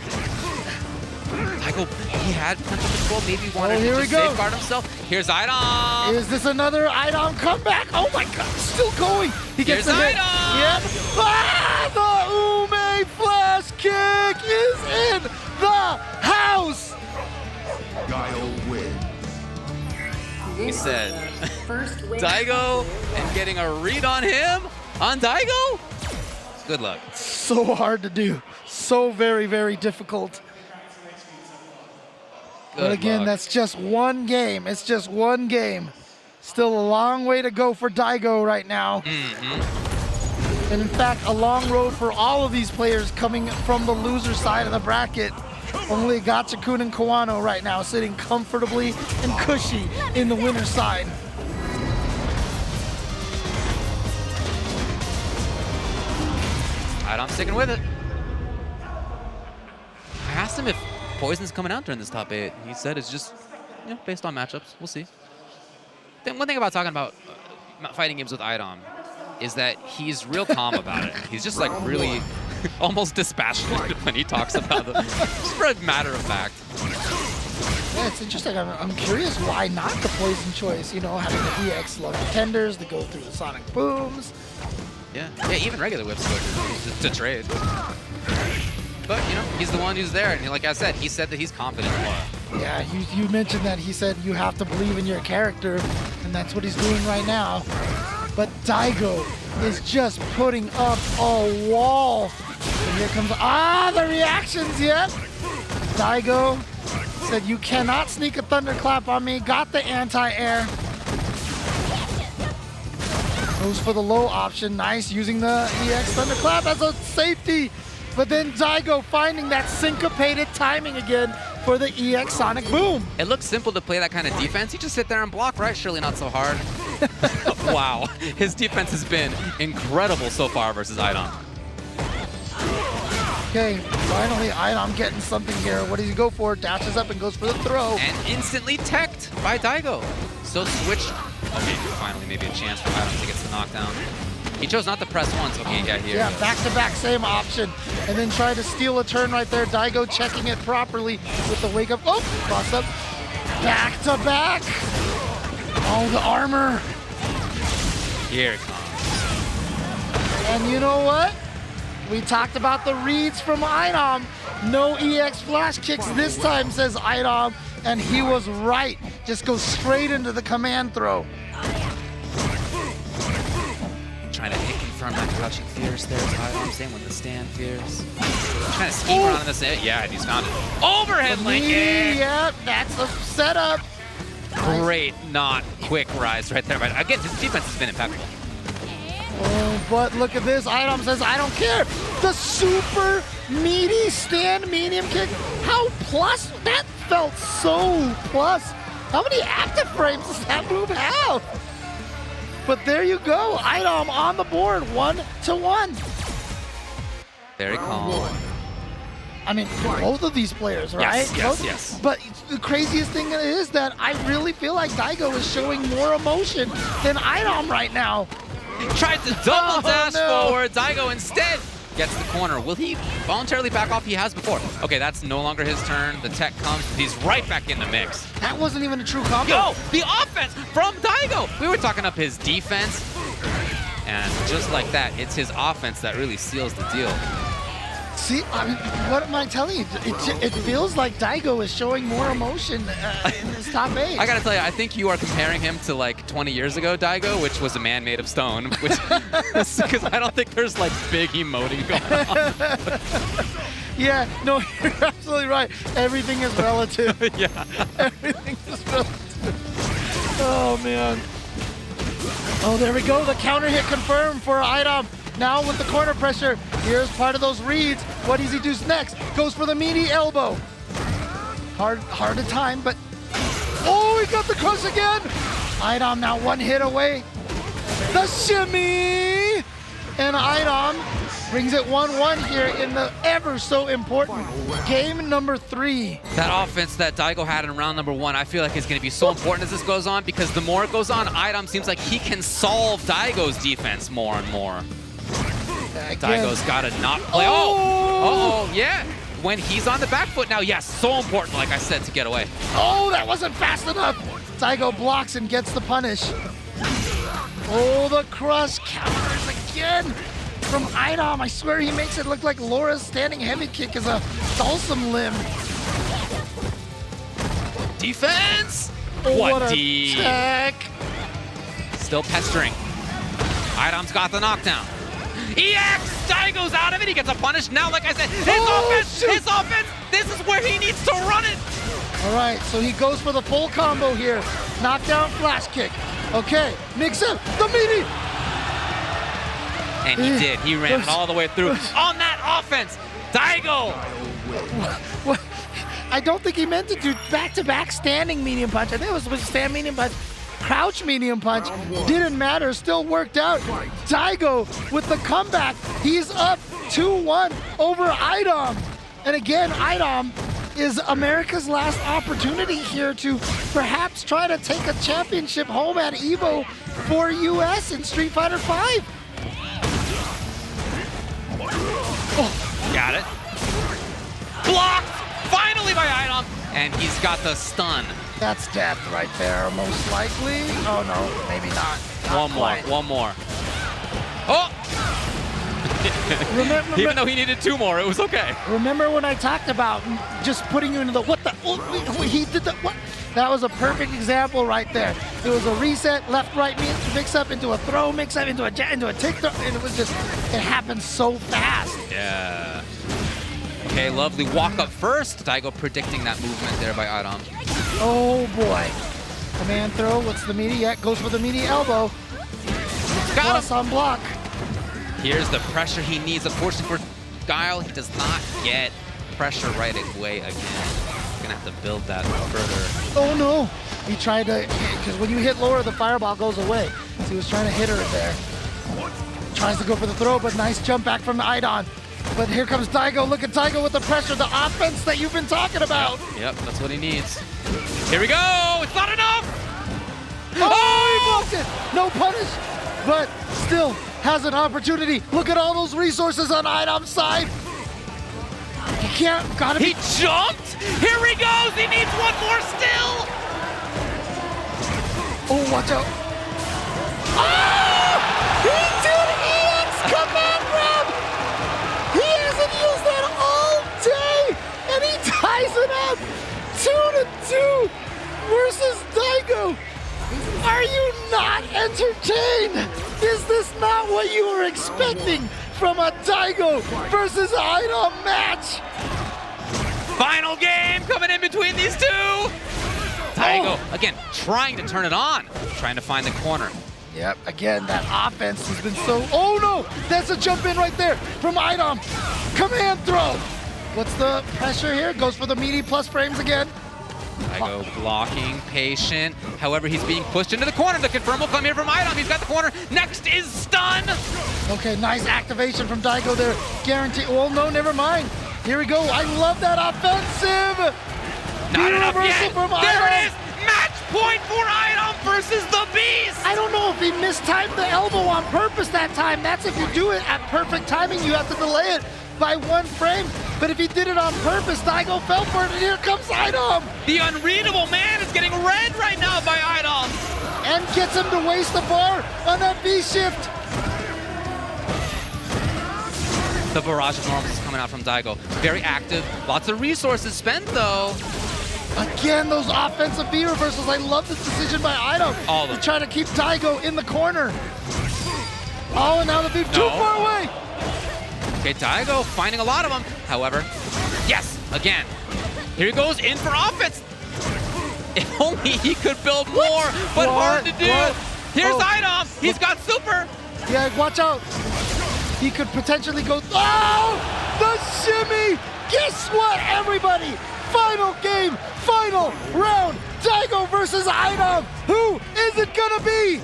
Daigo, he had punch control, maybe wanted to just safeguard himself. Here's IDOM. Is this another IDOM comeback? Oh my god, still going. He gets the hit. IDOM. Yep. Ah, the Ume flash kick is in the house. Guile wins. He said, Daigo and getting a read on him, on Daigo? Good luck. So hard to do. So very, very difficult. But again, that's just one game. It's just one game. Still a long way to go for Daigo right now. And in fact, a long road for all of these players coming from the loser side of the bracket. Only Gachikun and Kawano right now sitting comfortably and cushy in the winner's side. I'm sticking with it. I asked him if Poison's coming out during this top 8. He said it's just, you know, based on matchups. We'll see. Then one thing about talking about fighting games with IDOM is that he's real calm about it. He's just like really almost dispassionate when he talks about it. Just for a matter of fact. Yeah, it's interesting. I'm curious why not the Poison choice, you know, having the EX love tenders to go through the sonic booms. Yeah, even regular whips go to trade. But, you know, he's the one who's there. And like I said, he said that he's confident in Laura. Yeah, you mentioned that he said you have to believe in your character, and that's what he's doing right now. But Daigo is just putting up a wall. And here comes, the reactions yet. Daigo said, you cannot sneak a thunderclap on me. Got the anti-air. Goes for the low option. Nice, using the EX thunderclap as a safety. But then Daigo finding that syncopated timing again for the EX Sonic Boom. It looks simple to play that kind of defense. You just sit there and block, right? Surely not so hard. Wow, his defense has been incredible so far versus IDOM. Okay, finally IDOM getting something here. What does he go for? Dashes up and goes for the throw. And instantly teched by Daigo. So switch. Okay, finally maybe a chance for IDOM to get the knockdown. He chose not to press once. Okay, yeah, here. Yeah, back-to-back, same option. And then try to steal a turn right there. Daigo checking it properly with the wake-up. Oh, cross up. Back-to-back. Oh, the armor. Here it comes. And you know what? We talked about the reads from IDOM. No EX flash kicks this time, says IDOM. And he was right. Just go straight into the command throw. Trying to hit confirm that crouching Fierce there. IDOM, same with the stand Fierce. Trying to scheme around this. Yeah, he's found it. Overhead link. Yeah, that's a setup. Great, not quick rise right there. But again, his defense has been impeccable. Oh, but look at this. Idom says, I don't care. The super meaty stand medium kick. How plus? That felt so plus. How many active frames does that move have? But there you go. Idom on the board, 1-1. Very calm. I mean, both of these players, right? Yes. But the craziest thing is that I really feel like Daigo is showing more emotion than Idom right now. Tried to double dash forward. Daigo instead gets the corner. Will he voluntarily back off? He has before. Okay, that's no longer his turn. The tech comes. He's right back in the mix. That wasn't even a true combo. Yo, the offense from Daigo. We were talking up his defense. And just like that, it's his offense that really seals the deal. See, I mean, what am I telling you? It feels like Daigo is showing more emotion in this top 8. I gotta tell you, I think you are comparing him to like 20 years ago Daigo, which was a man made of stone, because I don't think there's like big emoting going on. Yeah, no, you're absolutely right. Everything is relative. Yeah. Everything is relative. Oh, man. Oh, there we go. The counter hit confirmed for Idom. Now with the corner pressure, here's part of those reads. What does he do next? Goes for the meaty elbow. Hard to time, but oh, he got the crush again. Idom now one hit away. The shimmy, and Idom brings it 1-1 here in the ever so important game number 3. That offense that Daigo had in round number 1, I feel like is going to be so important as this goes on, because the more it goes on, Idom seems like he can solve Daigo's defense more and more. Daigo's got to not play. Oh, yeah. When he's on the back foot now, yes, so important, like I said, to get away. Oh, that wasn't fast enough. Daigo blocks and gets the punish. Oh, the crush counters again from Idom. I swear he makes it look like Laura's standing heavy kick is a Dulcim limb. Defense! Oh, what a D? tech. Still pestering. Idom's got the knockdown. EX! Daigo's out of it. He gets a punish. Now, like I said, his offense, this is where he needs to run it. All right, so he goes for the full combo here. Knockdown, flash kick. Okay, mix it, the meaty. And he did. He ran it all the way through on that offense. Daigo! What? I don't think he meant to do back-to-back standing medium punch. I think it was stand medium punch. Crouch medium punch, didn't matter, still worked out. Daigo with the comeback, he's up 2-1 over Idom. And again, Idom is America's last opportunity here to perhaps try to take a championship home at EVO for US in Street Fighter V. Oh, got it. Blocked, finally by Idom, and he's got the stun. That's death right there, most likely. Oh no, maybe not. One more. Oh! Even though he needed 2 more, it was okay. Remember when I talked about just putting you into the what the? Oh, he did the what? That was a perfect example right there. It was a reset, left, right, mix up into a throw, mix up into a tick throw, and it was just, it happened so fast. Yeah. Okay, lovely walk up first. Daigo predicting that movement there by Idom. Oh boy. Command throw, what's the meaty? Yeah, goes for the meaty elbow. Got him on block. Here's the pressure he needs. Unfortunately for Guile, he does not get pressure right away again. He's gonna have to build that further. Oh no! He tried to, because when you hit Laura, the fireball goes away. So he was trying to hit her there. Tries to go for the throw, but nice jump back from Idom. But here comes Daigo. Look at Daigo with the pressure, the offense that you've been talking about. Yep, that's what he needs. Here we go! It's not enough! Oh, he blocked it! No punish, but still has an opportunity. Look at all those resources on Idom's side. He can't, gotta be. He jumped! Here he goes! He needs one more still! Oh, watch out. Oh! He did EX command grab! He hasn't used that all day! And he ties it up! 2-2 versus Daigo! Are you not entertained? Is this not what you were expecting from a Daigo versus Idom match? Final game coming in between these two! Daigo, again, trying to turn it on. Trying to find the corner. Yep, again, that offense has been so... Oh no! That's a jump in right there from Idom. Command throw! What's the pressure here? Goes for the meaty plus frames again. Daigo blocking, patient. However, he's being pushed into the corner. The confirm will come here from Idom. He's got the corner. Next is stun. Okay, nice activation from Daigo there. Guarantee. Oh no, never mind. Here we go. I love that offensive. Not enough reversal yet. From There Idom. it is. Match point for Idom versus the Beast. I don't know if he mistimed the elbow on purpose that time. That's if you do it at perfect timing, you have to delay it by 1 frame. But if he did it on purpose, Daigo fell for it, and here comes Idom. The unreadable man is getting read right now by Idom. And gets him to waste the bar on that V-shift. The barrage of normals is coming out from Daigo. Very active. Lots of resources spent, though. Again, those offensive V reversals. I love this decision by Idom. All of them. To try to keep Daigo in the corner. Oh, and now the V too far away. Okay, Daigo finding a lot of them. However, yes, again. Here he goes in for offense. If only he could build more, but hard to do. Here's Idom. He's got super. Yeah, watch out. He could potentially go. Oh, the shimmy. Guess what, everybody? Final game, final round. Daigo versus Idom. Who is it gonna be?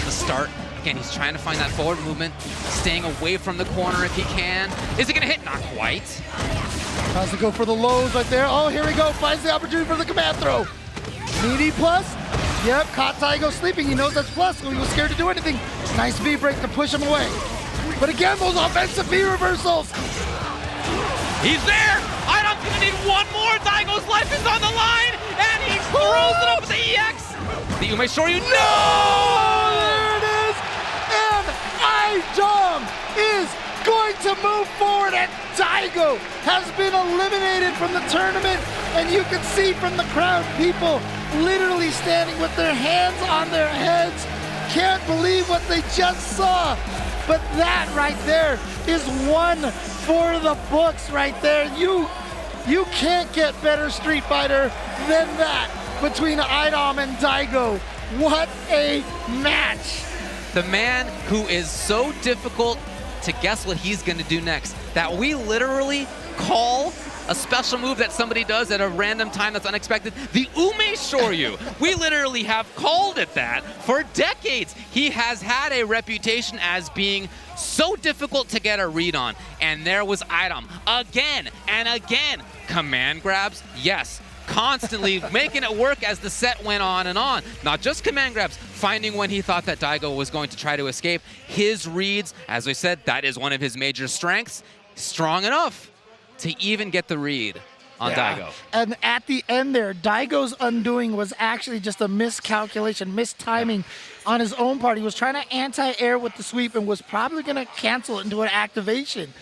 The start. Again, he's trying to find that forward movement, staying away from the corner if he can. Is it gonna hit? Not quite. Tries to go for the lows right there. Oh, here we go. Finds the opportunity for the command throw. Meaty plus. Yep, caught Daigo sleeping. He knows that's plus, so he was scared to do anything. Nice V break to push him away. But again, those offensive V reversals. He's there. Idom's gonna need one more. Daigo's life is on the line, and he throws it up with the EX. The Ume Shoryu. No! There it is. And Idom is going to move forward, and Daigo has been eliminated from the tournament. And you can see from the crowd, people literally standing with their hands on their heads. Can't believe what they just saw. But that right there is one for the books right there. You can't get better Street Fighter than that between Idom and Daigo. What a match. The man who is so difficult to guess what he's going to do next, that we literally call a special move that somebody does at a random time that's unexpected, the Ume Shoryu. We literally have called it that for decades. He has had a reputation as being so difficult to get a read on. And there was Idom again and again. Command grabs, yes. Constantly making it work as the set went on and on. Not just command grabs, finding when he thought that Daigo was going to try to escape. His reads, as we said, that is one of his major strengths. Strong enough to even get the read on Daigo. And at the end there, Daigo's undoing was actually just a miscalculation, mistiming on his own part. He was trying to anti-air with the sweep and was probably going to cancel it into an activation.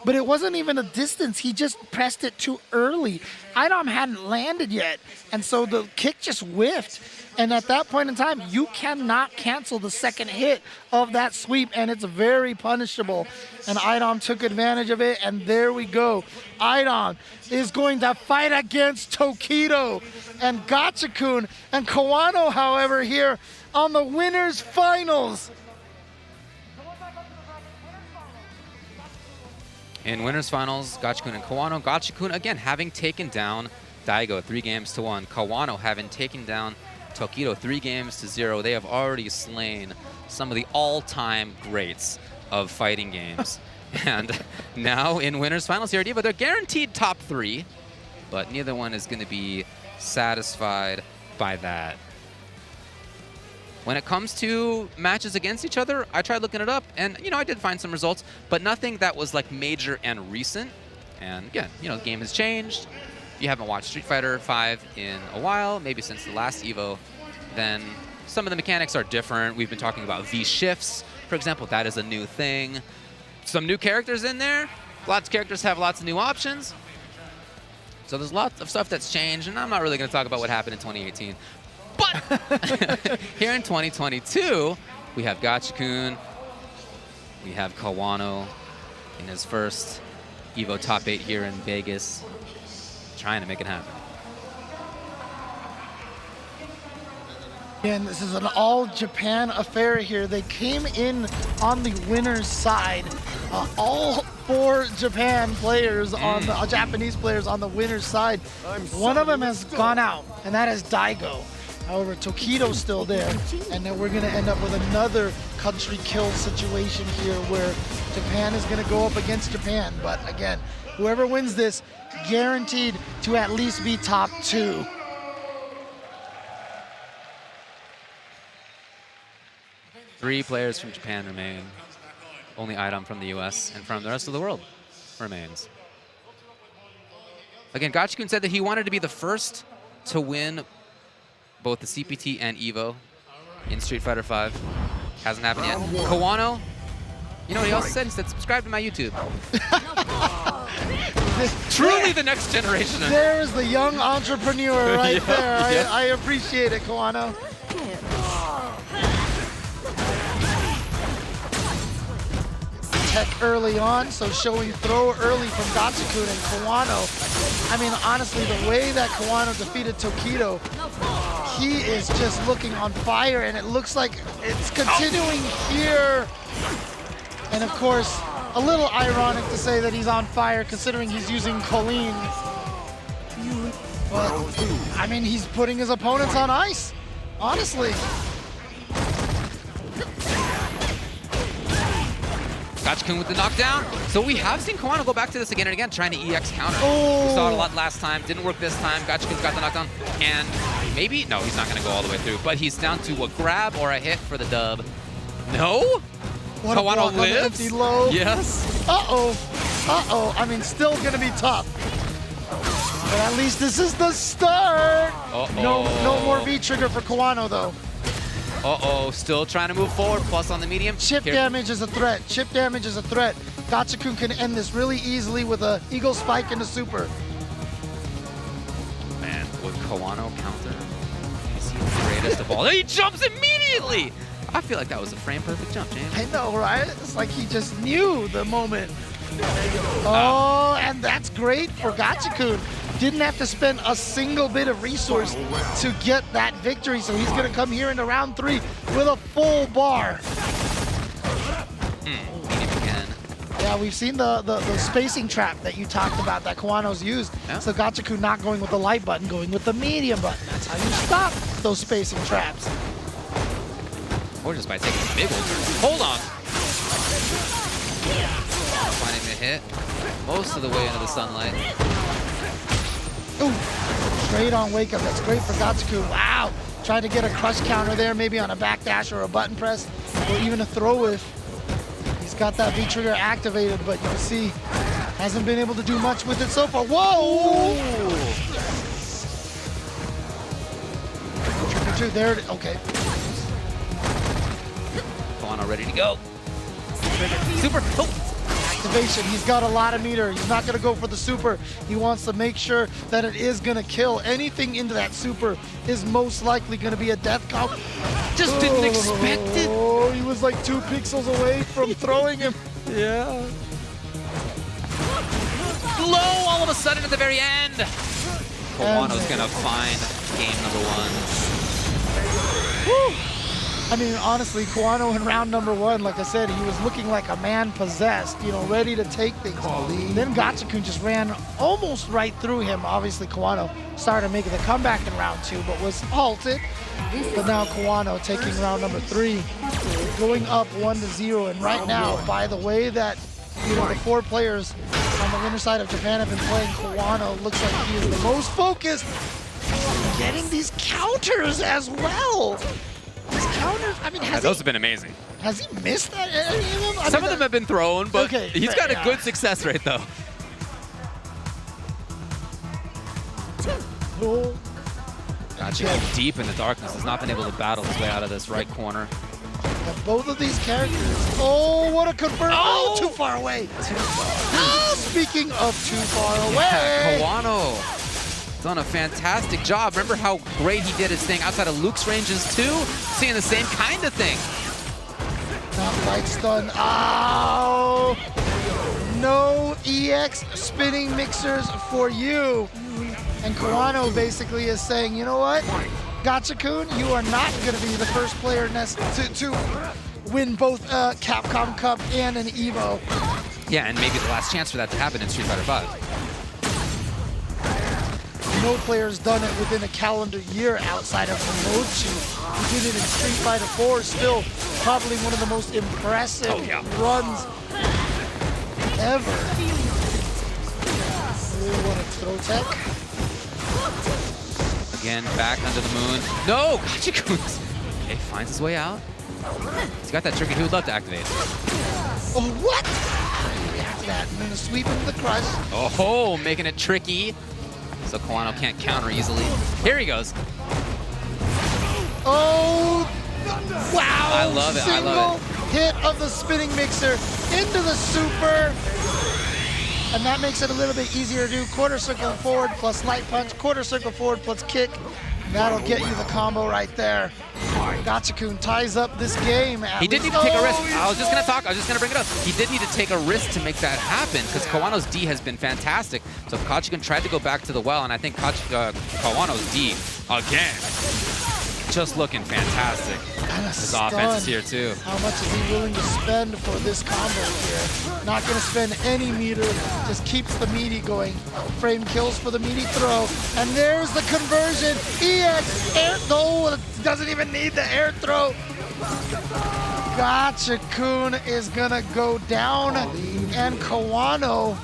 But it wasn't even a distance. He just pressed it too early. Idom hadn't landed yet, and so the kick just whiffed. And at that point in time, you cannot cancel the second hit of that sweep, and it's very punishable. And Idom took advantage of it, and there we go. Idom is going to fight against Tokido and Gachikun and Kawano, however, here on the winners finals. In winners finals, Gachikun and Kawano. Gachikun, again, having taken down Daigo 3-1. Kawano having taken down Tokido 3-0. They have already slain some of the all-time greats of fighting games. And now in winners finals here at EVO, they're guaranteed top 3, but neither one is going to be satisfied by that. When it comes to matches against each other, I tried looking it up, and I did find some results, but nothing that was like major and recent. And again, the game has changed. If you haven't watched Street Fighter V in a while, maybe since the last EVO, then some of the mechanics are different. We've been talking about V shifts, for example. That is a new thing. Some new characters in there. Lots of characters have lots of new options. So there's lots of stuff that's changed, and I'm not really going to talk about what happened in 2018. But here in 2022, we have Gachikun, we have Kawano in his first EVO top 8 here in Vegas, trying to make it happen. And this is an all-Japan affair here. They came in on the winner's side. All 4 Japan players on the Japanese players on the winner's side. One of them has gone out, and that is Daigo. However, Tokido's still there, and then we're going to end up with another country kill situation here where Japan is going to go up against Japan. But again, whoever wins this, guaranteed to at least be top 2. Three players from Japan remain. Only item from the US and from the rest of the world remains. Again, Gachikun said that he wanted to be the first to win both the CPT and EVO in Street Fighter V. Hasn't happened yet. Kawano, you know what he also said? He said, subscribe to my YouTube. Truly the next generation. There's the young entrepreneur right Yeah, there. yeah. I appreciate it, Kawano. Tech early on, so showing throw early from Gachikun and Kawano. I mean, honestly, the way that Kawano defeated Tokido, he is just looking on fire, and it looks like it's continuing here. And of course, a little ironic to say that he's on fire considering he's using Colleen. But, I mean, he's putting his opponents on ice, honestly. Gachikun with the knockdown. So we have seen Kawano go back to this again and again, trying to EX counter. Oh. We saw it a lot last time. Didn't work this time. Gachikun's got the knockdown. And maybe, no, he's not going to go all the way through. But he's down to a grab or a hit for the dub. No? What a block Kawano on the lives? empty low. Yes. Uh-oh. Uh-oh. I mean, still going to be tough. But at least this is the start. Uh-oh. No more V-trigger for Kawano, though. Uh-oh, still trying to move forward, plus on the medium. Chip Here. damage is a threat. Chip damage is a threat. Gachikun can end this really easily with a Eagle Spike into super. Man, would Kawano counter? Is he the greatest of all? He jumps immediately! I feel like that was a frame-perfect jump, James. I know, right? It's like he just knew the moment. Oh, and that's great for Gachikun. Didn't have to spend a single bit of resource to get that victory, so he's going to come here into round 3 with a full bar. Medium again. Yeah, we've seen the spacing trap that you talked about that Kawano's used. Yeah. So Gachikun not going with the light button, going with the medium button. That's how you stop those spacing traps. Or just by taking a big old turn. Hold on. Finding the hit most of the way into the sunlight. Ooh, straight on wake up. That's great for Gachikun. Wow. Tried to get a crush counter there, maybe on a backdash or a button press, or even a throw if he's got that V-trigger activated, but you can see hasn't been able to do much with it so far. Whoa! Trigger 2, there it is. Okay. Kawano ready to go. Super. Oh. Activation. He's got a lot of meter. He's not going to go for the super. He wants to make sure that it is going to kill. Anything into that super is most likely going to be a death count. Just didn't expect it. Oh, he was like 2 pixels away from throwing him. Yeah. Low all of a sudden at the very end. Kawano's going to find game number 1. Whew. I mean, honestly, Kawano in round number 1, like I said, he was looking like a man possessed, you know, ready to take things. Then Gachikun just ran almost right through him. Obviously, Kawano started making the comeback in round 2, but was halted. But now Kawano taking round number 3, going up 1-0. And right now, by the way that, you know, the 4 players on the winner side of Japan have been playing, Kawano looks like he is the most focused, getting these counters as well. These counters, I mean, Those have been amazing. Has he missed that, any of them? Some of them have been thrown, but okay, he's got a good success rate, though. Gachikun deep in the darkness has not been able to battle his way out of this right corner. And both of these characters. Oh, what a confirm! Oh, too far away. Speaking of too far away. Yeah, Kawano done a fantastic job. Remember how great he did his thing outside of Luke's ranges too? Seeing the same kind of thing. Not quite stun. Oh! No EX spinning mixers for you. And Kawano basically is saying, you know what? Gotcha-kun, you are not going to be the first player to win both Capcom Cup and an EVO. Yeah, and maybe the last chance for that to happen in Street Fighter V. No player's done it within a calendar year outside of Mochi, who did it in Street Fighter 4. Still, probably one of the most impressive runs ever. Really want to throw tech. Again, back under the moon. No! Gotcha-kun! Okay, finds his way out. He's got that trigger he would love to activate. Oh, what? After that, and then a sweep into the crush. Oh, making it tricky. So Kawano can't counter easily. Here he goes. Oh, wow. I love it, I love Single hit of the spinning mixer into the super. And that makes it a little bit easier to do. Quarter circle forward plus light punch, quarter circle forward plus kick. That'll get you the combo right there. Gotcha-kun ties up this game. He did need to take a risk. I was just going to bring it up. He did need to take a risk to make that happen because Kawano's D has been fantastic. So Gotcha-kun tried to go back to the well, and I think Kawano's D, again, just looking fantastic. His offense is here too. How much is he willing to spend for this combo here? Not going to spend any meter, just keeps the meaty going. Frame kills for the meaty throw, and there's the conversion. EX air, no, doesn't even need the air throw. Gotcha-kun is going to go down, and Kawano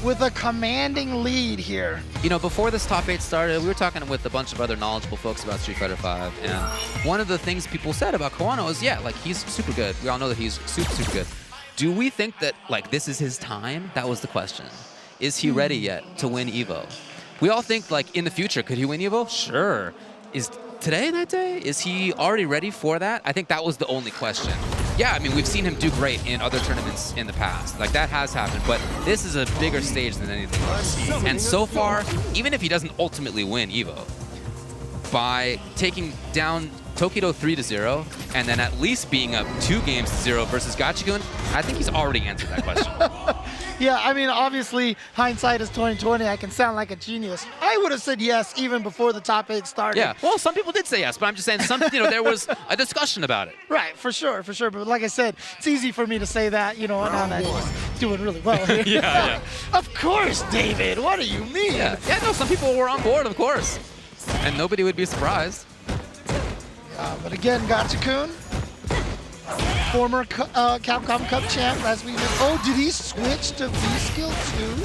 with a commanding lead here. You know, before this top 8 started, we were talking with a bunch of other knowledgeable folks about Street Fighter V, and one of the things people said about Kawano is, yeah, like, he's super good. We all know that he's super, super good. Do we think that, like, this is his time? That was the question. Is he ready yet to win EVO? We all think, like, in the future, could he win EVO? Sure. Is today that day? Is he already ready for that? I think that was the only question. Yeah, I mean, we've seen him do great in other tournaments in the past. Like, that has happened, but this is a bigger stage than anything else. And so far, even if he doesn't ultimately win EVO, by taking down Tokido 3-0, and then at least being up 2-0 versus Gotcha-kun, I think he's already answered that question. Yeah, I mean, obviously, hindsight is 20/20. I can sound like a genius. I would have sauld yes even before the top 8 started. Yeah, well, some people did say yes, but I'm just saying, there was a discussion about it. Right, for sure, for sure. But like I said, it's easy for me to say that, you know, now that he's doing really well here. Yeah. Of course, David. What do you mean? Yeah, no, some people were on board, of course. And nobody would be surprised. But again, Gotcha-kun, former Capcom Cup champ, as we know. Oh, did he switch to V-Skill too?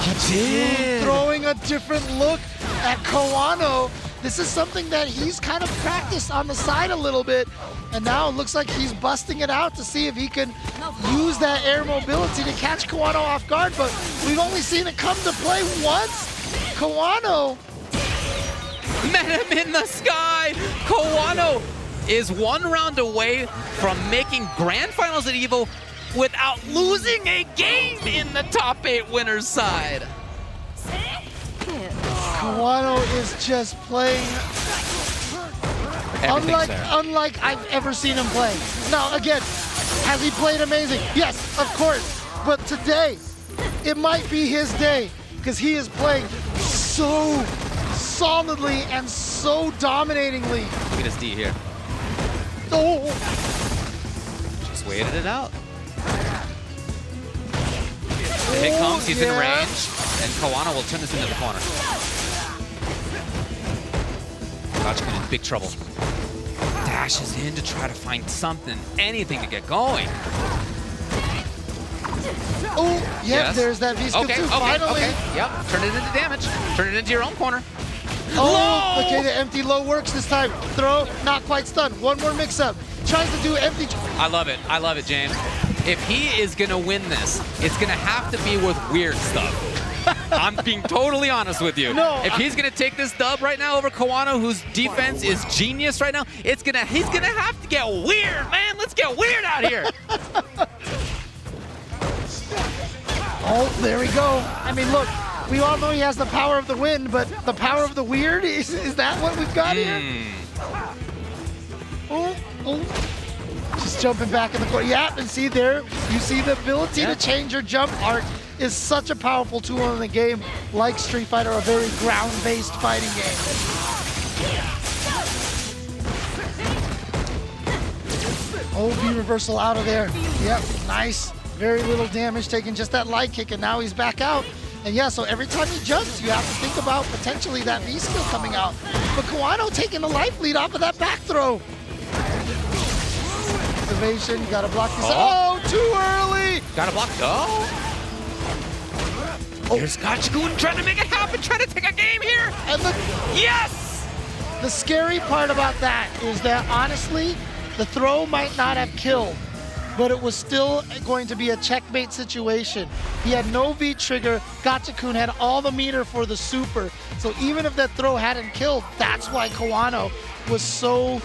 He did. Throwing a different look at Kawano. This is something that he's kind of practiced on the side a little bit, and now it looks like he's busting it out to see if he can use that air mobility to catch Kawano off guard, but we've only seen it come to play once. Kawano met him in the sky. Kawano is one round away from making grand finals at EVO without losing a game in the top 8 winners side. Kawano is just playing unlike I've ever seen him play. Now, again, has he played amazing? Yes, of course. But today, it might be his day because he is playing so solidly and so dominatingly. Look at his D here. Oh. Just waited it out. The hit comes, he's in range, and Kawano will turn this into the corner. Gotcha-kun in big trouble. Dashes in to try to find something, anything to get going. Oh, yes, there's that V-Skill too, finally. Okay, yep, turn it into damage. Turn it into your own corner. Oh, okay, the empty low works this time. Throw, not quite stunned. One more mix-up. Tries to do empty. I love it, James. If he is gonna win this, it's gonna have to be with weird stuff. I'm being totally honest with you. No, if he's gonna take this dub right now over Kawano, whose defense is genius right now, he's gonna have to get weird, man. Let's get weird out here. Oh, there we go. I mean, look, we all know he has the power of the wind, but the power of the weird, is that what we've got here? Oh. Just jumping back in the corner. Yeah, and see there, you see the ability to change your jump art is such a powerful tool in a game like Street Fighter, a very ground-based fighting game. Oh, V reversal out of there. Yep, nice. Very little damage taken, just that light kick, and now he's back out. And yeah, so every time he jumps, you have to think about potentially that V skill coming out. But Kawano taking the life lead off of that back throw. Evasion, gotta block this. Oh, too early! Gotta block. Oh! Here's Gachikun trying to make it happen, trying to take a game here. And Yes! The scary part about that is that honestly, the throw might not have killed, but it was still going to be a checkmate situation. He had no V trigger. Gachikun had all the meter for the super. So even if that throw hadn't killed, that's why Kawano was so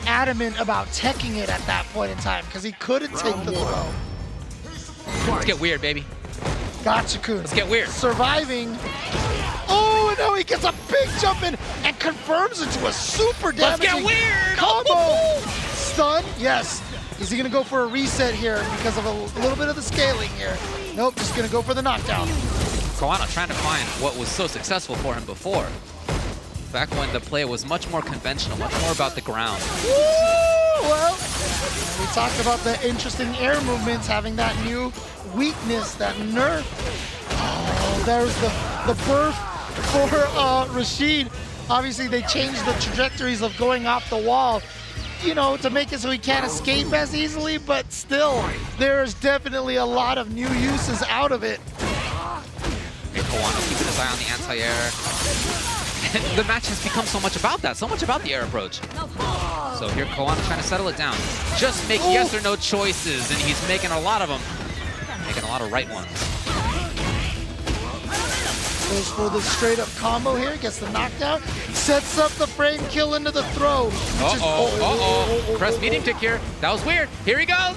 adamant about teching it at that point in time, because he couldn't take the throw. Let's get weird, baby. Gachikun. Let's get weird. Surviving. Oh, and now he gets a big jump in and confirms into a super damaging Let's get weird. combo. Stun, yes. Is he gonna go for a reset here because of a little bit of the scaling here? Nope, just gonna go for the knockdown. Kawano trying to find what was so successful for him before. Back when the play was much more conventional, much more about the ground. Woo! Well, we talked about the interesting air movements, having that new weakness, that nerf. Oh, there's the birth for Rashid. Obviously, they changed the trajectories of going off the wall, you know, to make it so he can't escape as easily, but still, there's definitely a lot of new uses out of it. Okay, Kawano keeping his eye on the anti-air. And the match has become so much about that, so much about the air approach. So here Kawano trying to settle it down. Just make yes or no choices, and he's making a lot of them. Making a lot of right ones. Goes for the straight up combo here, gets the knockdown, sets up the frame kill into the throw. Press meeting tick here. That was weird. Here he goes.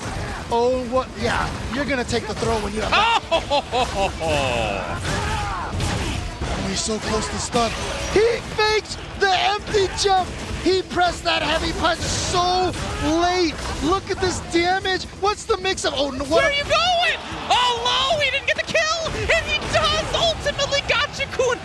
Oh, what? Yeah, you're gonna take the throw when you have that. Oh, he's so close to stun. He faked the empty jump. He pressed that heavy punch so late. Look at this damage. What's the mix-up? Oh, no, where are you going? Oh, low. He didn't get the kill. And he does ultimately Gachikun.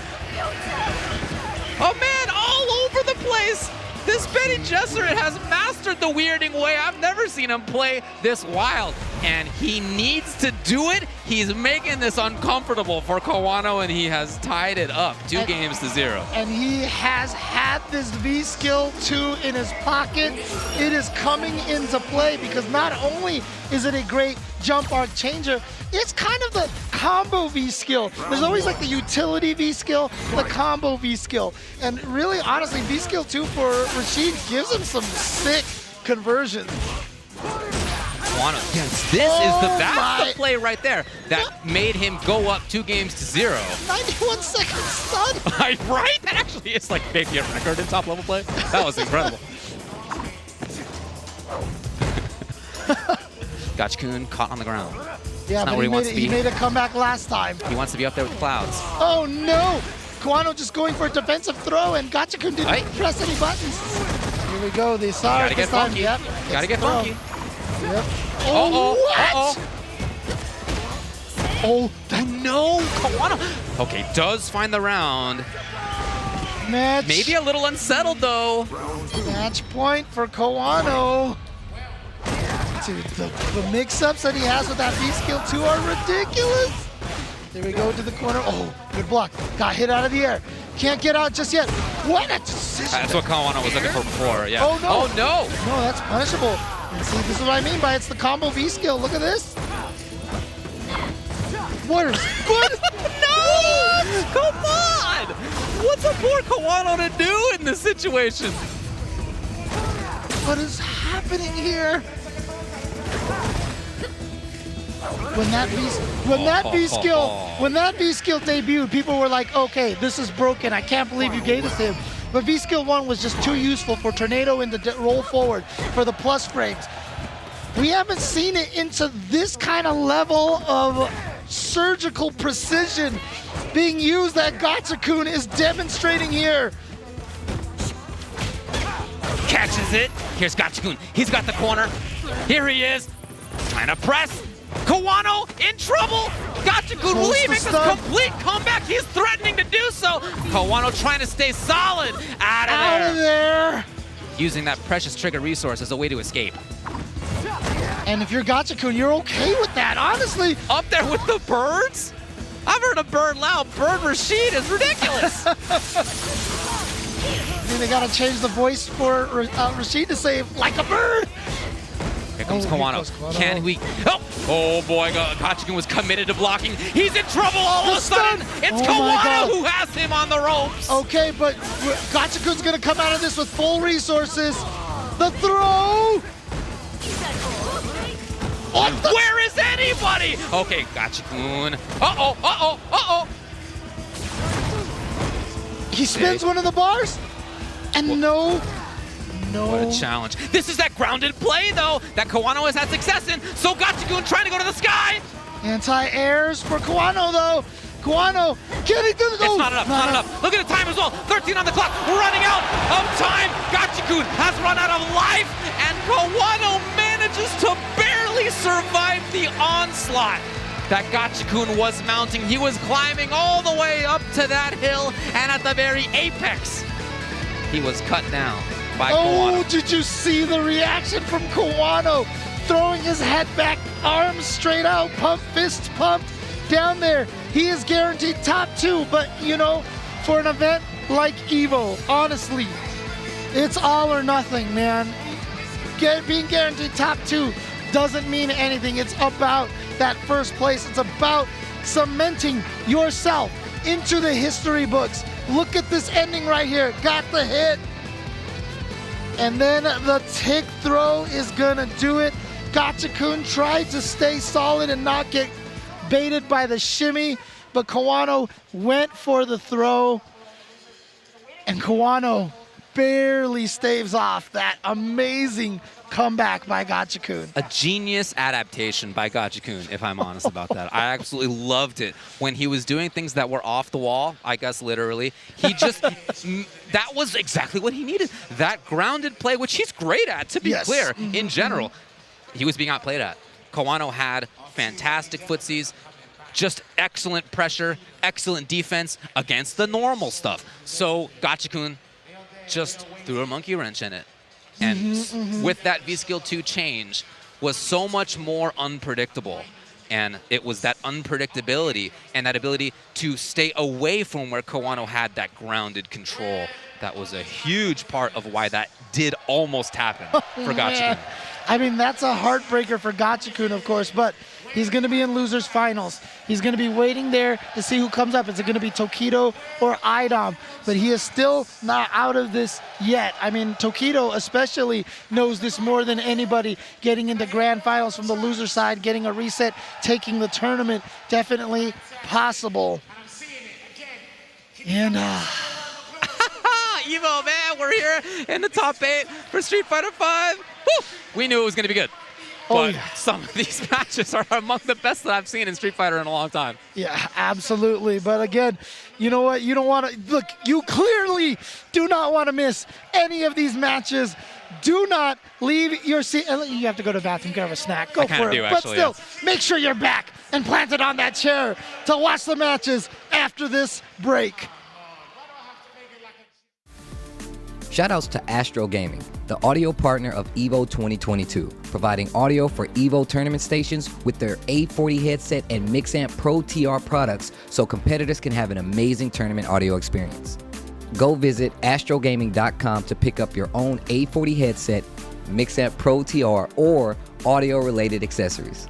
Oh, man, all over the place. This Benny Gesserit has mastered the weirding way. I've never seen him play this wild. And he needs to do it. He's making this uncomfortable for Kawano, and he has tied it up 2-0. And he has had this V skill 2 in his pocket. It is coming into play because not only is it a great jump arc changer, it's kind of the combo V skill. There's always like the utility V skill, the combo V skill. And really, honestly, V skill 2 for Rashid gives him some sick conversions. Kawano, yes, that's the play right there that made him go up 2-0. 91 seconds stun. Right? That actually is like maybe a record in top level play. That was incredible. Gachikun caught on the ground. Yeah, not but where he made a comeback last time. He wants to be up there with the clouds. Oh no! Kawano just going for a defensive throw, and Gachikun didn't press any buttons. Here we go. They saw Gotta it get this time. funky. Yep. Gotta get funky. Yep. Oh, what? Oh no! Kawano. Okay, does find the round. Match. Maybe a little unsettled though. Match point for Kawano. Dude, the mix-ups that he has with that V skill 2 are ridiculous. There we go to the corner. Oh, good block. Got hit out of the air. Can't get out just yet. What a decision. That's what Kawano was looking for before, yeah. Oh, no. Oh, no. No, that's punishable. And see, this is what I mean by it's the combo V skill. Look at this. What? No! Come on! What's a poor Kawano to do in this situation? What is happening here? When that V skill debuted, people were like, okay, this is broken. I can't believe you gave this to him. But V skill 1 was just too useful for Tornado and the roll forward for the plus frames. We haven't seen it into this kind of level of surgical precision being used that Gachikun is demonstrating here. Catches it. Here's Gachikun. He's got the corner. Here he is. Trying to press. Kawano in trouble. Gachikun, will he make this complete comeback? He's threatening to do so. Kawano trying to stay solid. Out of there. Using that precious trigger resource as a way to escape. And if you're Gachikun, you're okay with that, honestly. Up there with the birds? I've heard a bird loud. Bird Rashid is ridiculous. I mean, they gotta change the voice for Rashid to say, like a bird. Here comes Kawano. Can we? Oh boy, Gachikun was committed to blocking. He's in trouble all of a sudden. It's Kawano who has him on the ropes. Okay, but Gachikun's gonna come out of this with full resources. The throw. Where is anybody? Okay, Gachikun. Uh-oh. He spins one of the bars, and no. What a challenge. This is that grounded play, though, that Kawano has had success in. So Gachikun trying to go to the sky. Anti-airs for Kawano, though. Kawano getting to the goal. It's not enough. Look at the time as well. 13 on the clock. We're running out of time. Gachikun has run out of life, and Kawano manages to barely survive the onslaught that Gachikun was mounting. He was climbing all the way up to that hill, and at the very apex, he was cut down by Kawano. Oh, did you see the reaction from Kawano? Throwing his head back, arms straight out, pump, fist pumped down there. He is guaranteed top 2, but you know, for an event like EVO, honestly, it's all or nothing, man. Being guaranteed top 2 doesn't mean anything. It's about that first place. It's about cementing yourself into the history books. Look at this ending right here. Got the hit. And then the tick throw is gonna do it. Gachikun tried to stay solid and not get baited by the shimmy, but Kawano went for the throw. And Kawano barely staves off that amazing comeback by Gachikun. A genius adaptation by Gachikun, if I'm honest about that. I absolutely loved it. When he was doing things that were off the wall, I guess literally, he just, that was exactly what he needed. That grounded play, which he's great at, to be clear, in general, he was being outplayed at. Kawano had fantastic footsies, just excellent pressure, excellent defense against the normal stuff. So Gachikun just threw a monkey wrench in it. And with that V-Skill 2 change was so much more unpredictable. And it was that unpredictability and that ability to stay away from where Kawano had that grounded control. That was a huge part of why that did almost happen for Gachikun. I mean, that's a heartbreaker for Gachikun, of course, but he's going to be in losers finals. He's going to be waiting there to see who comes up. Is it going to be Tokido or Idom? But he is still not out of this yet. I mean, Tokido especially knows this more than anybody. Getting into grand finals from the loser side, getting a reset, taking the tournament, definitely possible. And EVO, man, we're here in the top 8 for Street Fighter V. Woo! We knew it was going to be good. But some of these matches are among the best that I've seen in Street Fighter in a long time. Yeah, absolutely. But again, you know what? You don't want to, look, you clearly do not want to miss any of these matches. Do not leave your seat. You have to go to the bathroom, grab a snack, go for it. But still, make sure you're back and planted on that chair to watch the matches after this break. Shoutouts to Astro Gaming, the audio partner of EVO 2022, providing audio for EVO tournament stations with their A40 headset and Mixamp Pro TR products so competitors can have an amazing tournament audio experience. Go visit astrogaming.com to pick up your own A40 headset, Mixamp Pro TR, or audio-related accessories.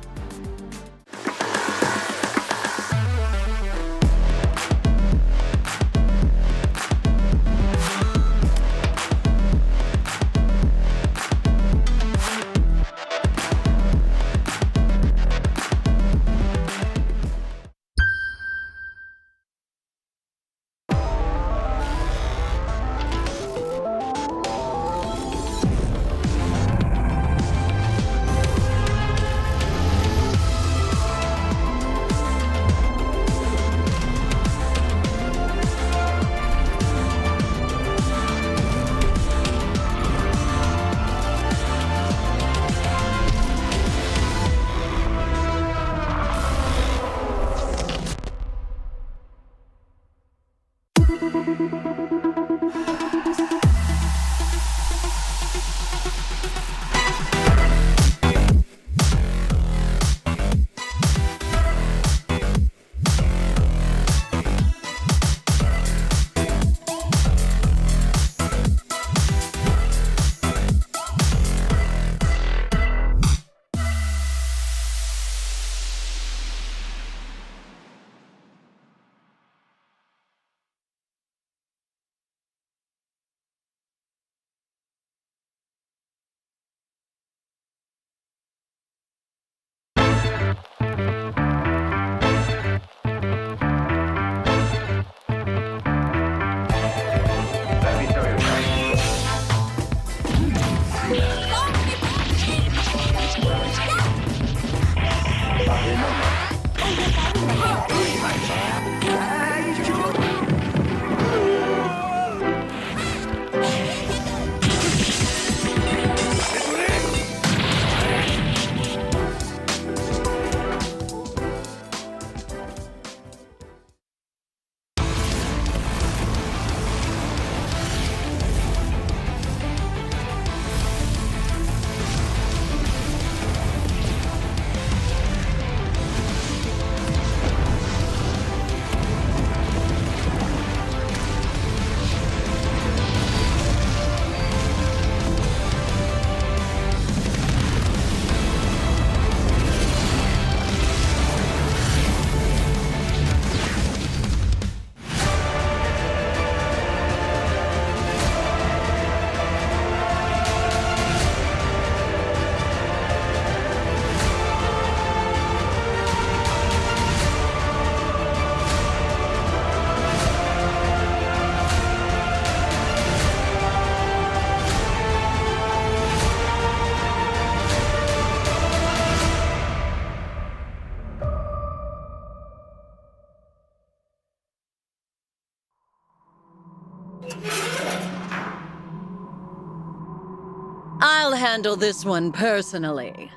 I'll handle this one personally.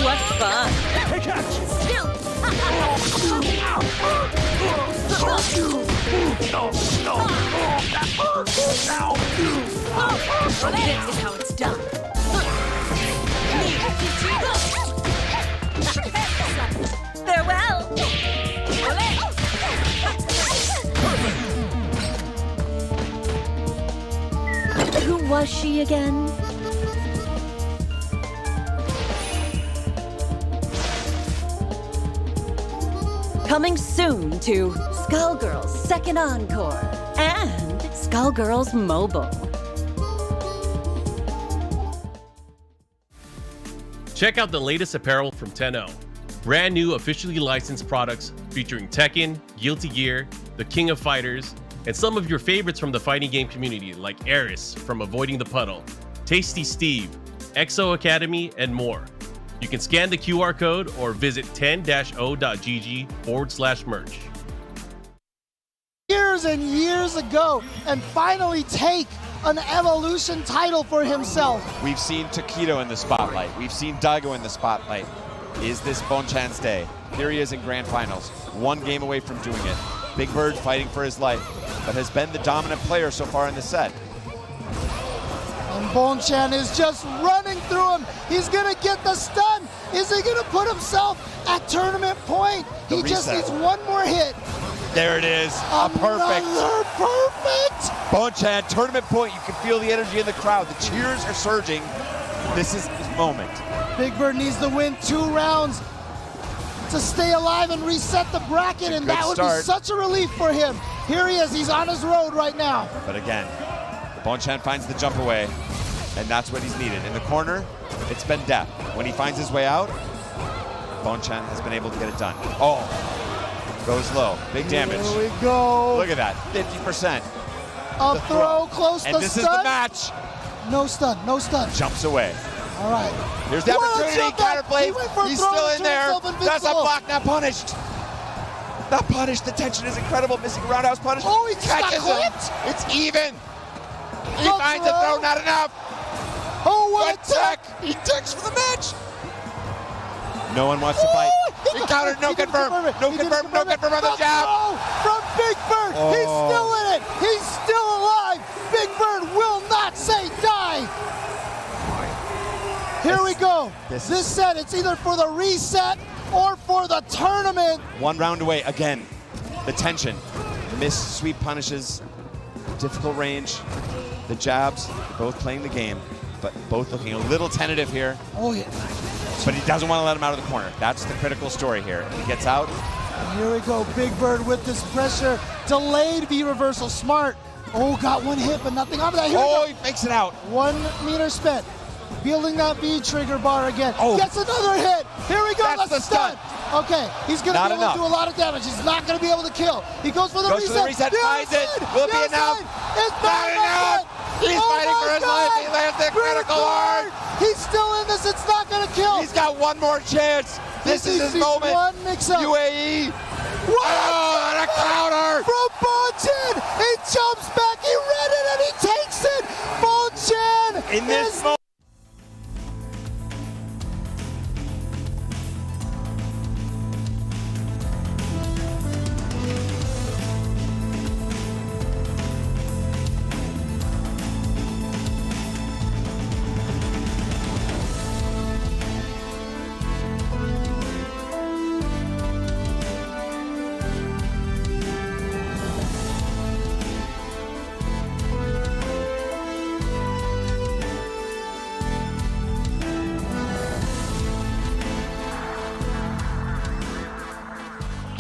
What fun! Hey, catch! This is how it's done. Farewell! Who was she again? Coming soon to Skullgirls Second Encore and Skullgirls Mobile. Check out the latest apparel from Tenno. Brand new officially licensed products featuring Tekken, Guilty Gear, the King of Fighters, and some of your favorites from the fighting game community like Eris from Avoiding the Puddle, Tasty Steve, Exo Academy, and more. You can scan the QR code or visit 10-o.gg/merch. Years and years ago, and finally take an Evolution title for himself. We've seen Takedo in the spotlight. We've seen Daigo in the spotlight. Is this Bonchan's day? Here he is in grand finals, one game away from doing it. Big Bird fighting for his life, but has been the dominant player so far in the set. And Bonchan is just running through him. He's gonna get the stun. Is he gonna put himself at tournament point? He just needs one more hit. There it is, a perfect. Another perfect. Bonchan, tournament point. You can feel the energy in the crowd. The cheers are surging. This is his moment. Big Bird needs to win 2 rounds to stay alive and reset the bracket, and that would be such a relief for him. Here he is, he's on his road right now. But again, Bonchan finds the jump away, and that's what he's needed. In the corner, it's been death. When he finds his way out, Bonchan has been able to get it done. Oh, goes low, big damage. Here we go. Look at that, 50%. A throw close to stun. And this is the match. No stun, no stun. Jumps away. All right. Here's the opportunity, counterplay. He's still in there. That's a block, not punished. Not punished, the tension is incredible. Missing roundhouse punish. Oh, he catches him. It's even. He finds the throw, not enough. Oh, what a tech. He techs for the match. No one wants to fight. He countered, no confirm. No confirm, no confirm on the jab. From Big Bird, he's still in it. He's still alive. Big Bird will not say die. Here we go. This set, it's either for the reset or for the tournament. 1 round away again. The tension. Missed sweep punishes. Difficult range. The jabs. Both playing the game, but both looking a little tentative here. Oh yeah. But he doesn't want to let him out of the corner. That's the critical story here. He gets out. And here we go. Big Bird with this pressure. Delayed V reversal. Smart. Oh, got 1 hit, but nothing out of that. Here we go. He makes it out. 1 meter spent. Building that V trigger bar again. Oh. Gets another hit. Here we go. That's the stun. Okay, he's going to be able to do a lot of damage. He's not going to be able to kill. He goes for the reset. Goes for the reset, finds it. Will it be enough? It's not enough. He's fighting for his life. He lands the critical hard. He's still in this. It's not going to kill. He's got 1 more chance. This is his moment. One mix-up. UAE. What? Oh, and a counter. From Bonchan. He jumps back. He read it and he takes it. Bonchan. In this moment.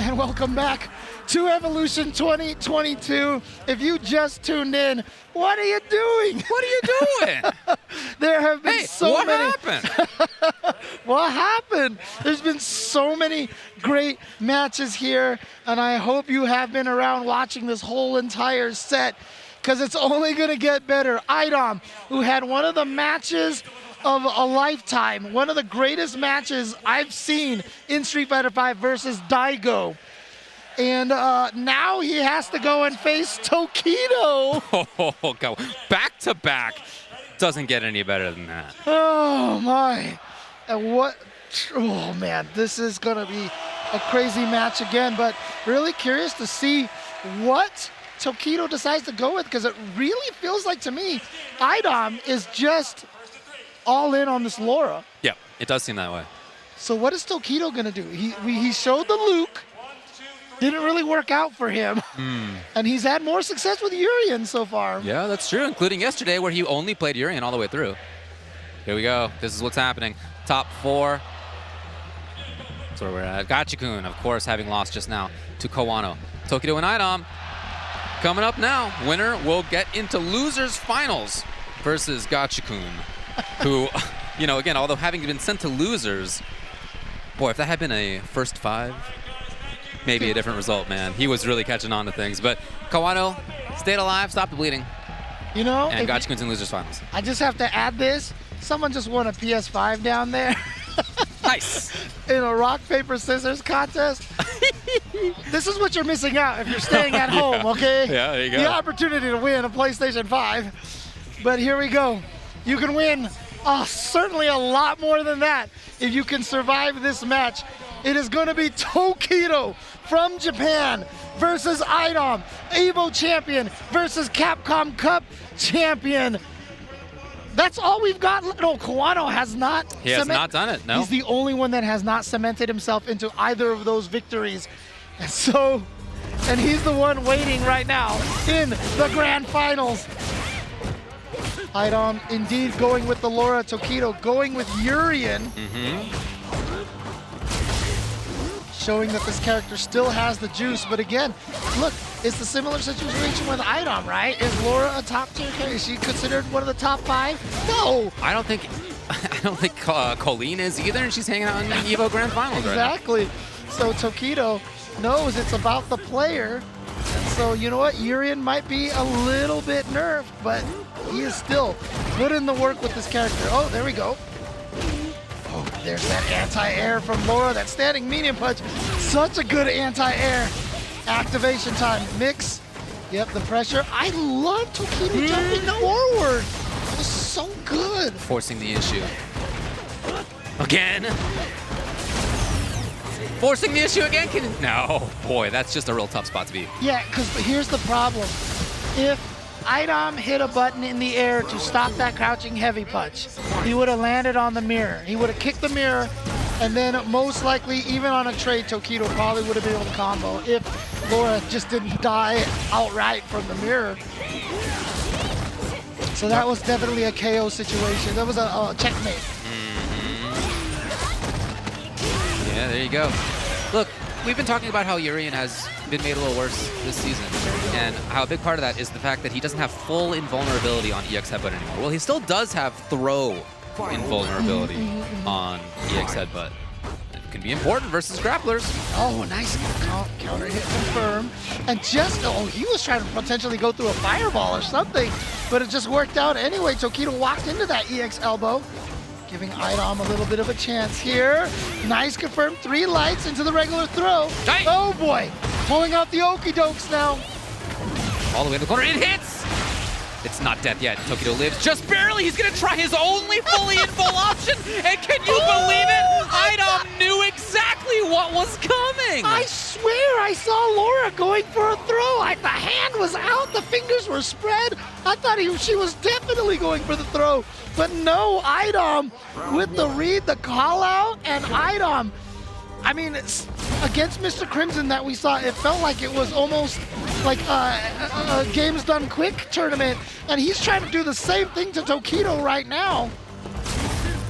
And welcome back to Evolution 2022. If you just tuned in, what are you doing? What are you doing? There have been so many. What happened? What happened? There's been so many great matches here, and I hope you have been around watching this whole entire set. because it's only going to get better. Idom, who had one of the matches of a lifetime, one of the greatest matches I've seen in Street Fighter V versus Daigo. And now he has to go and face Tokido. Oh, go back to back. Doesn't get any better than that. Oh, my. And what? Oh, man, this is going to be a crazy match again, but really curious to see what Tokido decides to go with, because it really feels like to me Idom is just all in on this Laura. Yeah, it does seem that way. So what is Tokido going to do? He showed the Luke. Didn't really work out for him. And he's had more success with Urien so far. Yeah, that's true, including yesterday where he only played Urien all the way through. Here we go. This is what's happening. Top 4. That's where we're at. Gachikun, of course, having lost just now to Kawano. Tokido and Idom coming up now. Winner will get into losers finals versus Gachikun, who, you know, again, although having been sent to losers, boy, if that had been a first 5, maybe a different result, man. He was really catching on to things. But Kawano stayed alive, stopped the bleeding. You know, and Gachikun's in losers finals. I just have to add this. Someone just won a PS5 down there. Nice. In a rock, paper, scissors contest. This is what you're missing out if you're staying at home, okay? Yeah, there you go. The opportunity to win a PlayStation 5. But here we go. You can win certainly a lot more than that if you can survive this match. It is going to be Tokido from Japan versus Idom, EVO champion versus Capcom Cup champion. That's all we've got. No, Kawano has not. He has not done it, no. He's the only one that has not cemented himself into either of those victories. And so, and he's the one waiting right now in the grand finals. Idom indeed going with the Laura, Tokido going with Urien. Showing that this character still has the juice, but again, look, it's the similar situation with Idom, right? Is Laura a top tier character? Is she considered one of the top 5? No. I don't think Colleen is either, and she's hanging out in the EVO Grand Finals exactly. right now. So Tokido knows it's about the player, and so you know what? Urien might be a little bit nerfed, but he is still putting the work with this character. Oh, there we go. Oh, there's that anti-air from Laura, that standing medium punch. Such a good anti-air. Activation time. Mix. Yep, the pressure. I love Tokido jumping forward. It was so good. Forcing the issue. Again. Forcing the issue again? No. Boy, that's just a real tough spot to be. Yeah, because here's the problem. If Idom hit a button in the air to stop that crouching heavy punch, he would have landed on the mirror. He would have kicked the mirror, and then most likely, even on a trade, Tokido probably would have been able to combo if Laura just didn't die outright from the mirror. So that was definitely a KO situation. That was a checkmate. Yeah, there you go. Look, we've been talking about how Urien has been made a little worse this season, and how a big part of that is the fact that he doesn't have full invulnerability on EX Headbutt anymore. Well, he still does have throw invulnerability on EX Headbutt. It can be important versus grapplers. Oh, nice counter hit confirm. And just, he was trying to potentially go through a fireball or something, but it just worked out anyway. Tokido walked into that EX elbow, giving Idom a little bit of a chance here. Nice confirmed 3 lights into the regular throw. Nice. Oh boy, pulling out the okie dokes now. All the way in the corner, it hits! It's not death yet. Tokido lives just barely. He's gonna try his only fully invul option, and can you believe it? Idom knew exactly what was coming. I swear I saw Laura going for a throw. The hand was out, the fingers were spread. I thought she was definitely going for the throw, but no, Idom with the read, the call out, and Idom. I mean, against Mr. Crimson that we saw, it felt like it was almost like a Games Done Quick tournament, and he's trying to do the same thing to Tokido right now.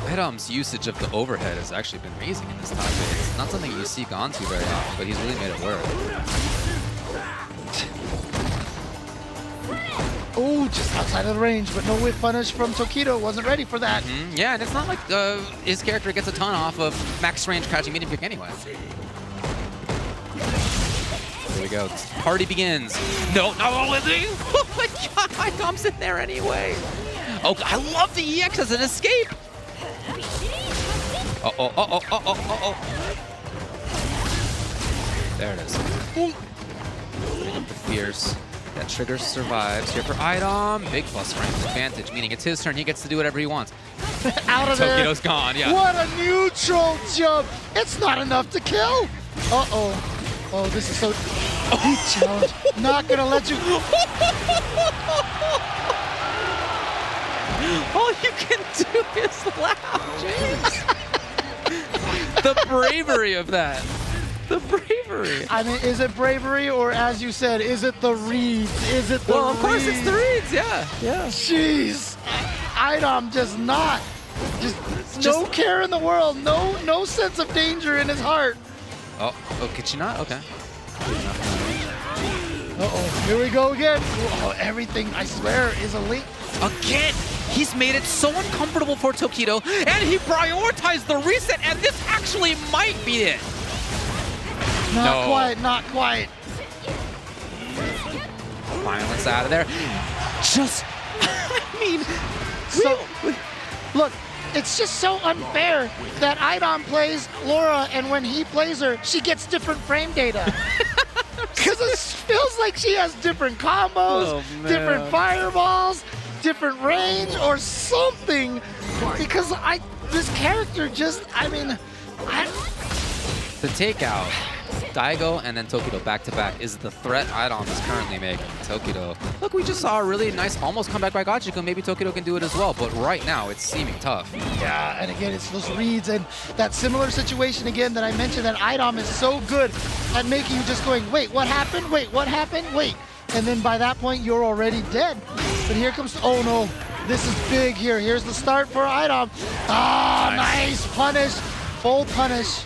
Idom's usage of the overhead has actually been amazing in this top 8. It's not something you seek onto very often, but he's really made it work. Oh, just outside of the range, but no whip punish from Tokido. Wasn't ready for that. Yeah, and it's not like his character gets a ton off of max range crouching medium kick anyway. Here we go. Party begins. No, no, oh my god, Idom's in there anyway. Oh, I love the EX as an escape. There it is. Putting up the fierce. That trigger survives here for Idom. Big plus rank advantage, meaning it's his turn. He gets to do whatever he wants. Out of there. Tokido's gone, yeah. What a neutral jump. It's not enough to kill. Uh-oh. Oh, this is so... Heat challenge. Not gonna let you... All you can do is laugh, James. The bravery of that. The bravery. I mean, is it bravery or, as you said, is it the reads? Is it the Well, of course it's the reads, yeah. Jeez. Idom just not. Just no care in the world. No sense of danger in his heart. Oh, could you not? Okay. Uh-oh, here we go again. Oh, everything, I swear, is elite. Again, he's made it so uncomfortable for Tokido, and he prioritized the reset, and this actually might be it. Not quite, not quite. Violence out of there. Just, I mean, so, look, it's just so unfair that Idom plays Laura, and when he plays her, she gets different frame data. Because it feels like she has different combos, different fireballs, different range, or something. Because this character just, I mean, the takeout. Daigo and then Tokido back-to-back is the threat Idom is currently making. Tokido, look, we just saw a really nice almost comeback by Gachiku. Maybe Tokido can do it as well, but right now it's seeming tough. Yeah, and again, it's those reads and that similar situation again that I mentioned that Idom is so good at making you just going, wait, what happened? Wait, what happened? Wait. And then by that point, you're already dead. But here comes, oh no, this is big here. Here's the start for Idom. Ah, nice punish, full punish.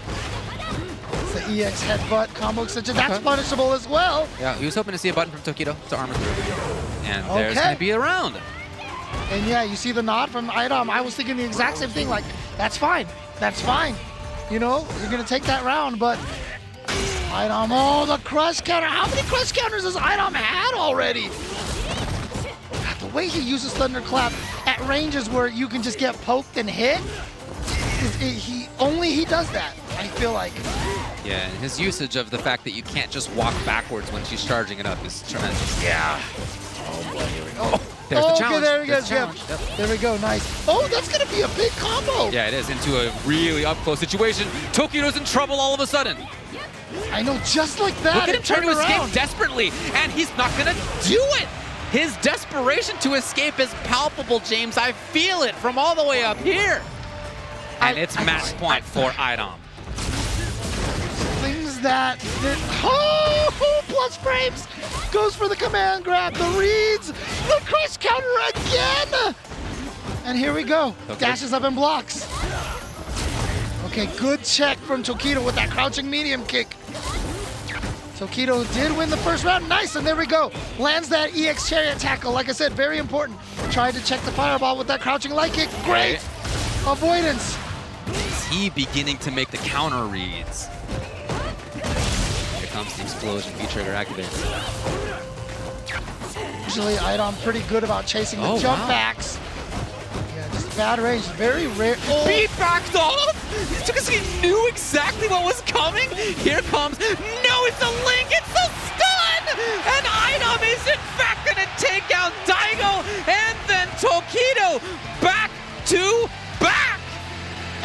The EX headbutt combo extension, that's punishable as well. Yeah, he was hoping to see a button from Tokido to armor through. And there's going to be a round. And yeah, you see the nod from Idom. I was thinking the exact same thing, like, that's fine. That's fine. You know, you're going to take that round, but Idom, oh, the crush counter. How many crush counters has Idom had already? God, the way he uses Thunderclap at ranges where you can just get poked and hit, he does that, I feel like. Yeah, and his usage of the fact that you can't just walk backwards when she's charging it up is tremendous. Yeah. Oh boy, here we go. There's the challenge. Okay, there we go, Yep. There we go, nice. Oh, that's gonna be a big combo. Yeah, it is, into a really up-close situation. Tokido's in trouble all of a sudden. I know, just like that. Look at him trying to escape desperately, and he's not gonna do it. His desperation to escape is palpable, James. I feel it from all the way up here. And it's match point for Idom. Things that oh, plus frames goes for the command grab, the reads, the crush counter again, and here we go. Dashes up and blocks. Okay, good check from Tokido with that crouching medium kick. Tokido did win the first round, nice, and there we go. Lands that EX chariot tackle, like I said, very important. Tried to check the fireball with that crouching light kick, great avoidance. Is he beginning to make the counter reads? Here comes the explosion, V-trigger activates. Usually Idom pretty good about chasing the jump backs. Yeah, just bad range, very rare. Oh. He backed off! Because he knew exactly what was coming. Here comes, no, it's a link, it's a stun! And Idom is in fact gonna take out Daigo and then Tokido back to back!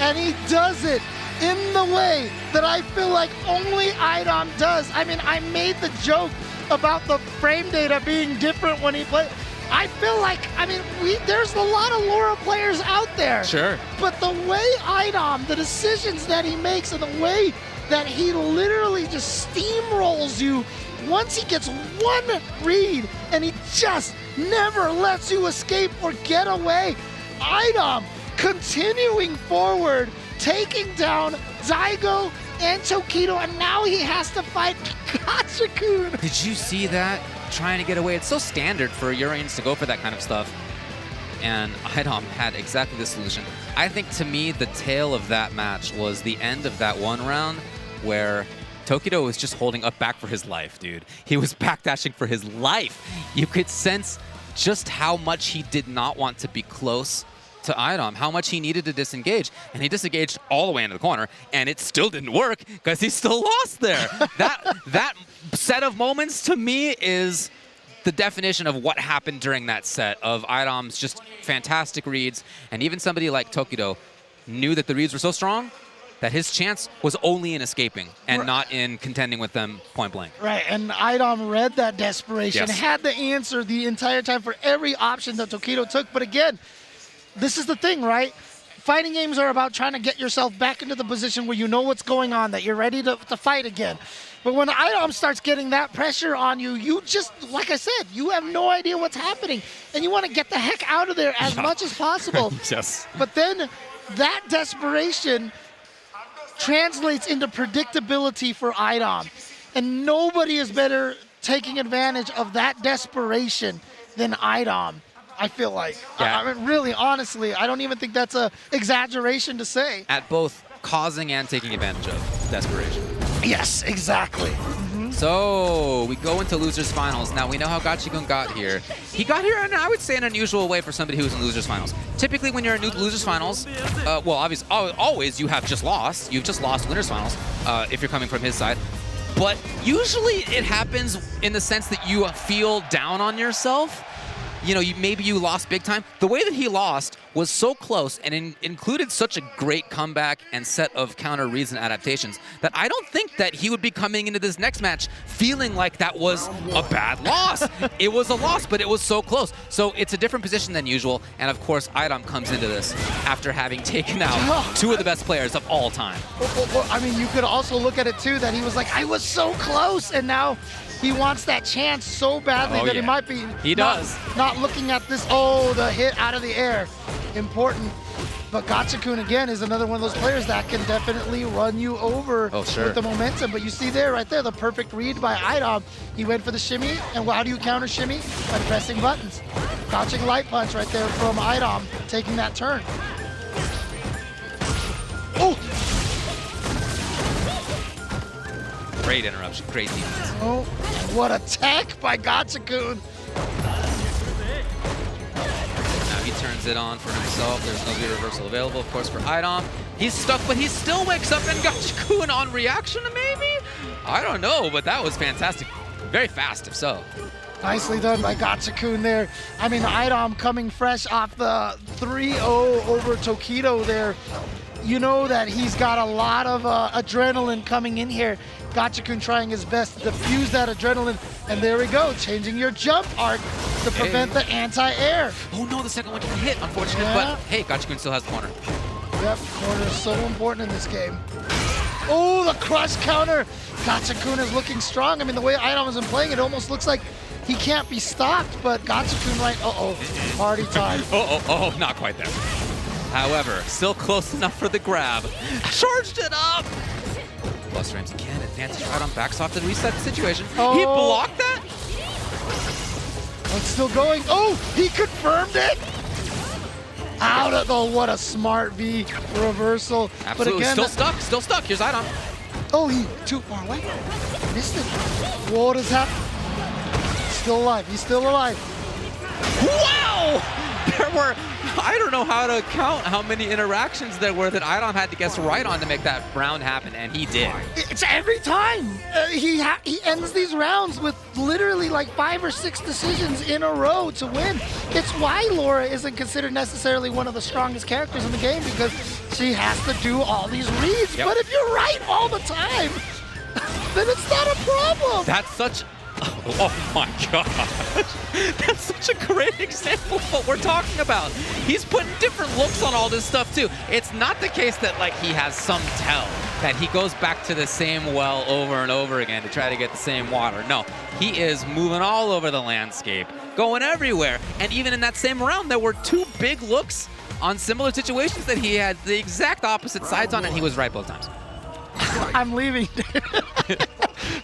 And he does it in the way that I feel like only Idom does. I mean, I made the joke about the frame data being different when he plays. I feel like, I mean, there's a lot of Laura players out there. Sure. But the way Idom, the decisions that he makes and the way that he literally just steamrolls you once he gets one read and he just never lets you escape or get away. Idom continuing forward, taking down Daigo and Tokido, and now he has to fight Gachiku. Did you see that? Trying to get away. It's so standard for Urians to go for that kind of stuff. And Idom had exactly the solution. I think, to me, the tail of that match was the end of that one round where Tokido was just holding up back for his life, dude. He was backdashing for his life. You could sense just how much he did not want to be close to Idom, how much he needed to disengage. And he disengaged all the way into the corner, and it still didn't work because he still lost there. that set of moments to me is the definition of what happened during that set of Idom's just fantastic reads. And even somebody like Tokido knew that the reads were so strong that his chance was only in escaping and not in contending with them point blank. Right, and Idom read that desperation, Yes. had the answer the entire time for every option that Tokido took. But again, this is the thing, right? Fighting games are about trying to get yourself back into the position where you know what's going on, that you're ready to fight again. But when Idom starts getting that pressure on you, you just, like I said, you have no idea what's happening. And you want to get the heck out of there as much as possible. Yes. But then that desperation translates into predictability for Idom. And nobody is better taking advantage of that desperation than Idom, I feel like. Yeah. I mean, really, honestly, I don't even think that's an exaggeration to say. At both causing and taking advantage of desperation. Yes, exactly. So we go into losers finals. Now we know how Gachikun got here. He got here in, I would say, an unusual way for somebody who's in losers finals. Typically when you're in losers finals, well, obviously, always you have just lost. You've just lost winners finals if you're coming from his side. But usually it happens in the sense that you feel down on yourself. You know, maybe you lost big time. The way that he lost was so close and included such a great comeback and set of counter reads and adaptations that I don't think that he would be coming into this next match feeling like that was a bad loss. It was a loss, but it was so close. So it's a different position than usual. And of course, Idom comes into this after having taken out two of the best players of all time. Well, I mean, you could also look at it too, that he was like, I was so close, and now he wants that chance so badly that he might be not looking at this, the hit out of the air. Important. But Gachikun, again, is another one of those players that can definitely run you over with the momentum. But you see there, right there, the perfect read by Idom. He went for the shimmy, and how do you counter shimmy? By pressing buttons. Dodging light punch right there from Idom, taking that turn. Oh! Great interruption, great defense. Oh, what a tech by Gachikun. Now he turns it on for himself. There's no V reversal available, of course, for Idom. He's stuck, but he still wakes up and Gachikun on reaction, maybe? I don't know, but that was fantastic. Very fast, if so. Nicely done by Gachikun there. I mean, Idom coming fresh off the 3-0 over Tokido there. You know that he's got a lot of adrenaline coming in here. Gachikun trying his best to diffuse that adrenaline. And there we go, changing your jump arc to prevent the anti-air. Oh no, the second one didn't hit, unfortunately. But hey, Gachikun still has the corner. Yep, corner is so important in this game. Oh, the crush counter. Gachikun is looking strong. I mean, the way Idom has been playing, it almost looks like he can't be stopped, but Gachikun right, party time. Not quite there. However, still close enough for the grab. Charged it up! Plus frames again, advantage Idom backs off to reset the situation. He blocked that? It's still going. Oh, he confirmed it! Out of the, what a smart V reversal. Absolutely, but again, still stuck. Here's Idom. Oh, he too far away. Missed it. What is happening? Still alive, he's still alive. Wow! There were, I don't know how to count how many interactions there were that Idom had to guess right on to make that round happen, and he did. It's every time. He ends these rounds with literally like 5 or 6 decisions in a row to win. It's why Laura isn't considered necessarily one of the strongest characters in the game, because she has to do all these reads. But if you're right all the time, then it's not a problem. That's such... Oh my god. That's such a great example of what we're talking about. He's putting different looks on all this stuff too. It's not the case that like he has some tell, that he goes back to the same well over and over again to try to get the same water. No, he is moving all over the landscape, going everywhere. And even in that same round, there were 2 big looks on similar situations that he had the exact opposite sides on, and he was right both times. I'm leaving.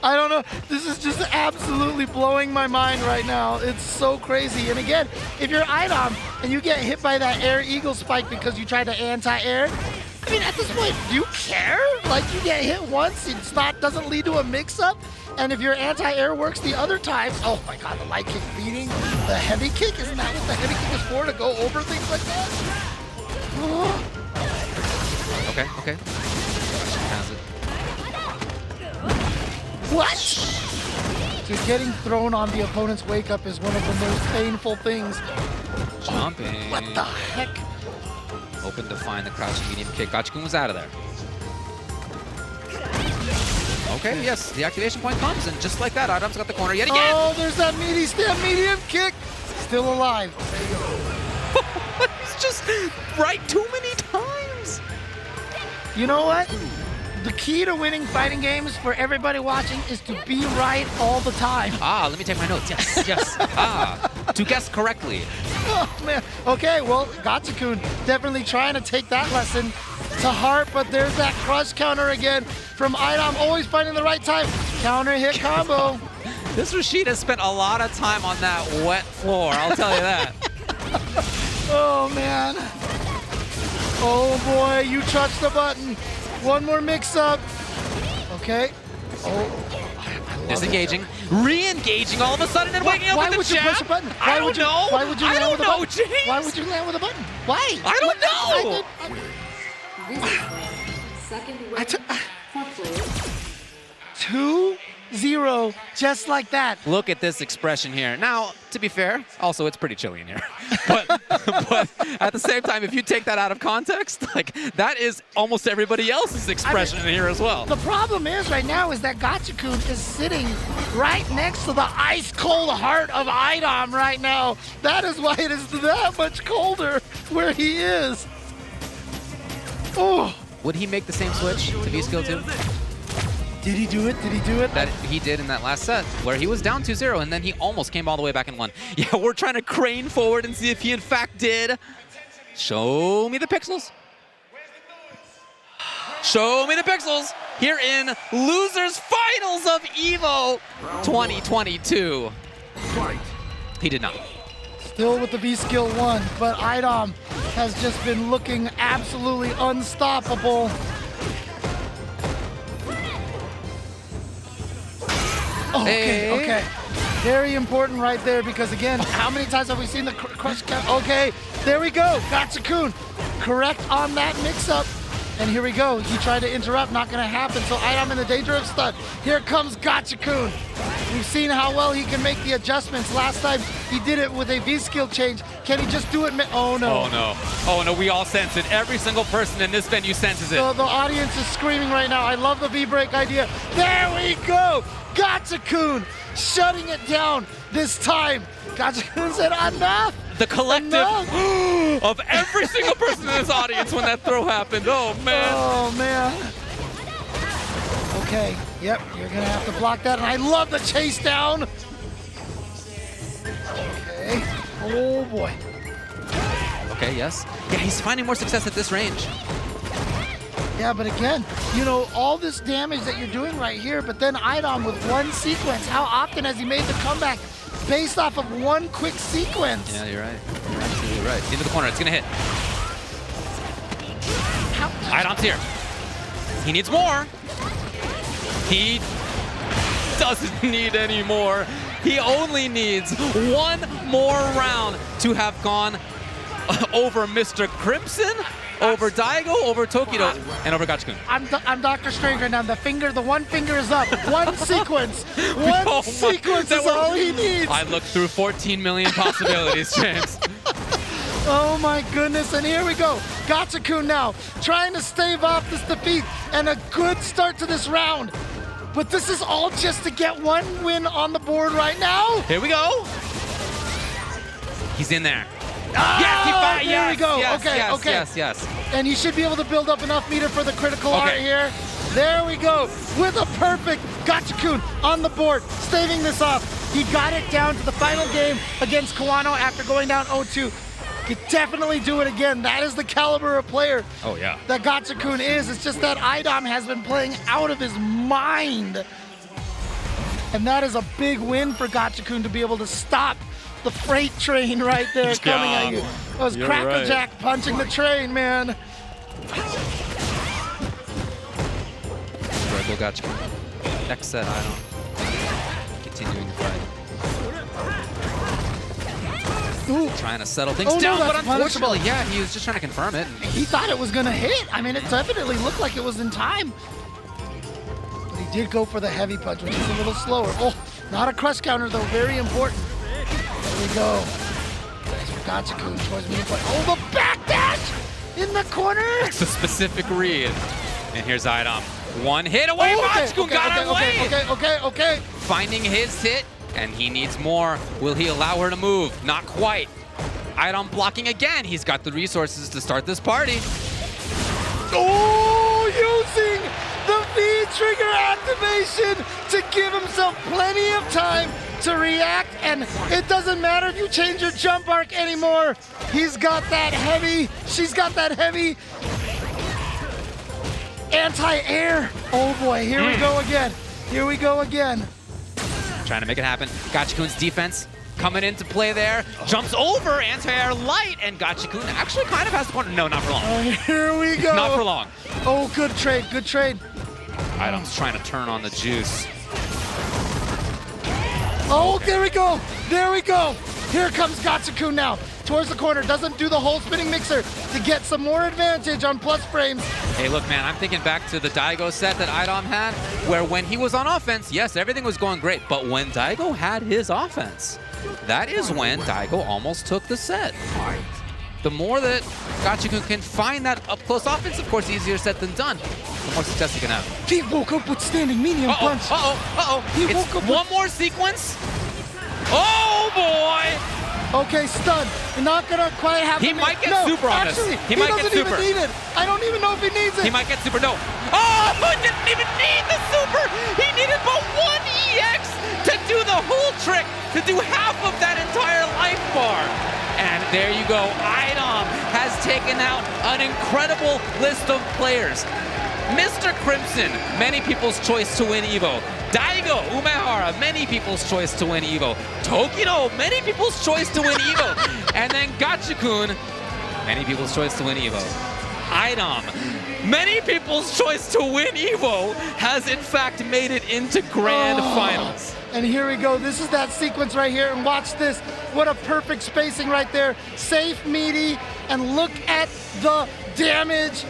I don't know. This is just absolutely blowing my mind right now. It's so crazy. And again, if you're Idom and you get hit by that air eagle spike because you tried to anti-air, I mean, at this point, do you care? Like, you get hit once, doesn't lead to a mix-up, and if your anti-air works the other times, oh my god, the light kick beating, the heavy kick, isn't that what the heavy kick is for, to go over things like that? Okay, okay. Has it. What? Dude, getting thrown on the opponent's wake-up is one of the most painful things. Jumping. What the heck? Hoping to find the crouching medium kick. Gachikun was out of there. Okay, yes, the activation point comes, and just like that, Adam's got the corner yet again. Oh, there's that meaty stab medium kick. Still alive. He's just right too many times. You know what? The key to winning fighting games for everybody watching is to be right all the time. Ah, let me take my notes. Yes, yes. To guess correctly. Oh, man. Okay, well, Gachikun definitely trying to take that lesson to heart, but there's that crush counter again from Idom, always finding the right time. Counter hit combo. This Rashid has spent a lot of time on that wet floor, I'll tell you that. Oh, man. Oh, boy, you touched the button. One more mix-up. Okay. Oh. Disengaging, re-engaging all of a sudden and waking up with the would you jab? push a button? I don't know. Why would you land with a button? James. Why would you land with a button? Why? I don't know. I took 2-0, just like that. Look at this expression here. Now, to be fair, also it's pretty chilly in here. But at the same time, if you take that out of context, like that is almost everybody else's expression in here as well. The problem is right now is that Gachikun is sitting right next to the ice cold heart of Idom right now. That is why it is that much colder where he is. Oh. Would he make the same switch to V-Skill 2? Did he do it? Did he do it? That he did in that last set, where he was down 2-0, and then he almost came all the way back and won. Yeah, we're trying to crane forward and see if he in fact did. Show me the pixels. Show me the pixels here in Losers Finals of EVO 2022. He did not. Still with the V-Skill 1, but Idom has just been looking absolutely unstoppable. Okay, okay. Very important right there because, again, how many times have we seen the crush count? Okay, there we go. Gachikun correct on that mix-up. And here we go. He tried to interrupt, not going to happen. So Idom in the danger of stun. Here comes Gachikun. We've seen how well he can make the adjustments. Last time he did it with a V-skill change. Can he just do it? Oh, no. Oh, no. Oh, no, we all sense it. Every single person in this venue senses it. The audience is screaming right now. I love the V-break idea. There we go. Gachikun shutting it down this time. Gachikun said, enough. The collective of every single person in this audience when that throw happened. Oh, man. Oh, man. Okay, yep, you're going to have to block that. And I love the chase down. Okay. Oh, boy. Okay, yes. Yeah, he's finding more success at this range. Yeah, but again, you know, all this damage that you're doing right here, but then Idom with one sequence. How often has he made the comeback based off of one quick sequence? Yeah, you're right. You're absolutely right. Into the corner. It's going to hit. Idom's here. He needs more. He doesn't need any more. He only needs one more round to have gone over Mr. Crimson, over Daigo, over Tokido, and over Gachikun. I'm Dr. Strange right now. The one finger is up. One sequence. One sequence is all he needs. I looked through 14 million possibilities, James. Oh my goodness, and here we go. Gachikun now trying to stave off this defeat and a good start to this round. But this is all just to get one win on the board right now. Here we go. He's in there. Ah, yes, there we go. Yes, okay, yes, okay. Yes. And he should be able to build up enough meter for the critical art here. There we go. With a perfect Gachikun on the board, staving this off. He got it down to the final game against Kawano after going down 0-2. Could definitely do it again. That is the caliber of player that Gachikun is. It's just that Idom has been playing out of his mind. And that is a big win for Gachikun to be able to stop the freight train right there coming at you. That was Crackerjack punching the train, man. Critical Gachikun. Next set, I don't. Continuing the fight. Ooh. Trying to settle things Oh, no, down, that's but unfortunately, punishable. yeah, he was just trying to confirm it. He thought it was going to hit. I mean, it definitely looked like it was in time. But he did go for the heavy punch, which is a little slower. Oh, not a crush counter, though. Very important. There we go. Nice for Gachikun towards me. Oh, the back dash in the corner. It's a specific read. And here's Idom. One hit away. Oh, okay, Gachikun got okay, her away. okay. Finding his hit, and he needs more. Will he allow her to move? Not quite. Idom blocking again. He's got the resources to start this party. Oh, using the V-trigger activation to give himself plenty of time to react, and it doesn't matter if you change your jump arc anymore. He's got that heavy, she's got that heavy anti-air. Oh boy, here we go again. Here we go again. Trying to make it happen. Gachikun's defense coming into play there. Jumps over anti-air light, and Gachikun actually kind of has the point. No, not for long. Here we go. Not for long. Oh, good trade, good trade. Idom's trying to turn on the juice. Oh, there we go. There we go. Here comes Gachikun now. Towards the corner, doesn't do the whole spinning mixer to get some more advantage on plus frames. Hey, look, man, I'm thinking back to the Daigo set that Idom had, where when he was on offense, yes, everything was going great, but when Daigo had his offense, that is when Daigo almost took the set. The more that Gachikun can find that up-close offense, of course, easier said than done, the more success he can have. He woke up with standing medium punch. He It's woke up one more sequence. Oh, boy! Okay, stun. You're not gonna quite have He to might get no, super on actually, this. He might get super. doesn't even need it. I don't even know if he needs it. He might get super, no. Oh, he didn't even need the super. He needed but one EX to do the whole trick, to do half of that entire life bar. And there you go. Idom has taken out an incredible list of players. Mr. Crimson, many people's choice to win EVO. Daigo Umehara, many people's choice to win EVO. Tokino, many people's choice to win EVO. And then Gachikun, many people's choice to win EVO. Idom, many people's choice to win EVO, has in fact made it into grand finals. And here we go. This is that sequence right here. And watch this. What a perfect spacing right there. Safe, meaty, and look at the damage.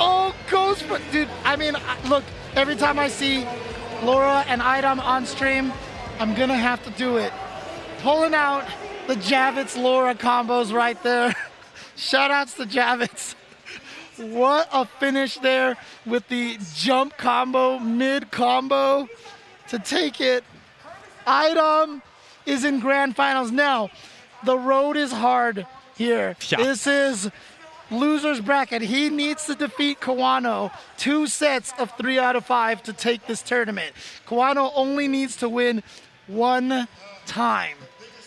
Oh, goes for, dude, I mean, look, every time I see Laura and Idom on stream, I'm gonna have to do it. Pulling out the Javits Laura combos right there. Shout outs to Javits. What a finish there with the jump combo, mid combo to take it. Idom is in grand finals. Now, the road is hard here. Yeah. This is loser's bracket. He needs to defeat Kawano 2 sets of 3 out of 5 to take this tournament. Kawano only needs to win one time.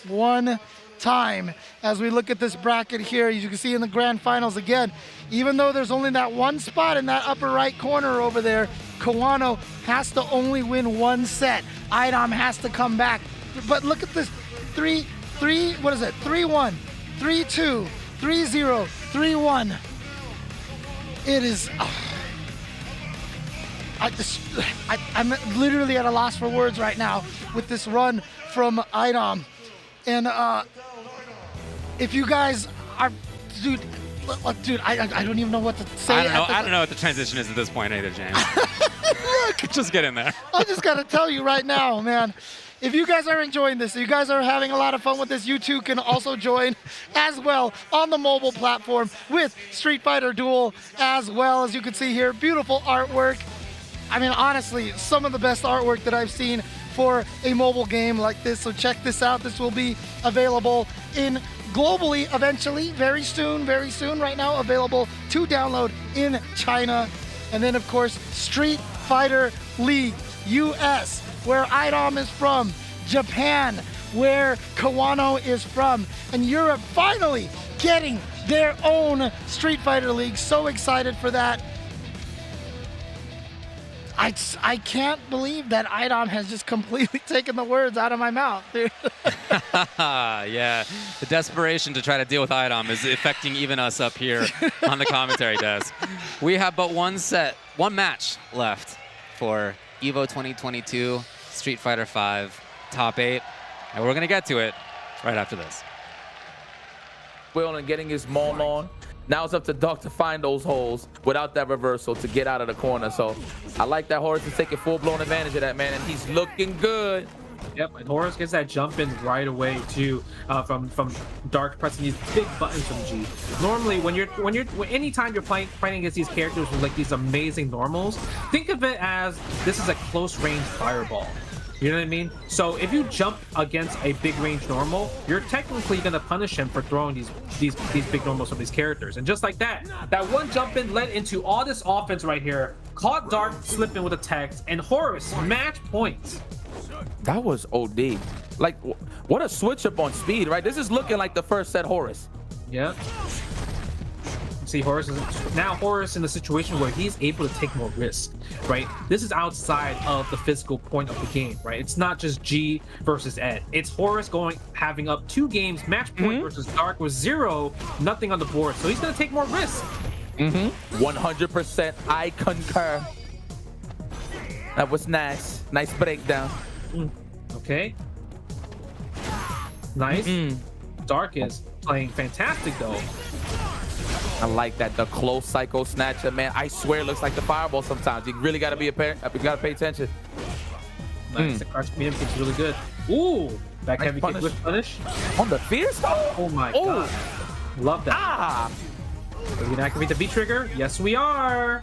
One time. As we look at this bracket here, as you can see in the grand finals again, even though there's only that one spot in that upper right corner over there, Kawano has to only win one set. Idom has to come back. But look at this, 3-1, 3-2, 3-0, 3-1. It is, I'm literally at a loss for words right now with this run from Idom. And if you guys are, dude, I don't even know what to say. I don't know what the transition is at this point either, James. Look, just get in there. I just gotta tell you right now, man. If you guys are enjoying this, if you guys are having a lot of fun with this, you too can also join as well on the mobile platform with Street Fighter Duel as well. As you can see here, beautiful artwork. I mean, honestly, some of the best artwork that I've seen for a mobile game like this. So check this out. This will be available in globally eventually, very soon right now, available to download in China. And then, of course, Street Fighter League US, where Idom is from, Japan, where Kawano is from, and Europe finally getting their own Street Fighter League. So excited for that. I can't believe that Idom has just completely taken the words out of my mouth, dude. Yeah, the desperation to try to deal with Idom is affecting even us up here on the commentary desk. We have but one match left for EVO 2022 Street Fighter V Top 8. And we're going to get to it right after this. Will and getting his maul on. Now it's up to Doc to find those holes without that reversal to get out of the corner. So I like that Horus is taking full-blown advantage of that, man, and he's looking good. Yep, and Horus gets that jump in right away too, from Dark pressing these big buttons from G. Normally, anytime you're fighting against these characters with like these amazing normals, think of it as this is a close range fireball. You know what I mean? So if you jump against a big range normal, you're technically gonna punish him for throwing these big normals from these characters. And just like that, that one jump in led into all this offense right here. Caught Dark slipping with attacks, and Horus match points. That was OD. Like, what a switch up on speed, right? This is looking like the first set Horus. Yeah. See, Horus is in the situation where he's able to take more risk, right? This is outside of the physical point of the game, right? It's not just G versus Ed. It's Horus having up 2 games, match point versus Dark with 0, nothing on the board. So he's gonna take more risk. 100%. I concur. That was nice. Nice breakdown. Okay. Nice. Dark is playing fantastic though. I like that. The close psycho snatcher, man. I swear it looks like the fireball sometimes. You really gotta be pay attention. Nice. The crouch medium kick's really good. Ooh, back Nice heavy punish. kick with punish. On the fierce though. Oh my god. Love that. Ah. Are we gonna activate the V trigger? Yes, we are.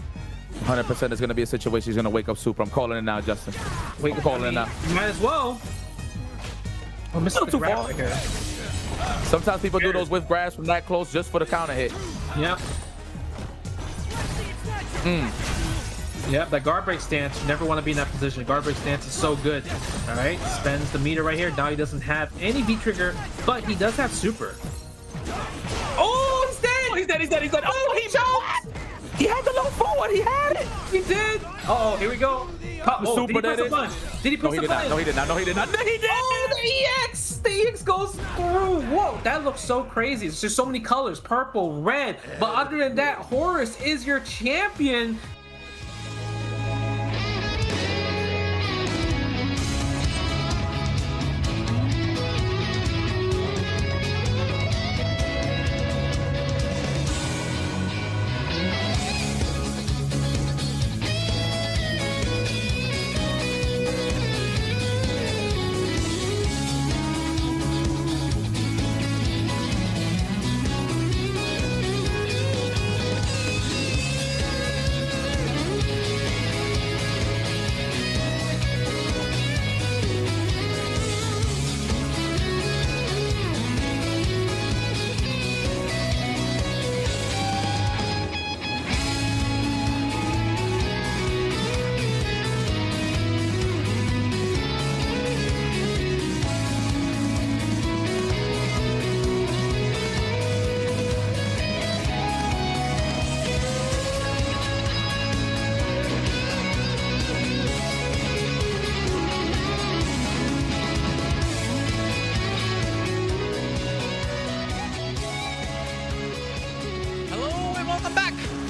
100% is gonna be a situation he's gonna wake up super. I'm calling it now, Justin. Wait, I'm calling it now. You might as well. Oh, missed the too grab far. right here. Sometimes people do those whiff grabs from that close just for the counter hit. Yep. Yep, that guard break stance, you never want to be in that position. Guard break stance is so good. All right, spends the meter right here. Now he doesn't have any V trigger, but he does have super. Oh, he's dead! Oh, he's dead, he's dead, he's dead. Oh, he choked! He had the low forward, he had it! He did! Uh-oh, here we go. Oh, Super did he press dead a button? Did he press a button? No, he did not. No, he did not. No, he did! Oh, the EX! The EX goes through. Whoa, that looks so crazy. It's just so many colors, purple, red. But other than that, Horus is your champion.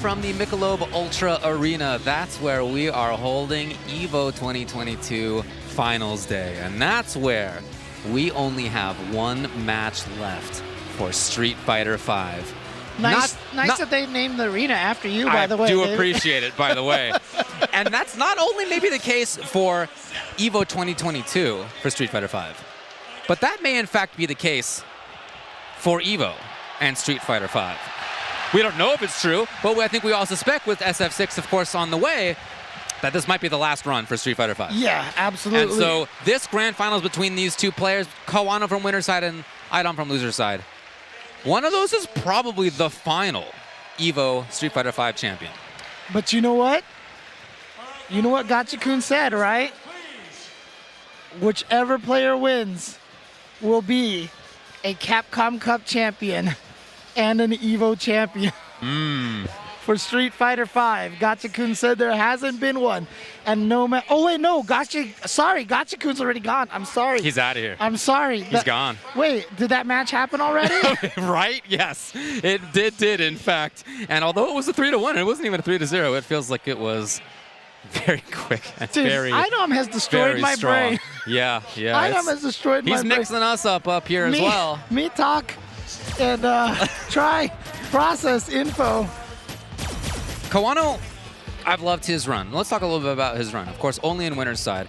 From the Michelob Ultra Arena, that's where we are holding EVO 2022 Finals Day. And that's where we only have one match left for Street Fighter V. Nice that they named the arena after you, by the way. I do David. appreciate it, by the way. And that's not only maybe the case for EVO 2022 for Street Fighter V, but that may in fact be the case for EVO and Street Fighter V. We don't know if it's true, but I think we all suspect with SF6, of course, on the way, that this might be the last run for Street Fighter V. Yeah, absolutely. And so this grand finals between these two players, Kawano from winner's side and Idom from loser's side, one of those is probably the final EVO Street Fighter V champion. But you know what? You know what Gotcha-kun said, right? Whichever player wins will be a Capcom Cup champion and an EVO champion. For Street Fighter V. Gotcha-kun said there hasn't been one. And no man. Oh, wait, no. Gotcha-kun's already gone. I'm sorry. He's out of here. I'm sorry. He's gone. Wait, did that match happen already? Right? Yes. It did, in fact. And although it was a 3-1, it wasn't even a 3-0. It feels like it was Very quick. And Dude, very, Idom has destroyed very my strong. brain. Yeah. Idom has destroyed my He's brain. mixing us up here as well. Me talk and try process info. Kawano, I've loved his run. Let's talk a little bit about his run. Of course, only in winner's side.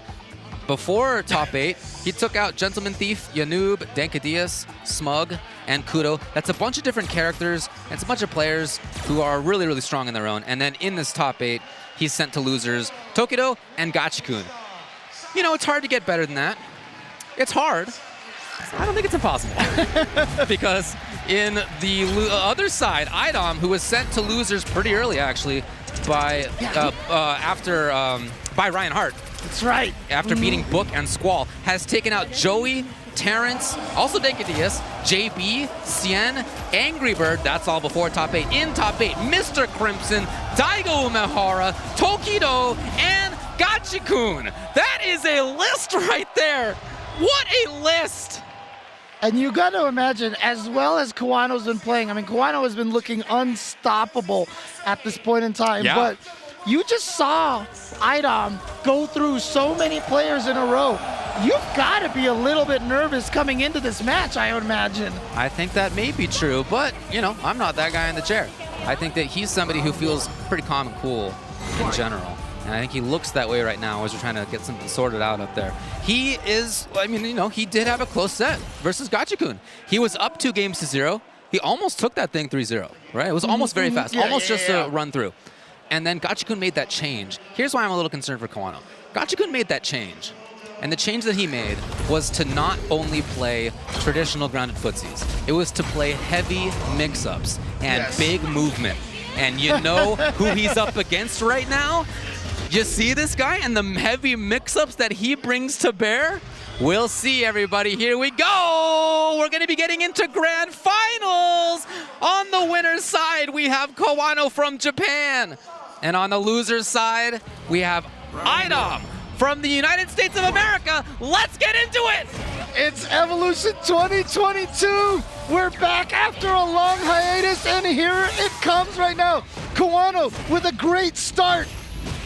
Before top 8, he took out Gentleman Thief, Yanoob, Dankadias, Smug, and Kudo. That's a bunch of different characters. And it's a bunch of players who are really, really strong in their own. And then in this top 8, he's sent to losers Tokido and Gachikun. You know, it's hard to get better than that. It's hard. I don't think it's impossible. Because in the other side, Idom, who was sent to losers pretty early, actually, by by Ryan Hart. That's right. After beating Book and Squall, has taken out Joey, Terrence, also Dankadias, JB, Cien, Angry Bird, that's all before top 8. In top 8, Mr. Crimson, Daigo Umehara, Tokido, and Gachikun. That is a list right there. What a list! And you got to imagine, as well as Kawano's been playing, I mean, Kawano has been looking unstoppable at this point in time. Yeah. But you just saw Idom go through so many players in a row. You've got to be a little bit nervous coming into this match, I would imagine. I think that may be true, but, you know, I'm not that guy in the chair. I think that he's somebody who feels pretty calm and cool in general. And I think he looks that way right now as we're trying to get something sorted out up there. He is, I mean, you know, he did have a close set versus Gachikun. He was up 2-0. He almost took that thing 3-0, right? It was almost very fast, almost just a run through. And then Gachikun made that change. Here's why I'm a little concerned for Kawano. Gachikun made that change. And the change that he made was to not only play traditional grounded footsies. It was to play heavy mix-ups and big movement. And you know who he's up against right now? You see this guy and the heavy mix-ups that he brings to bear? We'll see, everybody. Here we go. We're going to be getting into grand finals. On the winner's side, we have Kawano from Japan. And on the loser's side, we have Idom from the United States of America. Let's get into it. It's Evolution 2022. We're back after a long hiatus, and here it comes right now. Kawano with a great start.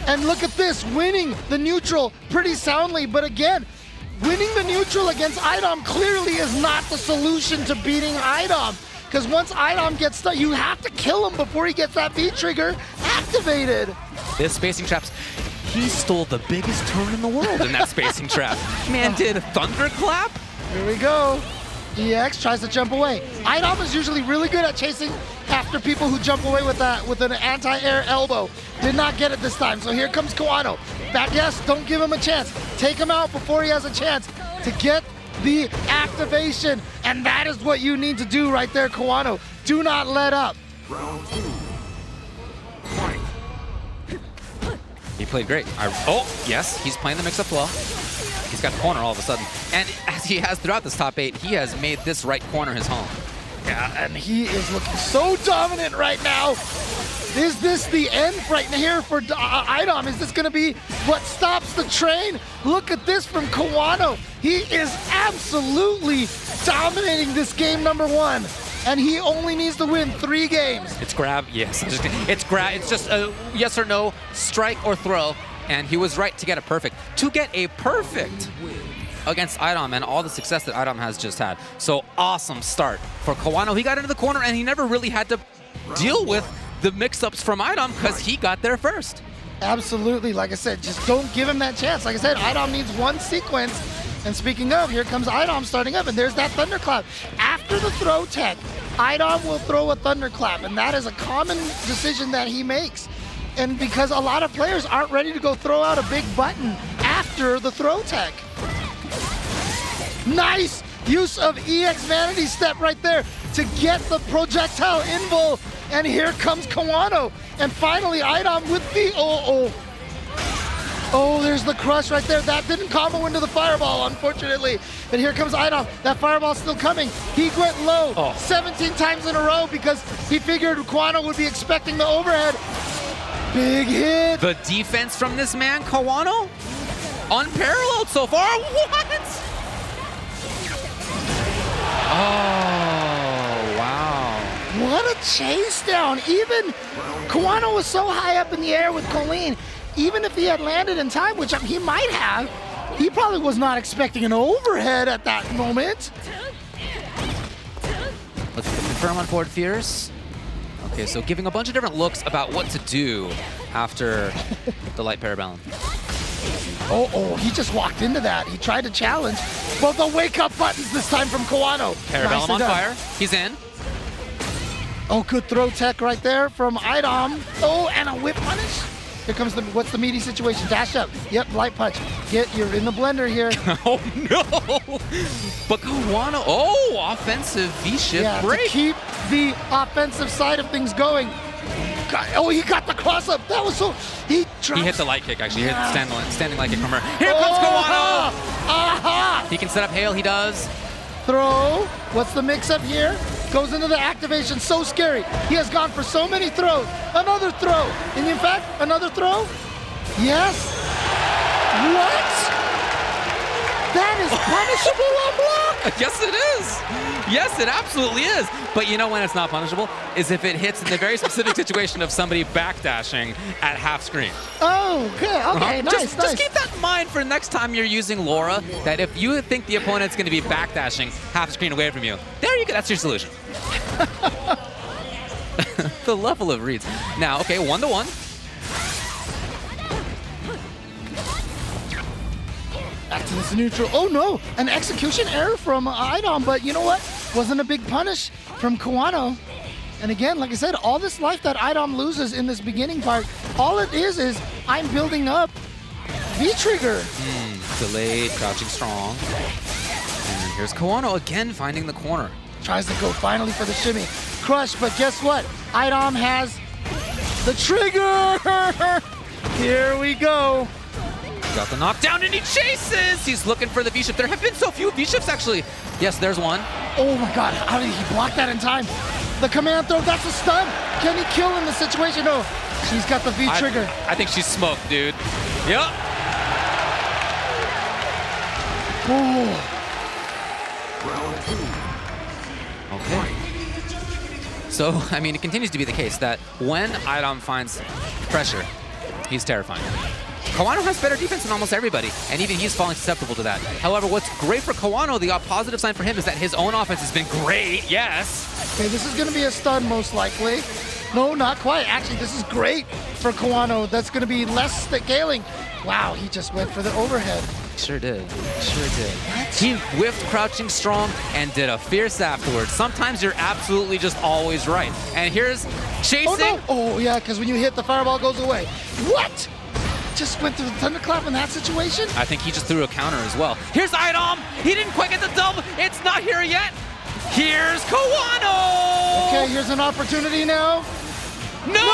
And look at this, winning the neutral pretty soundly. But again, winning the neutral against Idom clearly is not the solution to beating Idom. Because once Idom gets stuck, you have to kill him before he gets that V-trigger activated. This spacing traps, he stole the biggest turn in the world in that spacing trap. Man did thunderclap. Here we go. EX tries to jump away. Idom is usually really good at chasing after people who jump away with an anti-air elbow. Did not get it this time, so here comes Kawano. Back, yes, don't give him a chance. Take him out before he has a chance to get the activation. And that is what you need to do right there, Kawano. Do not let up. Round 2. Fight. He played great. Oh, yes, he's playing the mix-up well. He's got the corner all of a sudden. And as he has throughout this top 8, he has made this right corner his home. Yeah, and he is looking so dominant right now. Is this the end right here for Idom? Is this going to be what stops the train? Look at this from Kawano. He is absolutely dominating this game number 1. And he only needs to win 3 games. It's grab, yes. It's grab. It's just a yes or no, strike or throw. And he was right to get a perfect. To get a perfect against Idom and all the success that Idom has just had. So awesome start for Kawano. He got into the corner and he never really had to deal with the mix-ups from Idom because he got there first. Absolutely. Like I said, just don't give him that chance. Like I said, Idom needs one sequence. And speaking of, here comes Idom starting up, and there's that thunderclap. After the throw tech, Idom will throw a thunderclap, and that is a common decision that he makes. And because a lot of players aren't ready to go throw out a big button after the throw tech. Nice use of EX Vanity Step right there to get the projectile invul. And here comes Kawano. And finally, Idom with the Oh, there's the crush right there. That didn't combo into the fireball, unfortunately. But here comes Idom. That fireball's still coming. He went low 17 times in a row because he figured Kawano would be expecting the overhead. Big hit. The defense from this man, Kawano, unparalleled so far. What? Oh, wow. What a chase down. Even Kawano was so high up in the air with Colleen. even if he had landed in time, which he might have, he probably was not expecting an overhead at that moment. Let's confirm on forward Fierce. Okay, so giving a bunch of different looks about what to do after the light parabellum. Oh, he just walked into that. He tried to challenge. Well, the wake-up buttons this time from Kawano. Parabellum on fire. He's in. Oh, good throw tech right there from Idom. Oh, and a whip punish. Here comes what's the meaty situation? Dash up. Yep, light punch. You're in the blender here. Oh, no. But Kawano, offensive V-shift break. To keep the offensive side of things going. He got the cross-up. That was so... He hit the light kick, actually. He hit the standing light kick from her. Here comes Kawano. He can set up Hail. He does. Throw. What's the mix-up here? Goes into the activation. So scary. He has gone for so many throws. Another throw. And in fact, another throw. Yes. What? That is punishable on block. Yes, it is. Yes, it absolutely is. But you know when it's not punishable? Is if it hits in the very specific situation of somebody backdashing at half screen. Oh, good. Okay, nice. Just keep that in mind for next time you're using Laura, that if you think the opponent's going to be backdashing half screen away from you, there you go. That's your solution. The level of reads. Now, okay, 1-to-1. Back to this neutral. Oh no, an execution error from Idom, but you know what? Wasn't a big punish from Kawano. And again, like I said, all this life that Idom loses in this beginning part, all it is I'm building up V-trigger. Delayed, crouching strong. And here's Kawano again finding the corner. Tries to go finally for the shimmy. Crush, but guess what? Idom has the trigger. Here we go. Got the knockdown and he chases! He's looking for the V-shift. There have been so few V-shifts actually. Yes, there's one. Oh my god, how did he block that in time? The command throw, that's a stun. Can he kill in the situation? No, she's got the V-trigger. I think she's smoked, dude. Yep. Okay. So, I mean, it continues to be the case that when Idom finds pressure, he's terrifying. Kawano has better defense than almost everybody, and even he's falling susceptible to that. However, what's great for Kawano, the positive sign for him, is that his own offense has been great, yes. Okay, this is going to be a stun most likely. No, not quite. Actually, this is great for Kawano. That's going to be less scaling. Wow, he just went for the overhead. Sure did. Sure did. He whiffed crouching strong and did a fierce afterwards. Sometimes you're absolutely just always right. And here's chasing. Oh, no. Oh, yeah, because when you hit, the fireball goes away. What? Just went through the thunderclap in that situation? I think he just threw a counter as well. Here's Idom. He didn't quite get the double. It's not here yet. Here's Kawano. Okay, here's an opportunity now. No!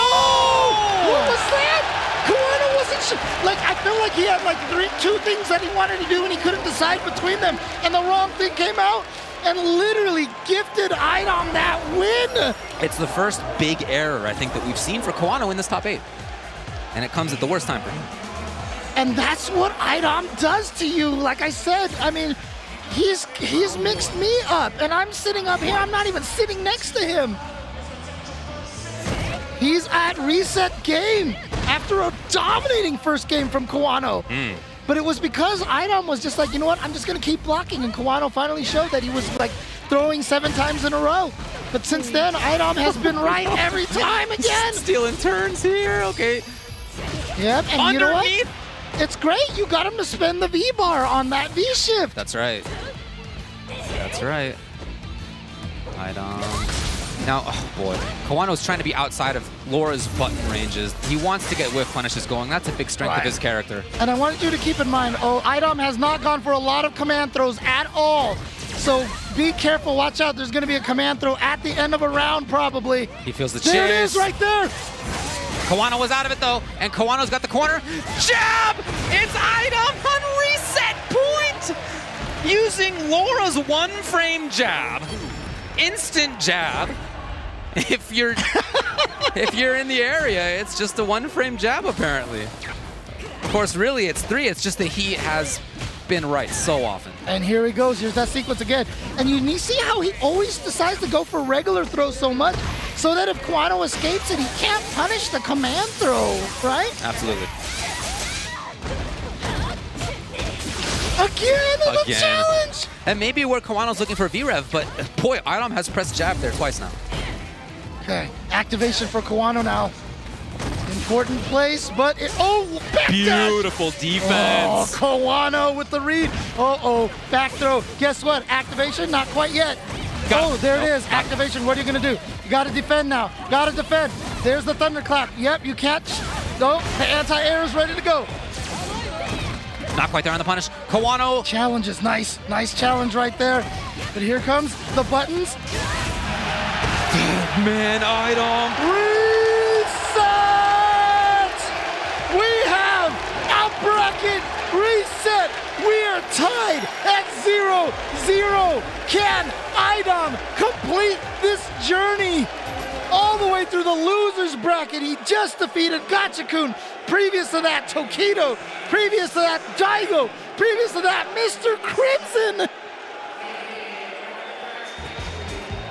What was that? Kawano wasn't sure. Like, I feel like he had like two things that he wanted to do and he couldn't decide between them. And the wrong thing came out and literally gifted Idom that win. It's the first big error, I think, that we've seen for Kawano in this top 8. And it comes at the worst time for him. And that's what Idom does to you. Like I said, I mean, he's mixed me up. And I'm sitting up here. I'm not even sitting next to him. He's at reset game after a dominating first game from Kawano. But it was because Idom was just like, you know what, I'm just going to keep blocking. And Kawano finally showed that he was like throwing 7 times in a row. But since then, Idom has been right every time again. Stealing turns here, okay. Yep, and underneath. You know what? It's great. You got him to spend the V-bar on that V-shift. That's right. That's right. Idom. Now, oh boy, Kawano's trying to be outside of Laura's button ranges. He wants to get whiff punishes going. That's a big strength of his character. And I wanted you to keep in mind, Idom has not gone for a lot of command throws at all. So be careful, watch out. There's going to be a command throw at the end of a round probably. He feels the chase. There it is right there. Kawano was out of it though, and Kawano's got the corner. Jab! It's Idom on reset point! Using Laura's one-frame jab. Instant jab. If you're in the area, it's just a one-frame jab apparently. Of course, really it's 3. It's just that he has been right so often. And here he goes. Here's that sequence again. And you see how he always decides to go for regular throws so much, so that if Kawano escapes it, he can't punish the command throw, right? Absolutely. Again in the challenge! And maybe where Kawano's looking for V-Rev, but boy, Idom has pressed jab there twice now. Okay, activation for Kawano now. Important place, but it, back Beautiful dash. defense. Oh, Kawano with the read. Back throw. Guess what? Activation, not quite yet. There it is. Activation, what are you gonna do? You gotta defend now. Gotta defend. There's the thunderclap. Yep, you can't. No, the anti-air is ready to go. Not quite there on the punish. Kawano. Challenge is nice. Nice challenge right there. But here comes the buttons. Man, Idom. Reset! We have a bracket reset. We are tied at 0-0. Can Idom complete this journey all the way through the losers bracket? He just defeated Gachikun. Previous to that, Tokido. Previous to that, Daigo. Previous to that, Mr. Crimson.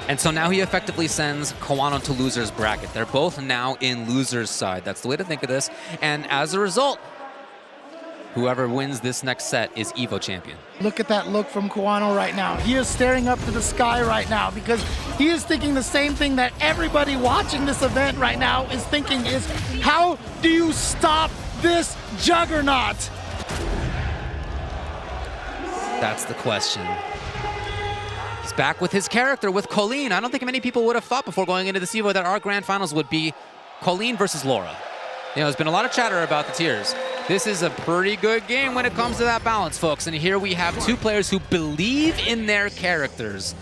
And so now he effectively sends Kawano to loser's bracket. They're both now in loser's side. That's the way to think of this. And as a result, whoever wins this next set is EVO champion. Look at that look from Kawano right now. He is staring up to the sky right now because he is thinking the same thing that everybody watching this event right now is thinking is, how do you stop this juggernaut? That's the question. He's back with his character, with Colleen. I don't think many people would have thought before going into this EVO that our grand finals would be Colleen versus Laura. You know, there's been a lot of chatter about the tiers. This is a pretty good game when it comes to that balance, folks. And here we have two players who believe in their characters,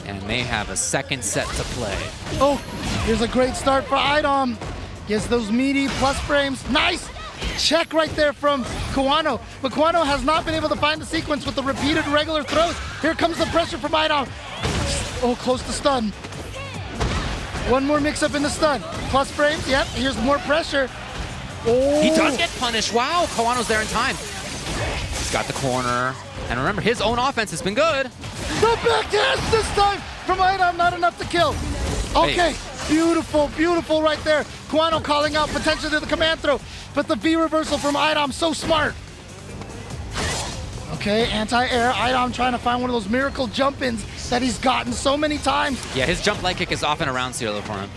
and they have a second set to play. Oh, here's a great start for Idom. Gets those meaty plus frames. Nice check right there from Kawano. But Kawano has not been able to find the sequence with the repeated regular throws. Here comes the pressure from Idom. Oh, close to stun. One more mix-up in the stun. Plus frames, yep, here's more pressure. Oh. He does get punished. Wow, Kawano's there in time. He's got the corner. And remember, his own offense has been good. The back dash this time from Idom, not enough to kill. Okay, beautiful, beautiful right there. Kawano calling out potentially to the command throw, but the V reversal from Idom, so smart. Okay, anti-air. Idom trying to find one of those miracle jump-ins that he's gotten so many times. Yeah, his jump leg kick is often around zero for him.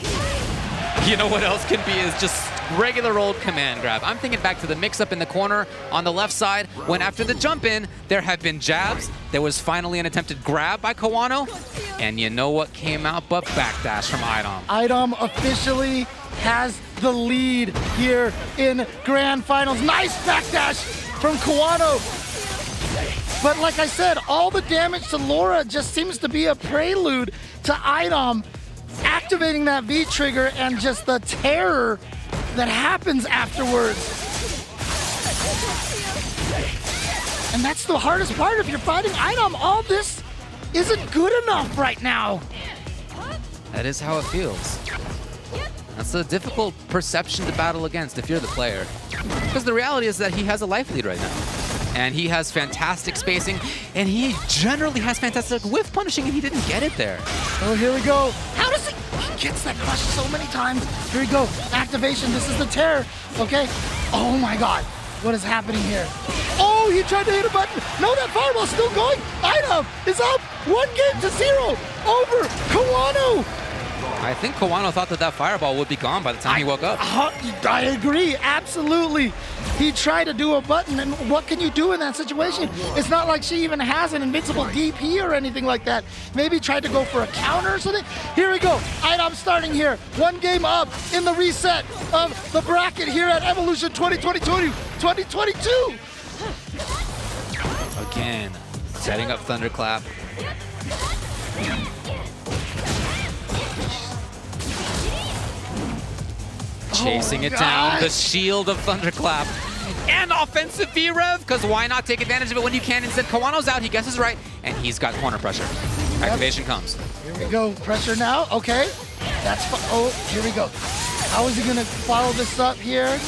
You know what else can be is just regular old command grab. I'm thinking back to the mix-up in the corner on the left side when after the jump in, there have been jabs. There was finally an attempted grab by Kawano. And you know what came out but backdash from Idom. Idom officially has the lead here in Grand Finals. Nice backdash from Kawano. But like I said, all the damage to Laura just seems to be a prelude to Idom activating that V trigger and just the terror that happens afterwards. And that's the hardest part if you're fighting Idom. All this isn't good enough right now. That is how it feels. That's a difficult perception to battle against if you're the player. Because the reality is that he has a life lead right now. And he has fantastic spacing, and he generally has fantastic whiff punishing, and he didn't get it there. Oh, here we go. How does he gets that crush so many times? Here we go. Activation. This is the terror. Okay. Oh my God. What is happening here? Oh, he tried to hit a button. No, that fireball's still going. Idom is up 1-0 over Kawano. I think Kawano thought that that fireball would be gone by the time he woke up. I agree, absolutely. He tried to do a button, and what can you do in that situation? It's not like she even has an invincible DP or anything like that. Maybe tried to go for a counter or something. Here we go, Idom starting here. 1 game up in the reset of the bracket here at Evolution 2022. Again, setting up Thunderclap. Chasing it down, the shield of Thunderclap. And offensive V-Rev, because why not take advantage of it when you can? Instead, Kawano's out, he guesses right, and he's got corner pressure. Activation comes. Here we go, pressure now, okay. That's, oh, here we go. How is he gonna follow this up here?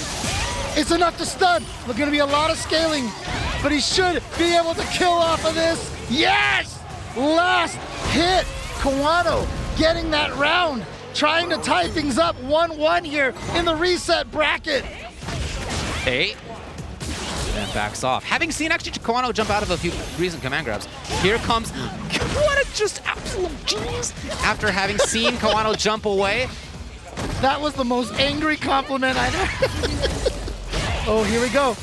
It's enough to stun. There's gonna be a lot of scaling, but he should be able to kill off of this. Yes! Last hit, Kawano getting that round. Trying to tie things up 1-1 here in the reset bracket. Hey. backs off. Having seen actually Kawano jump out of a few recent command grabs, here comes, what a just absolute genius. After having seen Kawano jump away. That was the most angry compliment I've heard. Oh, here we go.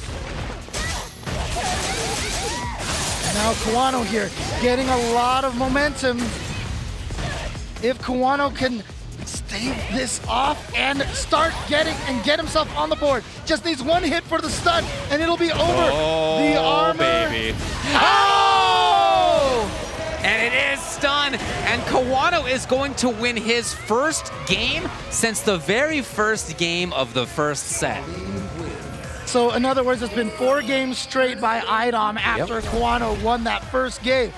Now Kawano here, getting a lot of momentum. If Kawano can stave this off and start get himself on the board. Just needs one hit for the stun, and it'll be over. The armor. Baby. Oh! And it is stun, and Kawano is going to win his first game since the very first game of the first set. So in other words, it's been 4 games straight by IDOM after Kawano won that first game.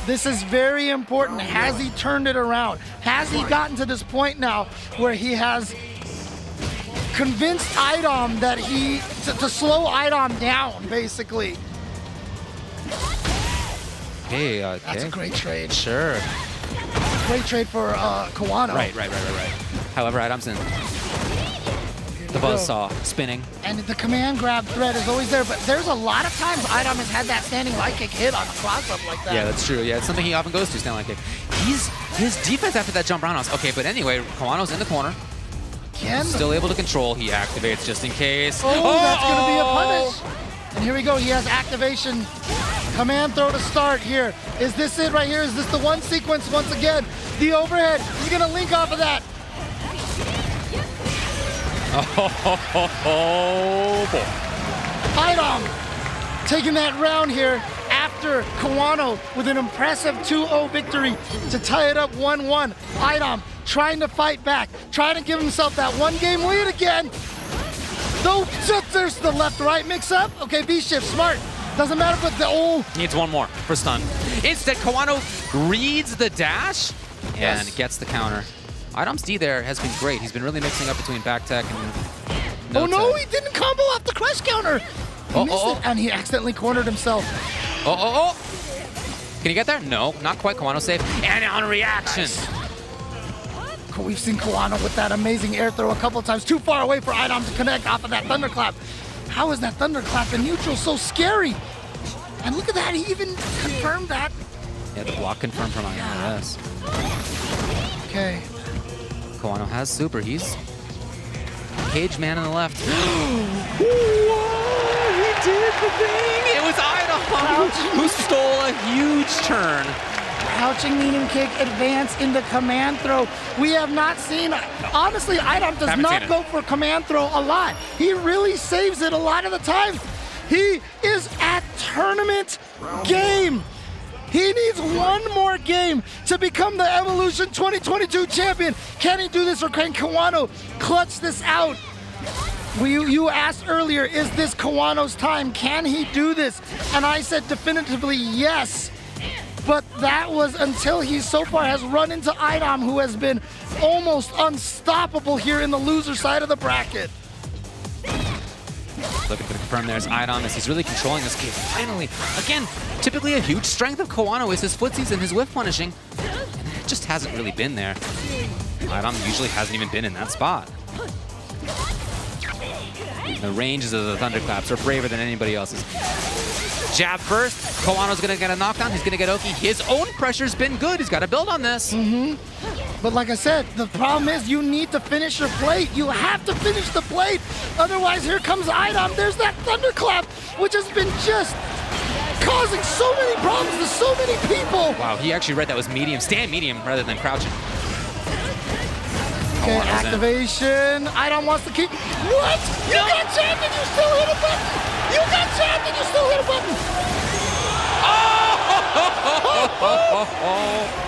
This is very important. Has he turned it around? Has he gotten to this point now where he has convinced IDOM that to slow IDOM down, basically? Hey, That's a great trade. Sure. Great trade for Kawano. Right. However, IDOM's in. The buzzsaw spinning. And the command grab threat is always there, but there's a lot of times IDOM has had that standing light kick hit on a cross-up like that. Yeah, that's true. Yeah, it's something he often goes to, standing light kick. His defense after that jump roundhouse. Okay, but anyway, Kawano's in the corner. Still able to control. He activates just in case. Oh, that's going to be a punish. And here we go. He has activation. Command throw to start here. Is this it right here? Is this the one sequence once again? The overhead. He's going to link off of that. Oh, boy. IDOM taking that round here after Kawano with an impressive 2-0 victory to tie it up 1-1. IDOM trying to fight back, trying to give himself that 1-game lead again. Though there's the left-right mix-up. Okay, V-shift, smart. Doesn't matter, but needs one more for stun. Instead, Kawano reads the dash and gets the counter. IDOM's D there has been great. He's been really mixing up between back tech and no tech. He didn't combo off the crush counter. He missed it, and he accidentally cornered himself. Can he get there? No, not quite. Kawano safe. And on reaction. Nice. We've seen Kawano with that amazing air throw a couple times. Too far away for IDOM to connect off of that thunderclap. How is that thunderclap in neutral so scary? And look at that, he even confirmed that. Yeah, the block confirmed from IDOM, yes. Okay. Kawano has super. He's cage man on the left. Whoa, he did the thing! It was IDOM who stole a huge turn. Crouching medium kick, advance into command throw. We have not seen, honestly, IDOM does not go for command throw a lot. He really saves it a lot of the time. He is at tournament game. He needs one more game to become the Evolution 2022 champion. Can he do this, or can Kawano clutch this out? You asked earlier, is this Kawano's time? Can he do this? And I said definitively yes. But that was until he so far has run into IDOM, who has been almost unstoppable here in the loser side of the bracket. Looking to confirm there's IDOM as he's really controlling this game. Finally, again, typically a huge strength of Kawano is his footsies and his whiff punishing. And it just hasn't really been there. IDOM usually hasn't even been in that spot. The ranges of the thunderclaps are braver than anybody else's. Jab first. Kawano's going to get a knockdown. He's going to get Oki. His own pressure's been good. He's got to build on this. But like I said, the problem is you need to finish your plate. You have to finish the plate. Otherwise, here comes IDOM. There's that thunderclap, which has been just causing so many problems to so many people. Wow, he actually read that was medium. Stand medium rather than crouching. Okay, activation. IDOM wants to keep. What? You got jammed and you still hit a button. You got jammed and you still hit a button.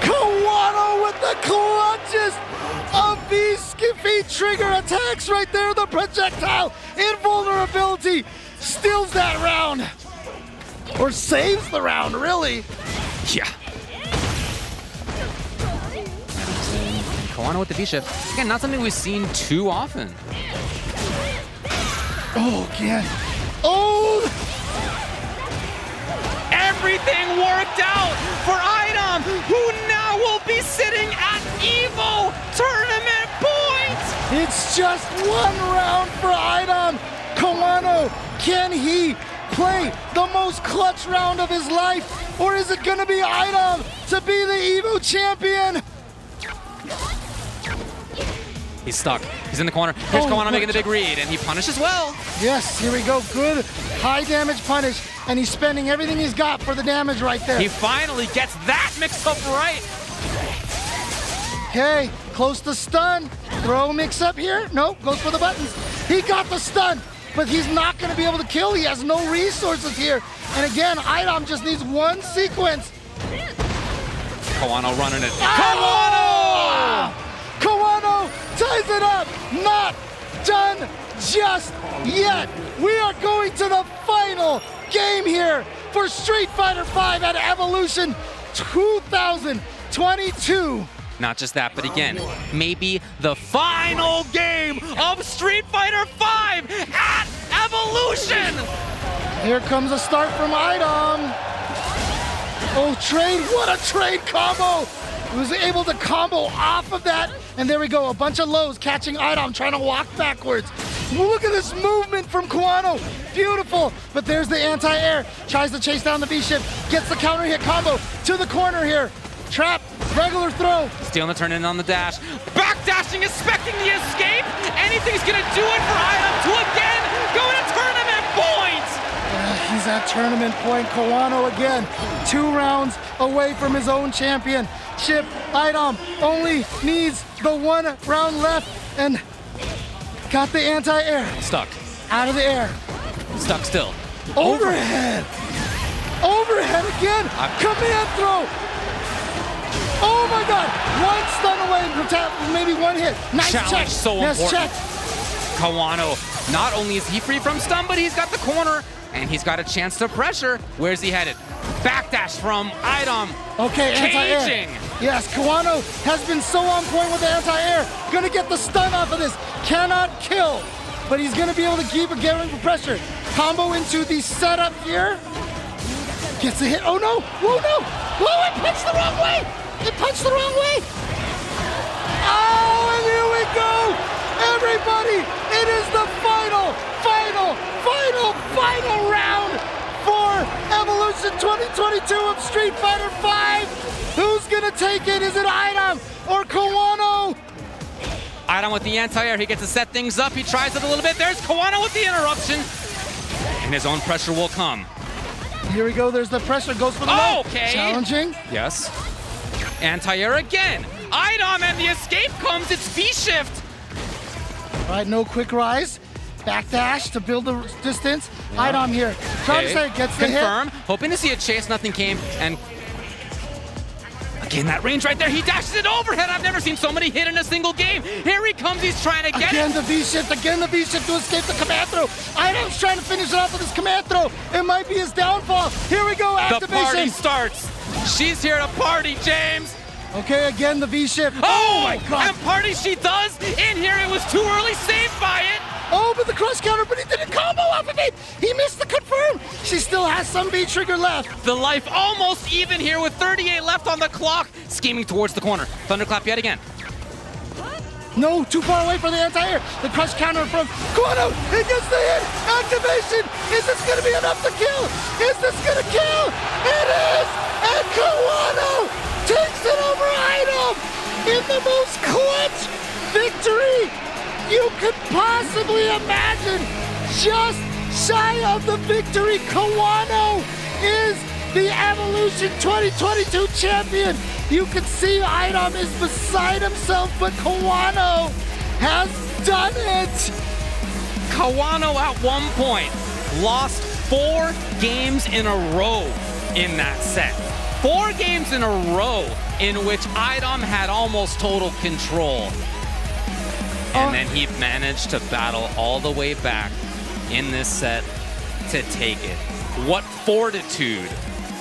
Kawano with the clutches of V trigger attacks right there. The projectile invulnerability steals that round. Or saves the round, really. Yeah. Kawano with the V-shift. Again, not something we've seen too often. Oh, again. Oh! Everything worked out for IDOM, who now will be sitting at EVO tournament points! It's just one round for IDOM. Kawano, can he play the most clutch round of his life? Or is it gonna be Idom to be the EVO champion? He's stuck. He's in the corner. Here's Kawano making the big read, and he punishes well. Yes, here we go. Good high damage punish, and he's spending everything he's got for the damage right there. He finally gets that mix up right. Okay, close to stun. Throw mix up here. Nope, goes for the buttons. He got the stun, but he's not going to be able to kill. He has no resources here. And again, Idom just needs one sequence. Kawano running it. Kawano! Kawano ties it up. Not done just yet. We are going to the final game here for Street Fighter V at Evolution 2022. Not just that, but again, maybe the final game of Street Fighter V at Evolution! Here comes a start from Idom. Oh, trade, what a trade combo! He was able to combo off of that, and there we go, a bunch of lows catching Idom, trying to walk backwards. Look at this movement from Kawano, beautiful, but there's the anti-air, tries to chase down the V-shift, gets the counter hit combo to the corner here. Trap, regular throw. Stealing the turn in on the dash. Backdashing, expecting the escape. Anything's gonna do it for Idom to again go to tournament point. He's at tournament point. Kawano again, 2 rounds away from his own championship. Idom only needs the 1 round left and got the anti-air. Stuck. Out of the air. Stuck still. Overhead. Overhead again. Command throw. Oh my God! 1 stun away, maybe 1 hit. Nice Challenge check. so nice important. check. Kawano, not only is he free from stun, but he's got the corner, and he's got a chance to pressure. Where's he headed? Backdash from Idom. Okay, anti-air. Caging. Yes, Kawano has been so on point with the anti-air. Gonna get the stun off of this. Cannot kill, but he's gonna be able to keep getting for pressure. Combo into the setup here. Gets a hit. Oh no! Oh no! Oh, it punched the wrong way! It punched the wrong way! Oh, and here we go! Everybody, it is the final round for Evolution 2022 of Street Fighter V. Who's gonna take it? Is it Idom or Kawano? Idom with the anti-air, he gets to set things up. He tries it a little bit. There's Kawano with the interruption. And his own pressure will come. Here we go, there's the pressure, goes for the low. Okay. Challenging. Yes. Anti-air again. Idom and the escape comes. It's V-shift. All right, no quick rise. Backdash to build the distance. Yeah. Idom here. Trying to say, gets the Confirm. hit. Hoping to see a chase, nothing came. And again, that range right there. He dashes it overhead. I've never seen so many hit in a single game. Here he comes. He's trying to get again it. The V-shift. Again the V-shift to escape the command throw. Idom's trying to finish it off with his command throw. It might be his downfall. Here we go. Activation. The party starts. She's here to party, James. Okay, again the V-shift. Oh my God. And party she does. In here, it was too early. Saved by it. Oh, but the cross counter, but he didn't combo off of it. He missed the confirm. She still has some V trigger left. The life almost even here with 38 left on the clock. Scheming towards the corner. Thunderclap yet again. No, too far away for the anti-air. The crush counter from Kawano. He gets the hit. Activation. Is this going to be enough to kill? Is this going to kill? It is. And Kawano takes it over Idom in the most clutch victory you could possibly imagine. Just shy of the victory, Kawano is the Evolution 2022 champion. You can see Idom is beside himself, but Kawano has done it. Kawano at one point lost 4 games in a row in that set. 4 games in a row in which Idom had almost total control. And then he managed to battle all the way back in this set to take it. What fortitude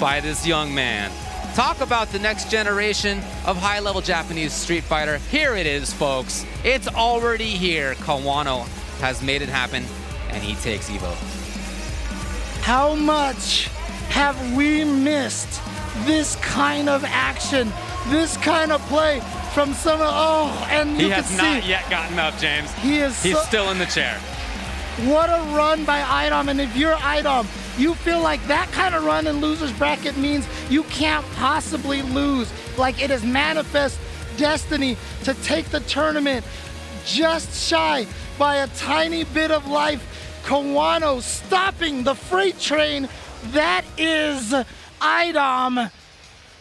by this young man. Talk about the next generation of high-level Japanese Street Fighter. Here it is, folks. It's already here. Kawano has made it happen, and he takes EVO. How much have we missed this kind of action, this kind of play from some of, and you can see. He has not yet gotten up, James. He's still in the chair. What a run by Idom, and if you're Idom, You feel like that kind of run in loser's bracket means you can't possibly lose. Like it is manifest destiny to take the tournament just shy by a tiny bit of life. Kawano stopping the freight train. That is Idom,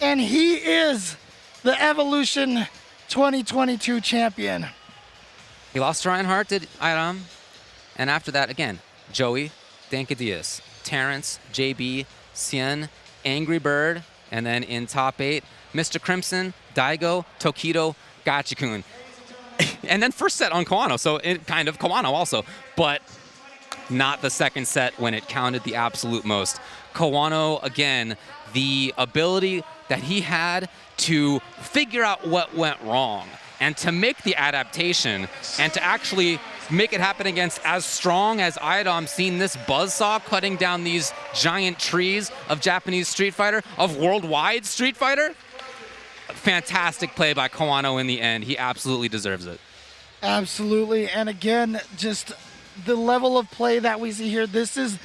and he is the Evolution 2022 champion. He lost to Reinhardt, did Idom. And after that, again, Joey, Dankadias, Terrence, JB, Cien, Angry Bird, and then in top 8, Mr. Crimson, Daigo, Tokido, Gachikun. And then first set on Kawano, so it kind of Kawano also, but not the second set when it counted the absolute most. Kawano, again, the ability that he had to figure out what went wrong and to make the adaptation and to actually make it happen against as strong as Idom, seen this buzzsaw cutting down these giant trees of Japanese Street Fighter, of worldwide Street Fighter. Fantastic play by Kawano in the end. He absolutely deserves it. Absolutely, and again, just the level of play that we see here, this is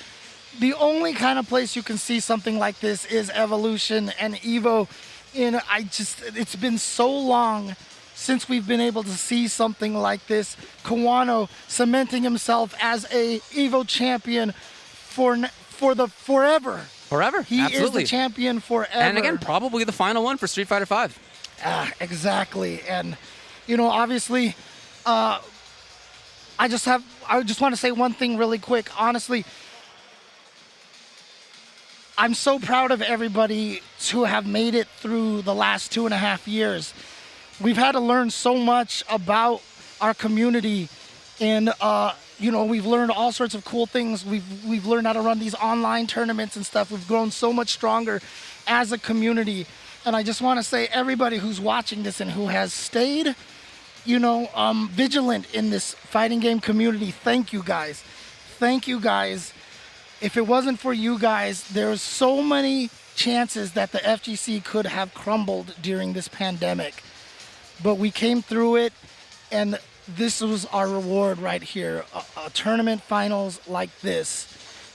the only kind of place you can see something like this is Evolution and EVO. It's been so long since we've been able to see something like this. Kawano cementing himself as a EVO champion for the forever. Forever, he absolutely. is the champion forever. And again, probably the final one for Street Fighter V. Exactly, and obviously, I just want to say one thing really quick. Honestly, I'm so proud of everybody to have made it through the last 2.5 years. We've had to learn so much about our community, and we've learned all sorts of cool things. We've learned how to run these online tournaments and stuff. We've grown so much stronger as a community, and I just want to say everybody who's watching this and who has stayed, vigilant in this fighting game community, thank you guys. Thank you guys. If it wasn't for you guys, there's so many chances that the FGC could have crumbled during this pandemic. But we came through it, and this was our reward right here, a tournament finals like this.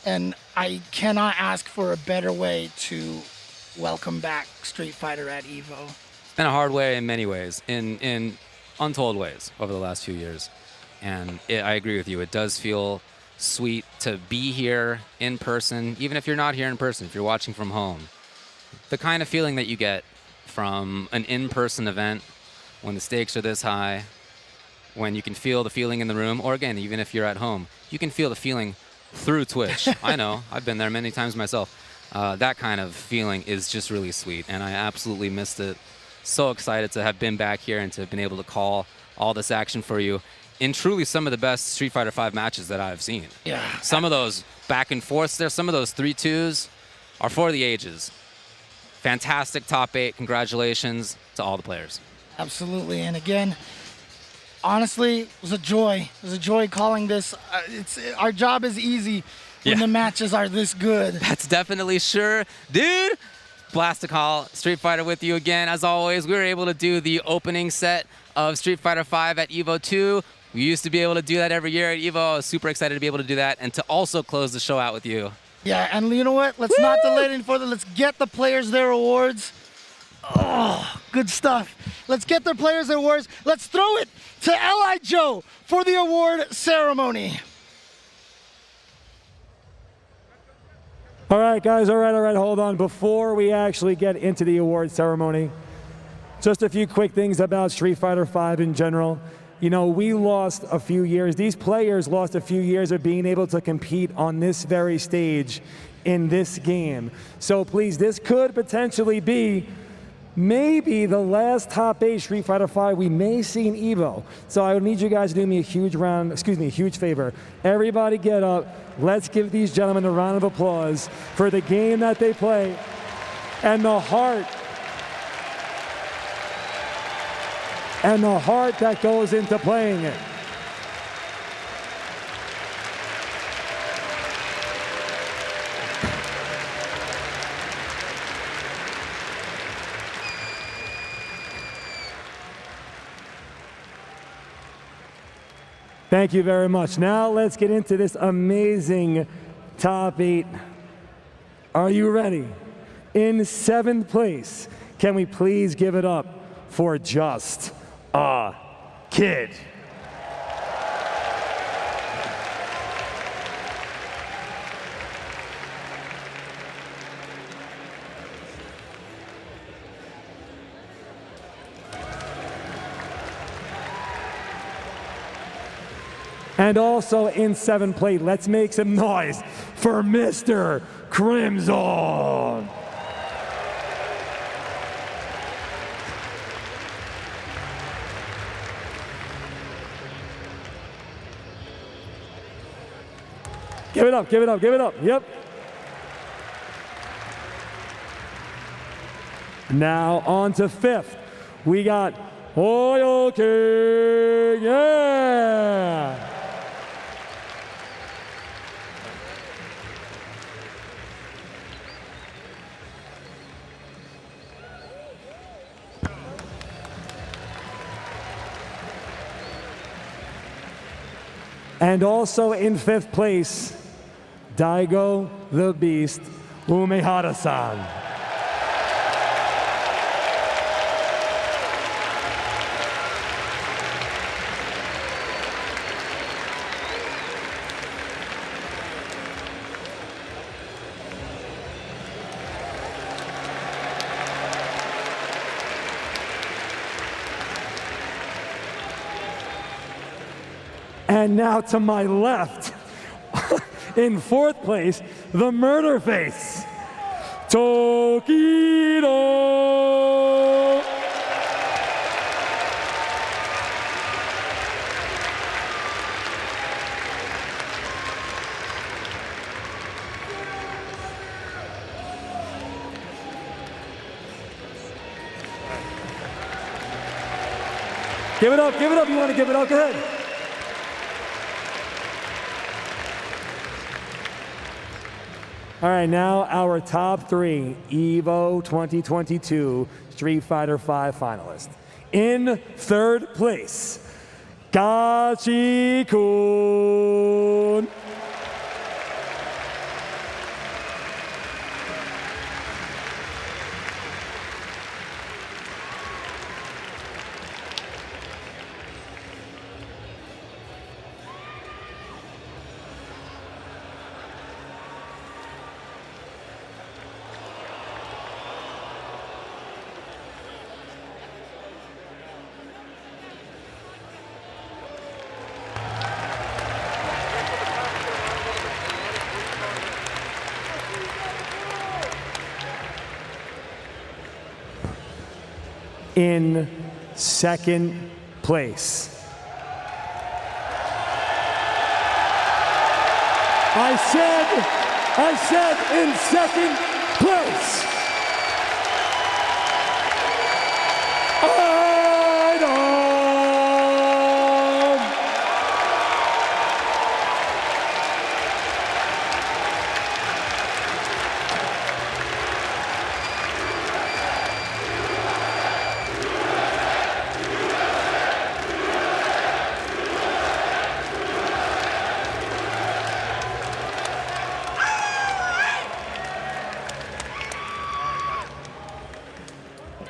And I cannot ask for a better way to welcome back Street Fighter at EVO. It's been a hard way in many ways, in untold ways over the last few years. And I agree with you. It does feel sweet to be here in person, even if you're not here in person, if you're watching from home. The kind of feeling that you get from an in-person event when the stakes are this high, when you can feel the feeling in the room, or again, even if you're at home, you can feel the feeling through Twitch. I know, I've been there many times myself. That kind of feeling is just really sweet, and I absolutely missed it. So excited to have been back here and to have been able to call all this action for you in truly some of the best Street Fighter V matches that I've seen. Yeah. Some of those back and forths there, some of those 3-2s are for the ages. Fantastic top 8. Congratulations to all the players. Absolutely. And again, honestly, it was a joy. It was a joy calling this. Our job is easy when the matches are this good. That's definitely sure. Dude, blast to call Street Fighter with you again. As always, we were able to do the opening set of Street Fighter V at EVO 2. We used to be able to do that every year at EVO. I was super excited to be able to do that and to also close the show out with you. Yeah, and you know what? Let's not delay it any further. Let's get the players their awards. Oh, good stuff. Let's get the players their awards. Let's throw it to L.I. Joe for the award ceremony. All right, guys, all right, hold on. Before we actually get into the award ceremony, just a few quick things about Street Fighter V in general. We lost a few years. These players lost a few years of being able to compete on this very stage in this game. So please, this could potentially be maybe the last top 8 Street Fighter V we may see in EVO. So I would need you guys to do me a huge favor. Everybody get up. Let's give these gentlemen a round of applause for the game that they play and the heart that goes into playing it. Thank you very much. Now let's get into this amazing top 8 Are you ready? In 7th place, can we please give it up for Just a Kid? And also in 7th place, let's make some noise for Mr. Crimson. Give it up, give it up, give it up. Yep. Now on to 5th. We got Oil King. Yeah. And also in 5th place, Daigo the Beast Umehara-san. And now to my left, in 4th place, the Murder Face, Tokido. Give it up, give it up. You want to give it up? Go ahead. All right, now our top 3 EVO 2022 Street Fighter V finalists. In 3rd place, Gachi-kun. In 2nd place, I said in 2nd place,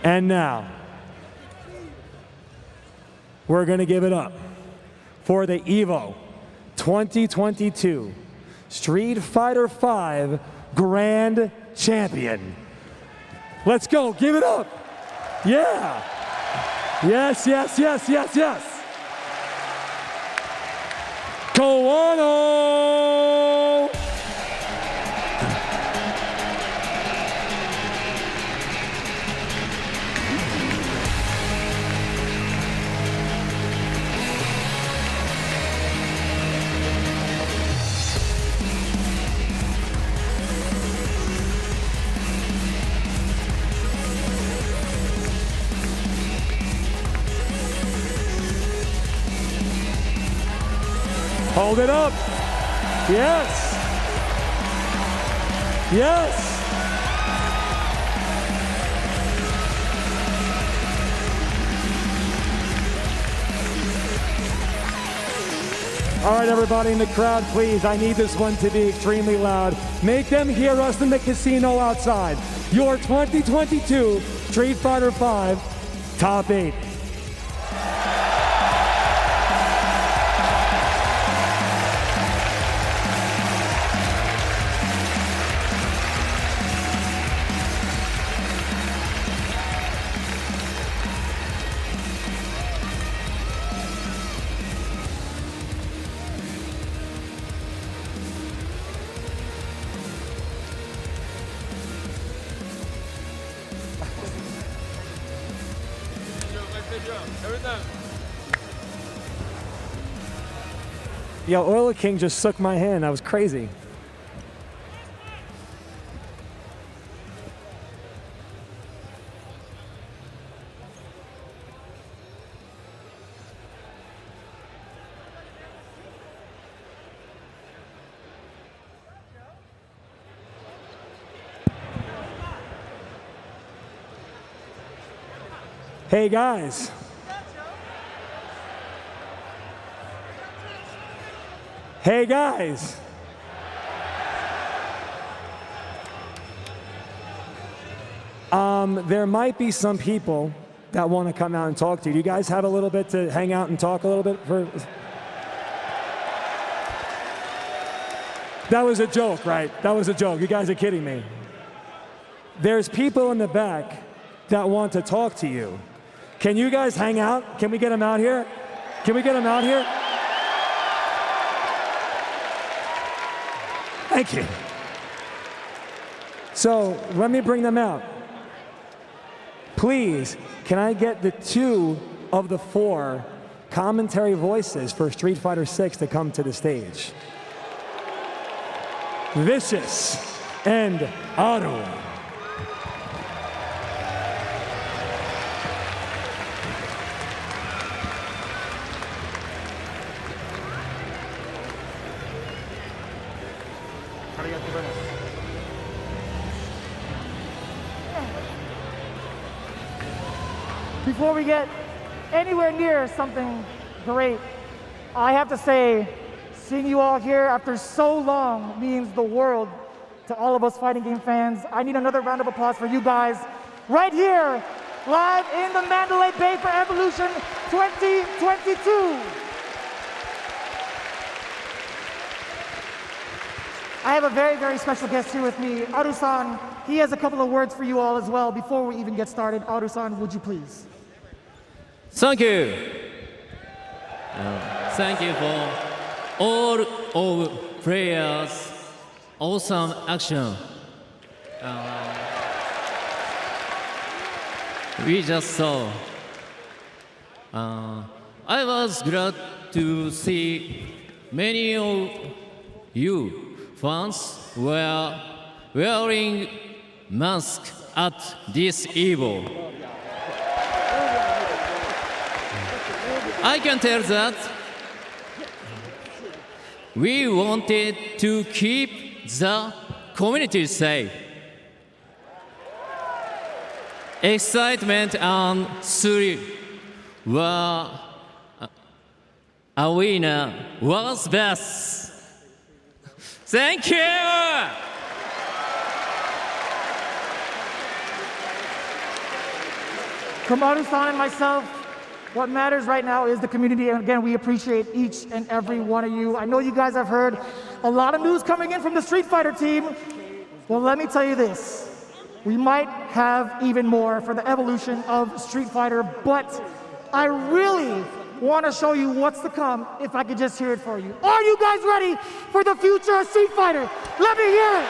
And now, we're going to give it up for the EVO 2022 Street Fighter V Grand Champion. Let's go, give it up. Yeah. Yes, yes, yes, yes, yes. Kawano! Hold it up. Yes. Yes. All right, everybody in the crowd, please, I need this one to be extremely loud. Make them hear us in the casino outside. Your 2022 Street Fighter V Top 8. Yo, Oiler King just shook my hand. That was crazy. Hey guys. Hey guys. There might be some people that want to come out and talk to you. Do you guys have a little bit to hang out and talk a little bit? That was a joke, right? That was a joke. You guys are kidding me. There's people in the back that want to talk to you. Can you guys hang out? Can we get them out here? Can we get them out here? Thank you. So let me bring them out. Please, can I get the 2 of the 4 commentary voices for Street Fighter VI to come to the stage? Vicious and Aru. Before we get anywhere near something great, I have to say, seeing you all here after so long means the world to all of us fighting game fans. I need another round of applause for you guys right here, live in the Mandalay Bay for Evolution 2022. I have a very, very special guest here with me, Aru-san. He has a couple of words for you all as well before we even get started. Aru-san, would you please? Thank you. Thank you for all of players. Awesome action. We just saw. I was glad to see many of you fans were wearing masks at this EVO. I can tell that we wanted to keep the community safe. Excitement and thrill were arena was best. Thank you! From Aru-san and myself, what matters right now is the community, and again, we appreciate each and every one of you. I know you guys have heard a lot of news coming in from the Street Fighter team. Well, let me tell you this. We might have even more for the evolution of Street Fighter, but I really want to show you what's to come if I could just hear it for you. Are you guys ready for the future of Street Fighter? Let me hear it.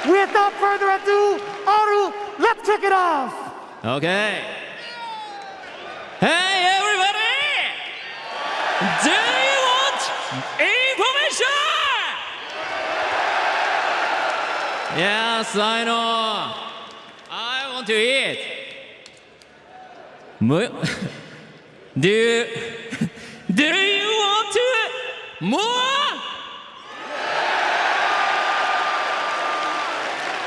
Without further ado, Aru, let's kick it off. Okay. Hey, everybody! Do you want information? Yes, I know. I want to eat. Do you want to more?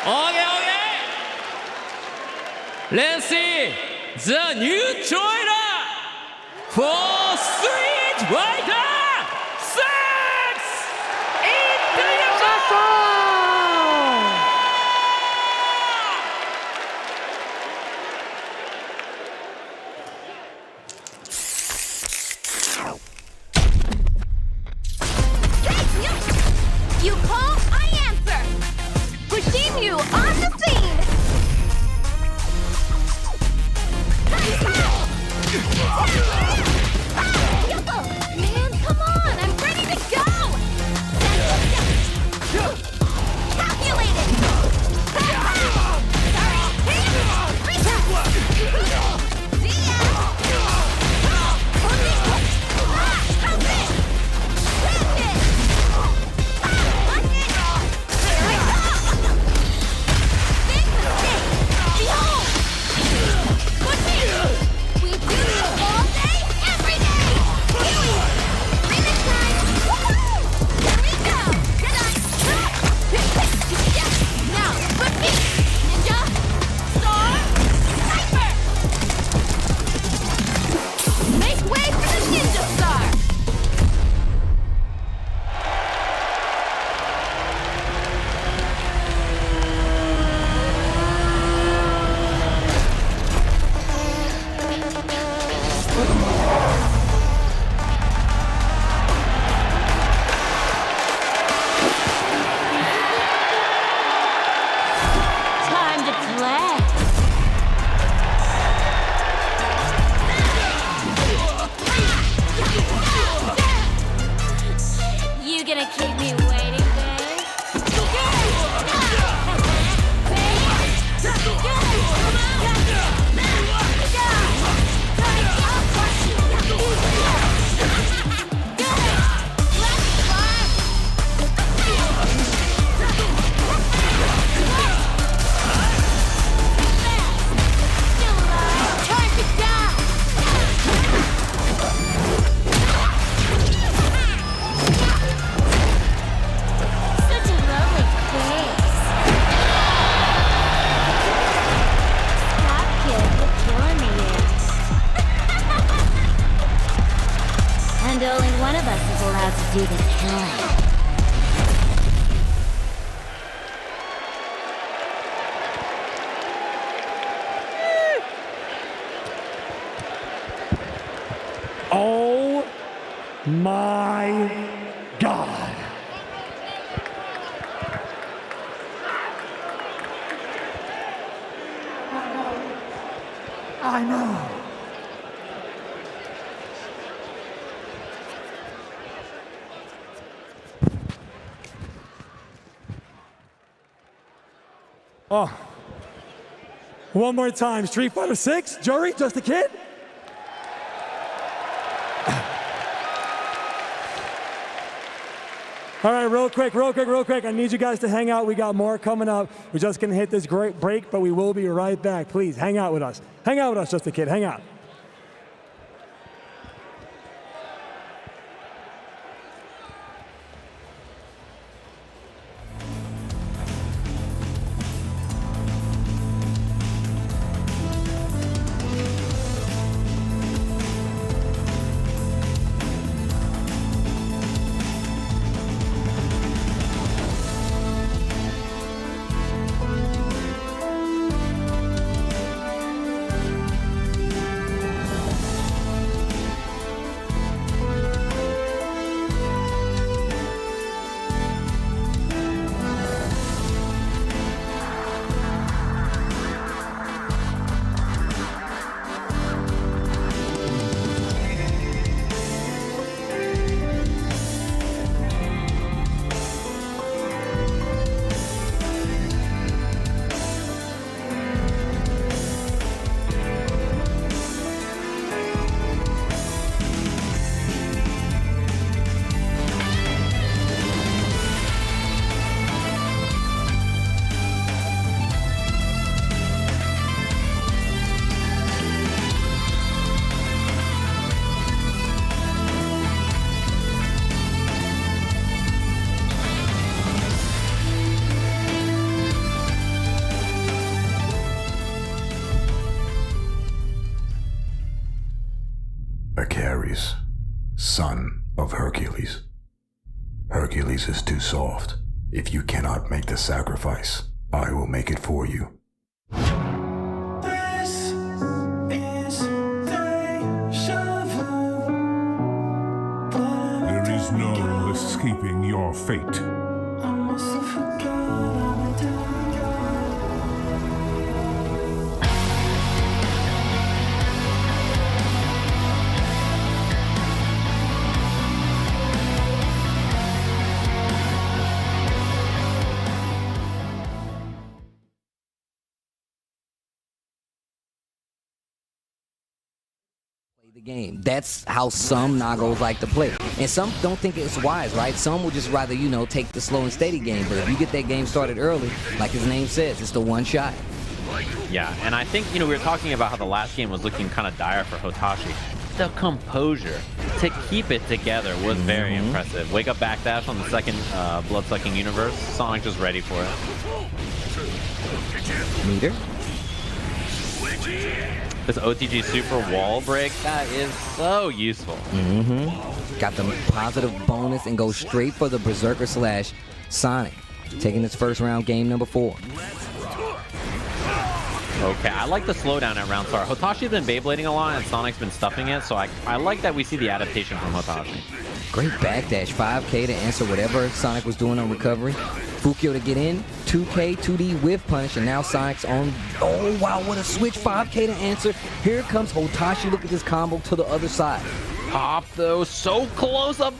Okay, okay. Let's see. the new trailer for Street Fighter 6 You call, I answer. Pushing you on the scene. Man, come on, I'm ready to go. Calculated. We do this all day, every day! Huey! Remix time! Woohoo! Here we go! Now, repeat! Ninja! Star! Sniper! Make way for the Ninja Star! Time to play. You gonna keep me waiting, babe? Time to die! Such a lovely face. Stop, kid, you're killing me. And only one of us is allowed to do the killing. Oh my God. I know. Oh. One more time. Street Fighter 6? Jury? Just a kid? All right, real quick. I need you guys to hang out. We got more coming up. We're just going to hit this great break, but we will be right back. Please, hang out with us. Hang out with us, Just a Kid. Hang out. Achares, son of Hercules. Hercules is too soft. If you cannot make the sacrifice, I will make it for you. This is deja vu. There is no escaping your fate. I must have forgot how we do. The game. That's how some Nagos like to play. And some don't think it's wise, right? Some will just rather, you know, take the slow and steady game. But if you get that game started early, like his name says, it's the one shot. Yeah, and I think, you know, we were talking about how the last game was looking kind of dire for Hotashi. The composure to keep it together was very impressive. Wake up backdash on the second blood-sucking universe. Sonic just ready for it. Meter. This OTG super wall break, that is so useful. Got the positive bonus and goes straight for the Berserker slash Sonic. Taking his first round, game number 4. Okay, I like the slowdown at round start. Hotashi's been Beyblading a lot and Sonic's been stuffing it, so I like that we see the adaptation from Hotashi. Great backdash, 5K to answer whatever Sonic was doing on recovery. Fukio to get in, 2K, 2D with punish, and now Sonic's on. Oh, wow, what a switch, 5K to answer. Here comes Hotashi, look at this combo to the other side. Pop though, so close up.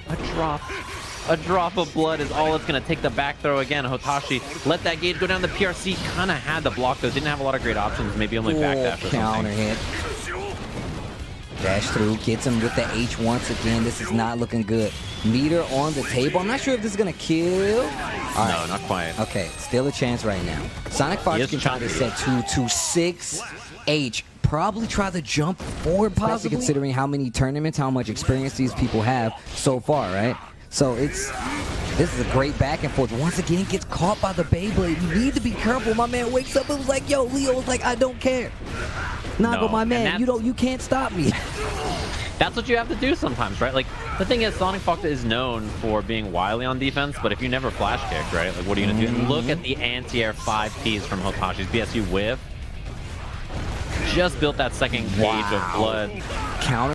A drop of blood is all it's gonna take. The back throw again. Hotashi let that gauge go down. The PRC kind of had the block though, didn't have a lot of great options, maybe only backdash or counter something. hit. Dash through, gets him with the H once again. This is not looking good. Meter on the table. I'm not sure if this is gonna kill. All right. No, not quite. Okay, still a chance right now. Sonic Fox can try to set 2 to 6. H probably try to jump forward, possibly considering how many tournaments, how much experience these people have so far, right? So this is a great back and forth. Once again, gets caught by the Beyblade. You need to be careful. My man wakes up and was like, yo, Leo was like, I don't care. Nago, my man, you can't stop me. That's what you have to do sometimes, right? Like, the thing is, Sonic Fox is known for being wily on defense, but if you never flash kick, right? Like, what are you gonna do? And look at the anti-air 5Ps from Hotashi's BSU whiff. Just built that second gauge of blood. Counter.